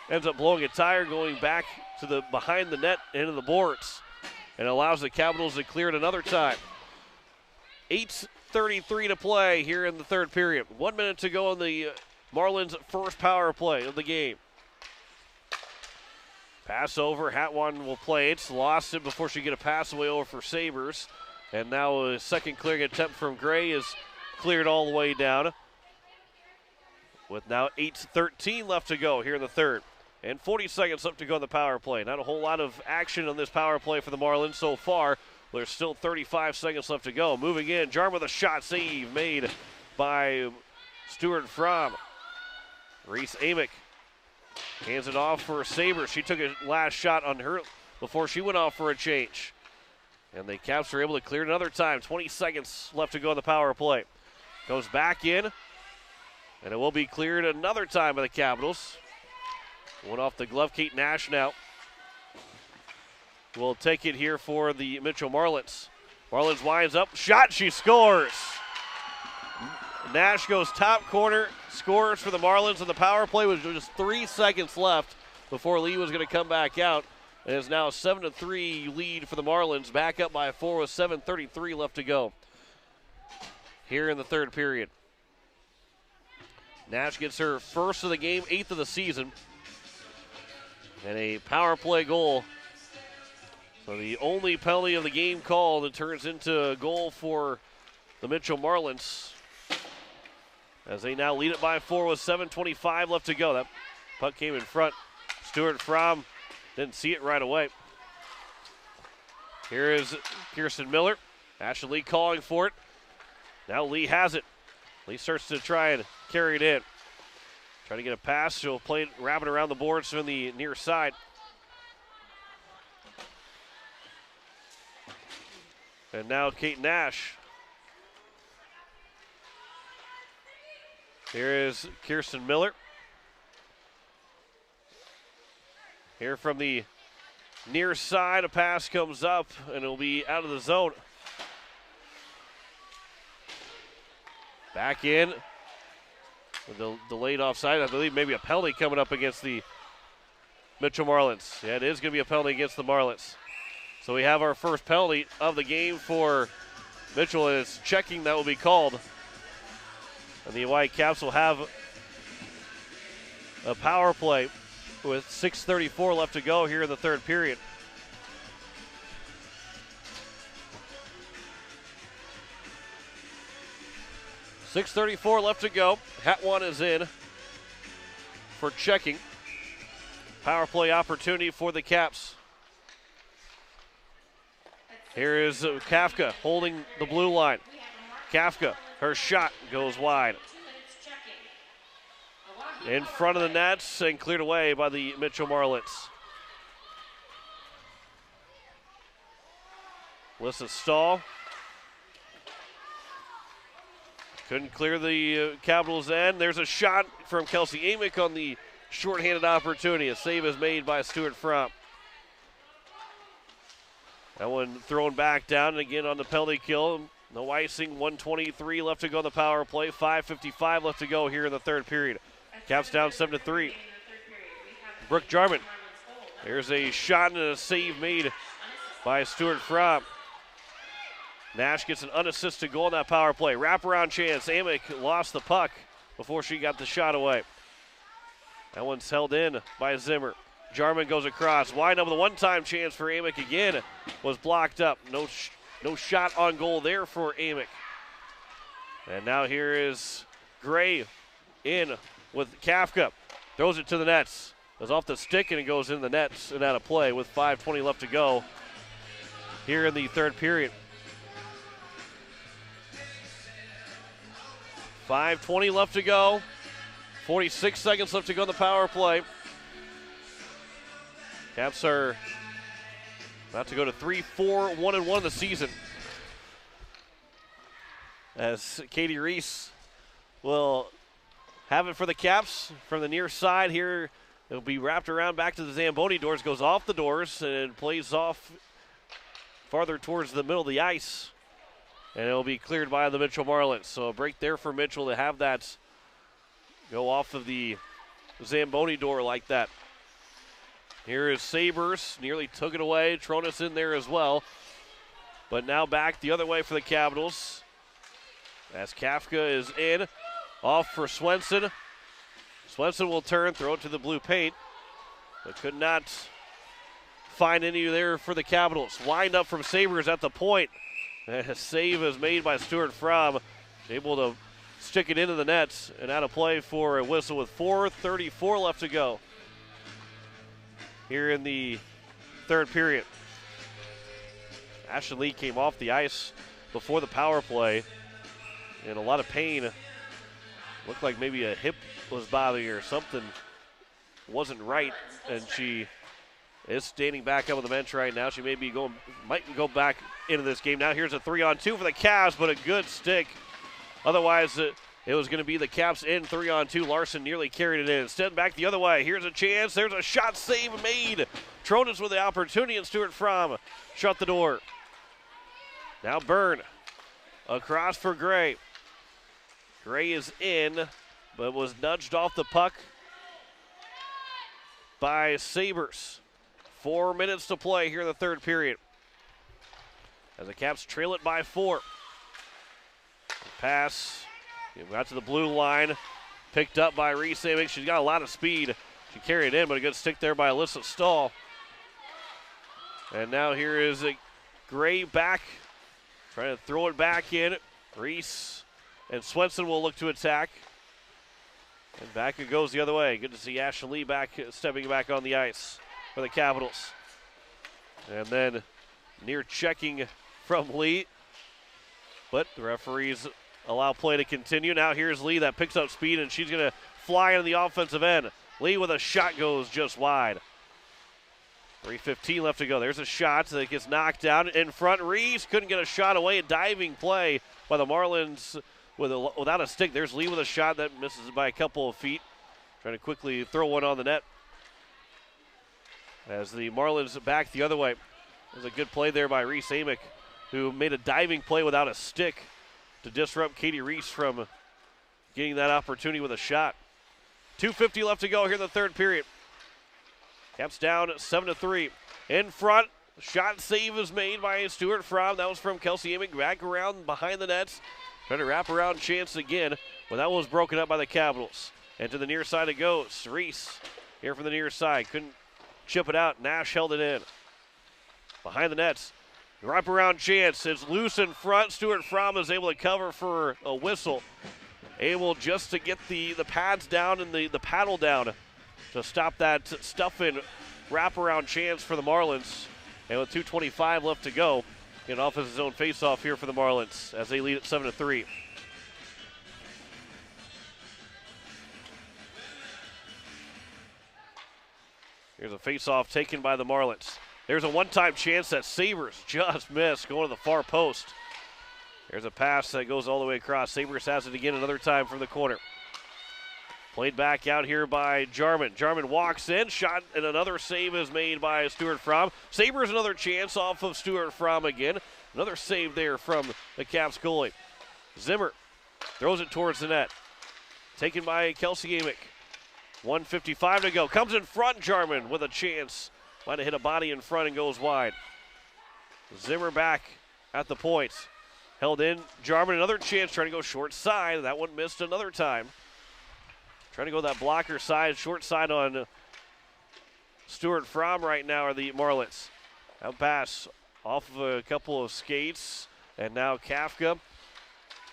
ends up blowing a tire, going back to the behind the net into the boards, and allows the Capitals to clear it another time. 8:33 to play here in the third period. 1 minute to go in the Marlins' first power play of the game. Pass over. Hatwan will play it. Lost it before she get a pass away over for Sabres. And now a second clearing attempt from Gray is cleared all the way down. With now 8:13 left to go here in the third. And 40 seconds left to go in the power play. Not a whole lot of action on this power play for the Marlins so far. There's still 35 seconds left to go. Moving in, Jarman with a shot save made by Stuart Fromm. Reese Amick hands it off for Sabres. She took a last shot on her before she went off for a change. And the Caps are able to clear it another time. 20 seconds left to go in the power play. Goes back in, and it will be cleared another time by the Capitals. One off the glove, Kate Nash now will take it here for the Mitchell Marlins. Marlins winds up, shot, she scores. Nash goes top corner, scores for the Marlins, and the power play was just 3 seconds left before Lee was going to come back out. And it's now a 7-3 lead for the Marlins, back up by 4 with 7:33 left to go here in the third period. Nash gets her first of the game, 8th of the season, and a power play goal. So the only penalty of the game called, it turns into a goal for the Mitchell Marlins, as they now lead it by 4 with 7:25 left to go. That puck came in front. Stuart Fromm didn't see it right away. Here is Kirsten Miller. Ashley Lee calling for it. Now Lee has it. Lee starts to try and carry it in. Trying to get a pass. She'll play it, wrap it around the boards from the near side. And now Kate Nash. Here is Kirsten Miller. Here from the near side, a pass comes up, and it'll be out of the zone. Back in. With the delayed offside, I believe maybe a penalty coming up against the Mitchell Marlins. Yeah, it is going to be a penalty against the Marlins. So we have our first penalty of the game for Mitchell, and it's checking that will be called. And the White Caps will have a power play with 6:34 left to go here in the third period. .634 left to go. Hatwan is in for checking. Power play opportunity for the Caps. Here is Kafka holding the blue line. Kafka, her shot goes wide. In front of the nets and cleared away by the Mitchell Marlins. Alyssa Stahl couldn't clear the Capitals end. There's a shot from Kelsey Amick on the shorthanded opportunity. A save is made by Stuart Fromm. That one thrown back down, and again on the penalty kill. No icing, 1:23 left to go in the power play. 5:55 left to go here in the third period. Caps down 7-3. Brooke Jarman. There's a shot and a save made by Stewart Fromm. Nash gets an unassisted goal in that power play. Wraparound chance. Amick lost the puck before she got the shot away. That one's held in by Zimmer. Jarman goes across. Wide up with a one-time chance for Amick again. Was blocked up. No shot on goal there for Amick. And now here is Gray in with Kafka. Throws it to the nets. Goes off the stick and it goes in the nets and out of play with 5:20 left to go here in the third period. 5:20 left to go. 46 seconds left to go in the power play. Caps are about to go to 3-4-1-1 in the season. As Katie Reese will have it for the Caps from the near side here. It'll be wrapped around back to the Zamboni doors, goes off the doors and plays off farther towards the middle of the ice. And it'll be cleared by the Mitchell Marlins. So a break there for Mitchell to have that go off of the Zamboni door like that. Here is Sabres, nearly took it away. Tronis in there as well. But now back the other way for the Capitals. As Kafka is in, off for Swenson. Swenson will turn, throw it to the blue paint, but could not find any there for the Capitals. Wind up from Sabres at the point. A save is made by Stewart Fromm, able to stick it into the nets and out of play for a whistle with 4:34 left to go here in the third period. Ashley Lee came off the ice before the power play in a lot of pain. Looked like maybe a hip was bothering her, something wasn't right, and she is standing back up on the bench right now. She might go back into this game. Now here's a 3-on-2 for the Cavs, but a good stick. Otherwise, it was going to be the Caps in 3-on-2. Larson nearly carried it in. Instead, back the other way. Here's a chance. There's a shot save made. Tronis with the opportunity, and Stewart Fromm shut the door. Now Byrne across for Gray. Gray is in, but was nudged off the puck by Sabres. 4 minutes to play here in the third period. As the Caps trail it by 4. Pass, got to the blue line, picked up by Reese Amick. She's got a lot of speed. She carried it in, but a good stick there by Alyssa Stahl. And now here is a Gray back, trying to throw it back in. Reese and Swenson will look to attack. And back it goes the other way. Good to see Ashley Lee back, stepping back on the ice for the Capitals. And then near checking from Lee. But the referees allow play to continue. Now here's Lee that picks up speed, and she's going to fly into the offensive end. Lee with a shot goes just wide. 3:15 left to go. There's a shot that gets knocked down in front. Reese couldn't get a shot away. A diving play by the Marlins without a stick. There's Lee with a shot that misses by a couple of feet. Trying to quickly throw one on the net. As the Marlins back the other way. There's a good play there by Reese Amick, who made a diving play without a stick to disrupt Katie Reese from getting that opportunity with a shot. 2:50 left to go here in the third period. Caps down 7-3. In front, shot save is made by Stewart Fromm. That was from Kelsey Amick, back around behind the nets. Trying to wrap around chance again, but that one was broken up by the Capitals. And to the near side it goes. Reese here from the near side. Couldn't chip it out. Nash held it in. Behind the nets. Wrap around chance. It's loose in front. Stewart Fromm is able to cover for a whistle. Able just to get the pads down and the paddle down to stop that stuff-in wraparound chance for the Marlins. And with 2:25 left to go, get off his own face-off here for the Marlins as they lead at 7-3. Here's a face-off taken by the Marlins. There's a one-time chance that Sabres just missed, going to the far post. There's a pass that goes all the way across. Sabres has it again another time from the corner. Played back out here by Jarman. Jarman walks in, shot, and another save is made by Stewart Fromm. Sabres another chance off of Stewart Fromm again. Another save there from the Caps goalie. Zimmer throws it towards the net. Taken by Kelsey Amick. 1:55 to go. Comes in front, Jarman with a chance. Might have hit a body in front and goes wide. Zimmer back at the point. Held in. Jarman another chance trying to go short side. That one missed another time. Trying to go that blocker side, short side on Stuart Fromm right now are the Marlins. Out pass off of a couple of skates. And now Kafka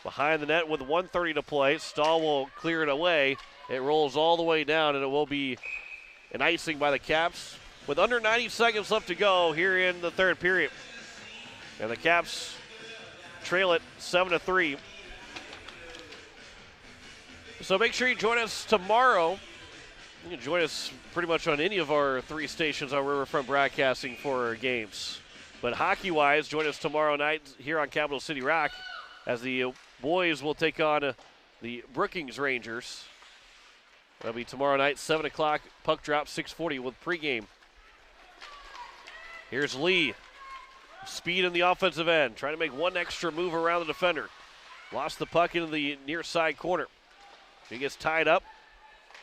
behind the net with 1:30 to play. Stahl will clear it away. It rolls all the way down, and it will be an icing by the Caps with under 90 seconds left to go here in the third period. And the Caps trail it 7-3. So make sure you join us tomorrow. You can join us pretty much on any of our 3 stations on Riverfront Broadcasting for our games. But hockey-wise, join us tomorrow night here on Capital City Rock as the boys will take on the Brookings Rangers. That'll be tomorrow night, 7 o'clock. Puck drop, 6:40 with pregame. Here's Lee. Speed in the offensive end. Trying to make one extra move around the defender. Lost the puck into the near side corner. He gets tied up.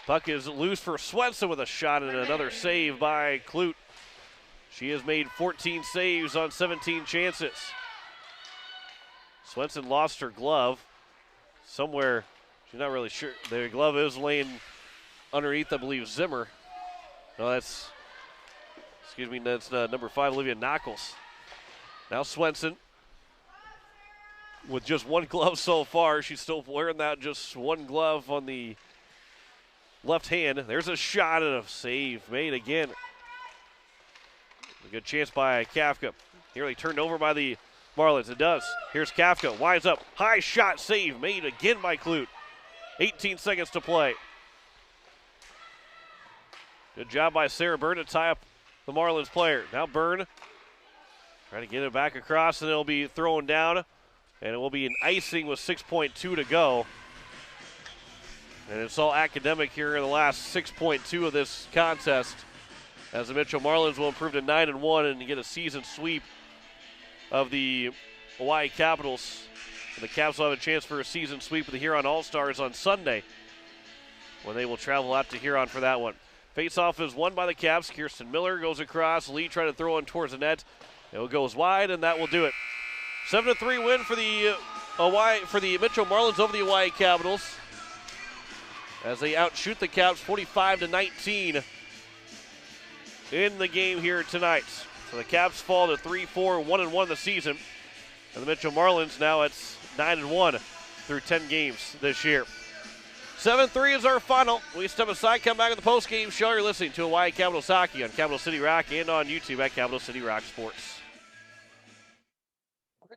Puck is loose for Swenson with a shot and another save by Clute. She has made 14 saves on 17 chances. Swenson lost her glove somewhere. She's not really sure. The glove is laying underneath, I believe, Zimmer. No, that's number 5, Olivia Knuckles. Now Swenson with just one glove so far. She's still wearing that just one glove on the left hand. There's a shot and a save made again. A good chance by Kafka. Nearly turned over by the Marlins. It does. Here's Kafka. Winds up. High shot save made again by Clute. 18 seconds to play. Good job by Sarah Byrne to tie up the Marlins player. Now Byrne trying to get it back across, and it'll be thrown down. And it will be an icing with 6.2 to go. And it's all academic here in the last 6.2 of this contest, as the Mitchell Marlins will improve to 9-1 and get a season sweep of the Hawaii Capitals. And the Caps will have a chance for a season sweep of the Huron All-Stars on Sunday, when they will travel out to Huron for that one. Face-off is won by the Caps. Kirsten Miller goes across. Lee trying to throw in towards the net. It goes wide, and that will do it. 7-3 win for the Mitchell Marlins over the Hawaii Capitals, as they outshoot the Caps 45-19 in the game here tonight. So the Caps fall to 3-4, 1-1 the season. And the Mitchell Marlins now at 9-1 through 10 games this year. 7-3 is our final. We step aside, come back at the post-game show. You're listening to Hawaii Capitals Hockey on Capital City Rock and on YouTube at Capital City Rock Sports.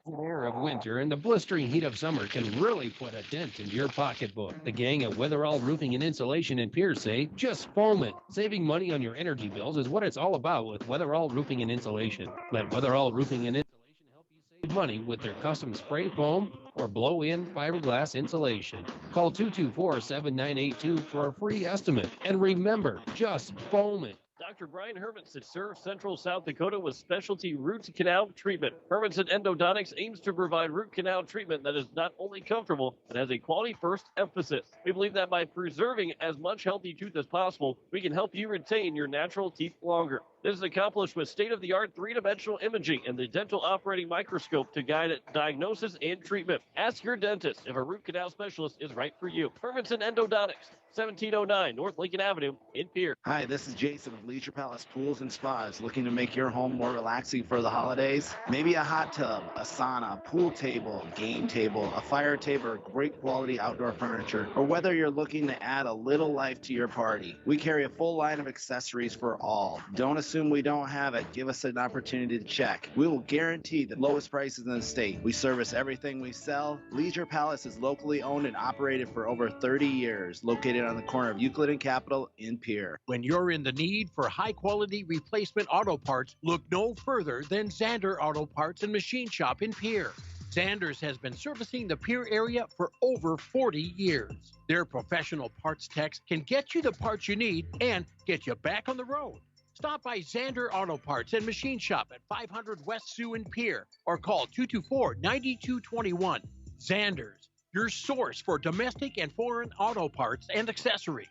The air of winter and the blistering heat of summer can really put a dent in your pocketbook. The gang at Weatherall Roofing and Insulation in Pierce say, just foam it. Saving money on your energy bills is what it's all about with Weatherall Roofing and Insulation. Let Weatherall Roofing and Insulation help you save money with their custom spray foam or blow-in fiberglass insulation. Call 224-7982 for a free estimate. And remember, just foam it. Dr. Brian Hermanson serves Central South Dakota with specialty root canal treatment. Hermanson Endodontics aims to provide root canal treatment that is not only comfortable, but has a quality first emphasis. We believe that by preserving as much healthy tooth as possible, we can help you retain your natural teeth longer. This is accomplished with state-of-the-art three-dimensional imaging and the dental operating microscope to guide diagnosis and treatment. Ask your dentist if a root canal specialist is right for you. Hermanson Endodontics, 1709 North Lincoln Avenue in Pierre. Hi, this is Jason of Leisure Palace Pools and Spas. Looking to make your home more relaxing for the holidays? Maybe a hot tub, a sauna, pool table, game table, a fire table, or great quality outdoor furniture. Or whether you're looking to add a little life to your party, we carry a full line of accessories for all. Don't assume we don't have it. Give us an opportunity to check. We will guarantee the lowest prices in the state. We service everything we sell. Leisure Palace is locally owned and operated for over 30 years, located on the corner of Euclid and Capitol in Pierre. When you're in the need for high-quality replacement auto parts, look no further than Zander Auto Parts and Machine Shop in Pierre. Zanders has been servicing the Pierre area for over 40 years. Their professional parts techs can get you the parts you need and get you back on the road. Stop by Zander Auto Parts and Machine Shop at 500 West Sioux and Pier or call 224-9221. Zander's, your source for domestic and foreign auto parts and accessories.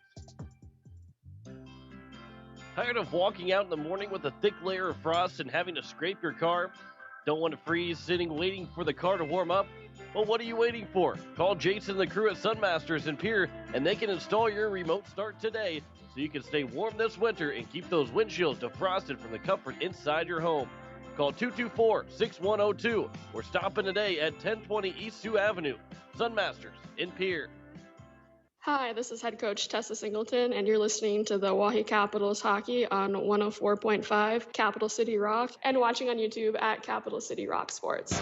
Tired of walking out in the morning with a thick layer of frost and having to scrape your car? Don't want to freeze sitting waiting for the car to warm up? Well, what are you waiting for? Call Jason and the crew at Sunmasters in Pier, and they can install your remote start today so you can stay warm this winter and keep those windshields defrosted from the comfort inside your home. Call 224-6102 or stop in today at 1020 East Sioux Avenue. Sunmasters in Pier. Hi, this is head coach Tessa Singleton, and you're listening to the Oahe Capitals hockey on 104.5 Capital City Rock and watching on YouTube at Capital City Rock Sports.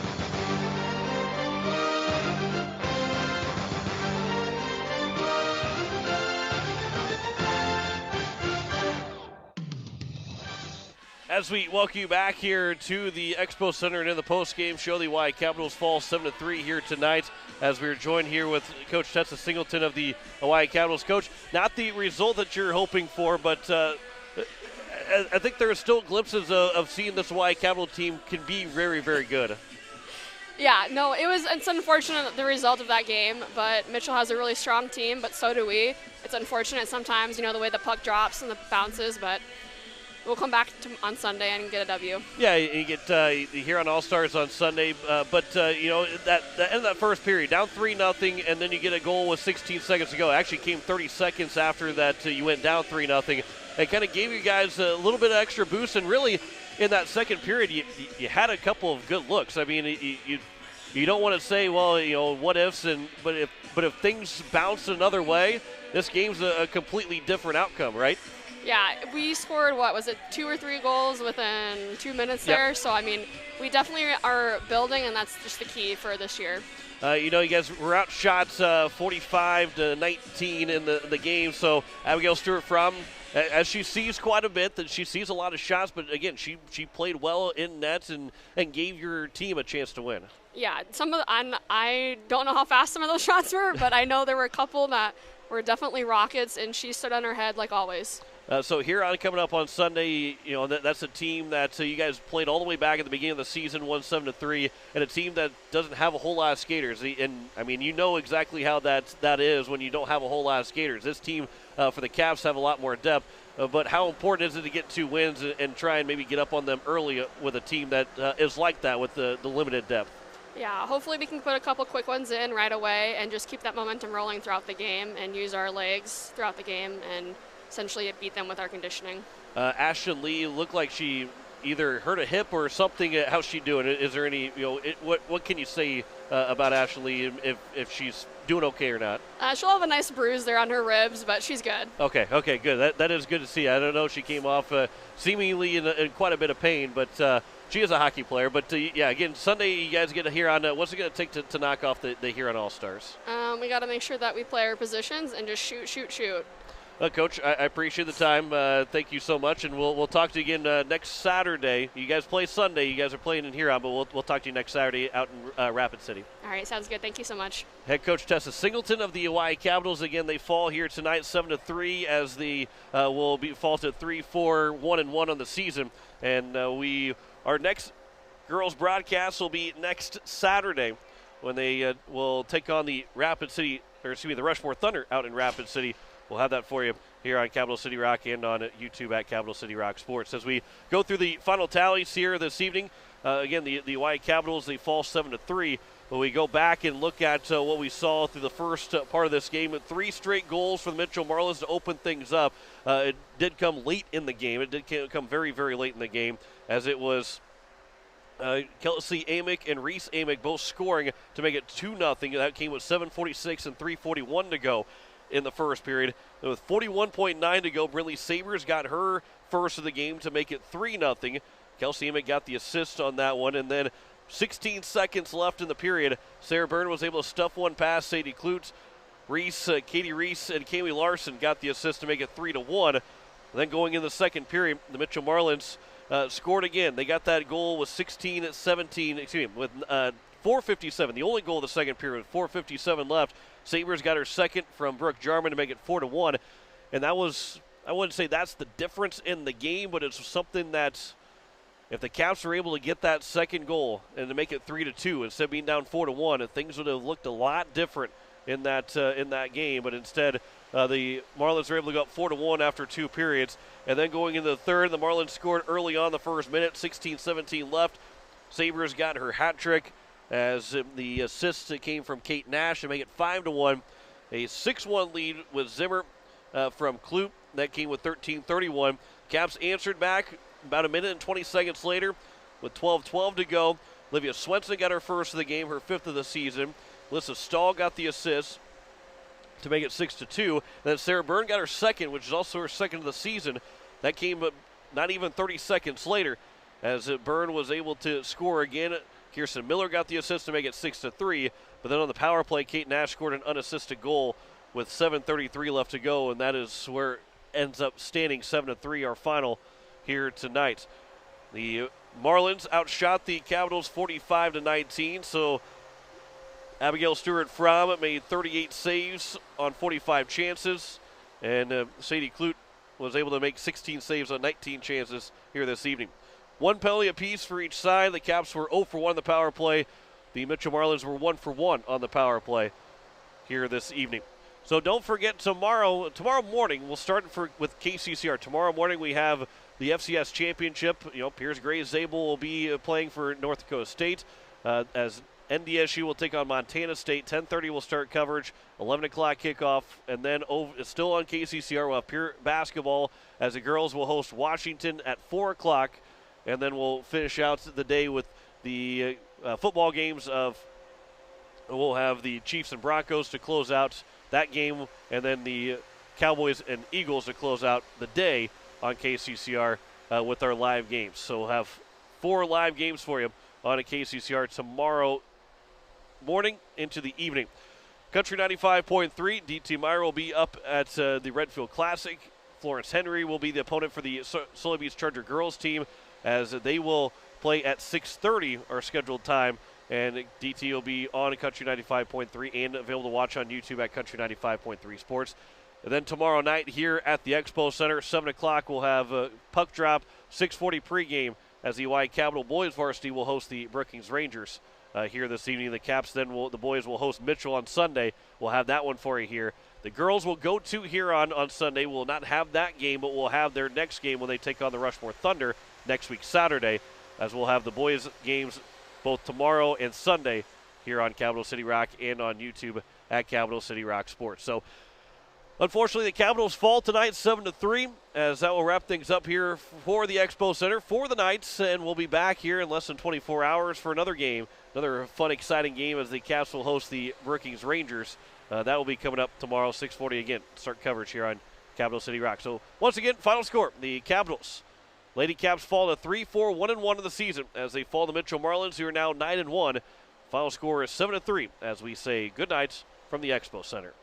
As we welcome you back here to the Expo Center and in the post-game show, the Oahe Capitals fall 7-3 here tonight as we're joined here with Coach Tessa Singleton of the Oahe Capitals. Coach, not the result that you're hoping for, but I think there are still glimpses of seeing this Oahe Capital team can be very, very good. Yeah, no, it's unfortunate the result of that game, but Mitchell has a really strong team, but so do we. It's unfortunate sometimes, the way the puck drops and the bounces, but we'll come back on Sunday and get a W. Yeah, you get here on All-Stars on Sunday, but that end of that first period, down 3-0, and then you get a goal with 16 seconds to go. It actually came 30 seconds after that you went down 3-0. It kind of gave you guys a little bit of extra boost, and really in that second period you had a couple of good looks. I mean, you don't want to say, well, what ifs, but if things bounce another way, this game's a completely different outcome, right? Yeah, we scored, 2 or 3 goals within 2 minutes there. So, we definitely are building, and that's just the key for this year. You guys were outshot 45-19 in the game. So, Abigail Stewart as she sees quite a bit, that she sees a lot of shots, but again, she played well in nets and gave your team a chance to win. Yeah, I don't know how fast some of those shots were, but I know there were a couple that were definitely rockets, and she stood on her head like always. So here on coming up on Sunday, that's a team that you guys played all the way back at the beginning of the season, won 7-3, and a team that doesn't have a whole lot of skaters. And exactly how that is when you don't have a whole lot of skaters. This team for the Caps have a lot more depth. But how important is it to get 2 wins and try and maybe get up on them early with a team that is like that with the limited depth? Yeah, hopefully we can put a couple quick ones in right away and just keep that momentum rolling throughout the game and use our legs throughout the game and essentially beat them with our conditioning. Ashton Lee looked like she either hurt a hip or something. How's she doing? Is there any, what can you say about Ashton Lee if she's doing okay or not? She'll have a nice bruise there on her ribs, but she's good. Okay, good. That is good to see. I don't know if she came off seemingly in quite a bit of pain, but she is a hockey player. But, again, Sunday you guys get to hear on what's it going to take to knock off the Huron All-Stars? We got to make sure that we play our positions and just shoot. Coach, I appreciate the time. Thank you so much, and we'll talk to you again next Saturday. You guys play Sunday. You guys are playing in Huron, but we'll talk to you next Saturday out in Rapid City. All right, sounds good. Thank you so much. Head coach Tessa Singleton of the Oahe Capitals. Again, they fall here tonight 7-3 as the will fall to 3-4, 1-1 on the season. And our next girls broadcast will be next Saturday when they will take on the Rushmore Thunder out in Rapid City. We'll have that for you here on Capital City Rock and on YouTube at Capital City Rock Sports. As we go through the final tallies here this evening, again, the Oahe Capitals, they fall 7-3. But we go back and look at what we saw through the first part of this game. 3 straight goals for the Mitchell Marlins to open things up. It did come late in the game. It did come very, very late in the game, as it was Kelsey Amick and Reese Amick both scoring to make it 2-0. That came with 7:46 and 3:41 to go in the first period. With 41.9 to go, Brinley Sabers got her first of the game to make it 3-0. Kelsey Amick got the assist on that one, and then 16 seconds left in the period. Sarah Byrne was able to stuff one past Sadie Klutz. Katie Reese and Kaylee Larson got the assist to make it 3-1. Then going in the second period, the Mitchell Marlins scored again. They got that goal with 4:57. The only goal of the second period with 4:57 left. Sabres got her second from Brooke Jarman to make it 4-1. And that was I wouldn't say that's the difference in the game, but it's something that if the Caps were able to get that second goal and to make it 3-2 instead of being down 4-1, things would have looked a lot different in that game. But instead, the Marlins were able to go up 4-1 after 2 periods. And then going into the third, the Marlins scored early on the first minute, 16-17 left. Sabres got her hat trick as the assist came from Kate Nash to make it 5-1. A 6-1 lead with Zimmer from Kloop. That came with 13:31. Caps answered back about a minute and 20 seconds later with 12:12 to go. Olivia Swenson got her first of the game, her 5th of the season. Alyssa Stahl got the assist to make it 6-2. Then Sarah Byrne got her second, which is also her second of the season. That came not even 30 seconds later as Byrne was able to score again. Kirsten Miller got the assist to make it 6-3. But then on the power play, Kate Nash scored an unassisted goal with 7:33 left to go, and that is where it ends up standing 7-3, our final here tonight. The Marlins outshot the Capitals 45-19, so Abigail Stewart from made 38 saves on 45 chances, and Sadie Kloot was able to make 16 saves on 19 chances here this evening. 1 penalty apiece for each side. The Caps were 0 for 1 on the power play. The Mitchell Marlins were 1 for 1 on the power play here this evening. So don't forget tomorrow morning we'll start with KCCR. Tomorrow morning we have the FCS championship. Piers Gray Zabel will be playing for North Dakota State as NDSU will take on Montana State. 10:30 will start coverage. 11 o'clock kickoff, and then it's still on KCCR. We'll have pure basketball as the girls will host Washington at 4 o'clock, and then we'll finish out the day with the football games we'll have the Chiefs and Broncos to close out that game, and then the Cowboys and Eagles to close out the day on KCCR with our live games. So we'll have 4 live games for you on a KCCR tomorrow morning into the evening. Country 95.3, DT Meyer will be up at the Redfield Classic. Florence Henry will be the opponent for the Sully Beach Charger girls team as they will play at 6:30 our scheduled time. And DT will be on Country 95.3 and available to watch on YouTube at Country 95.3 Sports. And then tomorrow night here at the Expo Center, 7 o'clock, we'll have puck drop, 6:40 pregame as the Hawaii Capital boys varsity will host the Brookings Rangers here this evening. The Caps the boys will host Mitchell on Sunday. We'll have that one for you here. The girls will go to Huron on Sunday. We'll not have that game, but we'll have their next game when they take on the Rushmore Thunder next week Saturday, as we'll have the boys games both tomorrow and Sunday here on Capital City Rock and on YouTube at Capital City Rock Sports. So, unfortunately, the Capitals fall tonight 7-3, as that will wrap things up here for the Expo Center for the Knights, and we'll be back here in less than 24 hours for another game, another fun, exciting game as the Caps will host the Brookings Rangers. That will be coming up tomorrow, 6:40 again. Start coverage here on Capital City Rock. So, once again, final score: the Capitals. Lady Caps fall to 3-4, 1-1 of the season as they fall to Mitchell Marlins, who are now 9-1. Final score is 7-3 as we say good night from the Expo Center.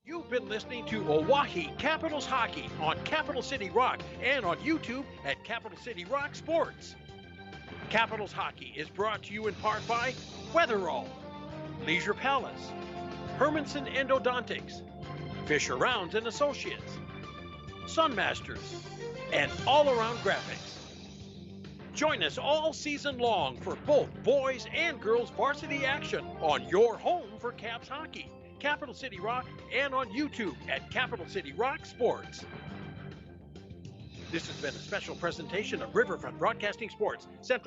You've been listening to Oahe Capitals Hockey on Capital City Rock and on YouTube at Capital City Rock Sports. Capitals Hockey is brought to you in part by Weatherall, Leisure Palace, Hermanson Endodontics, Fisher Rounds and Associates, Sunmasters, and All Around Graphics. Join us all season long for both boys and girls varsity action on your home for Caps hockey, Capital City Rock, and on YouTube at Capital City Rock Sports. This has been a special presentation of Riverfront Broadcasting Sports, Central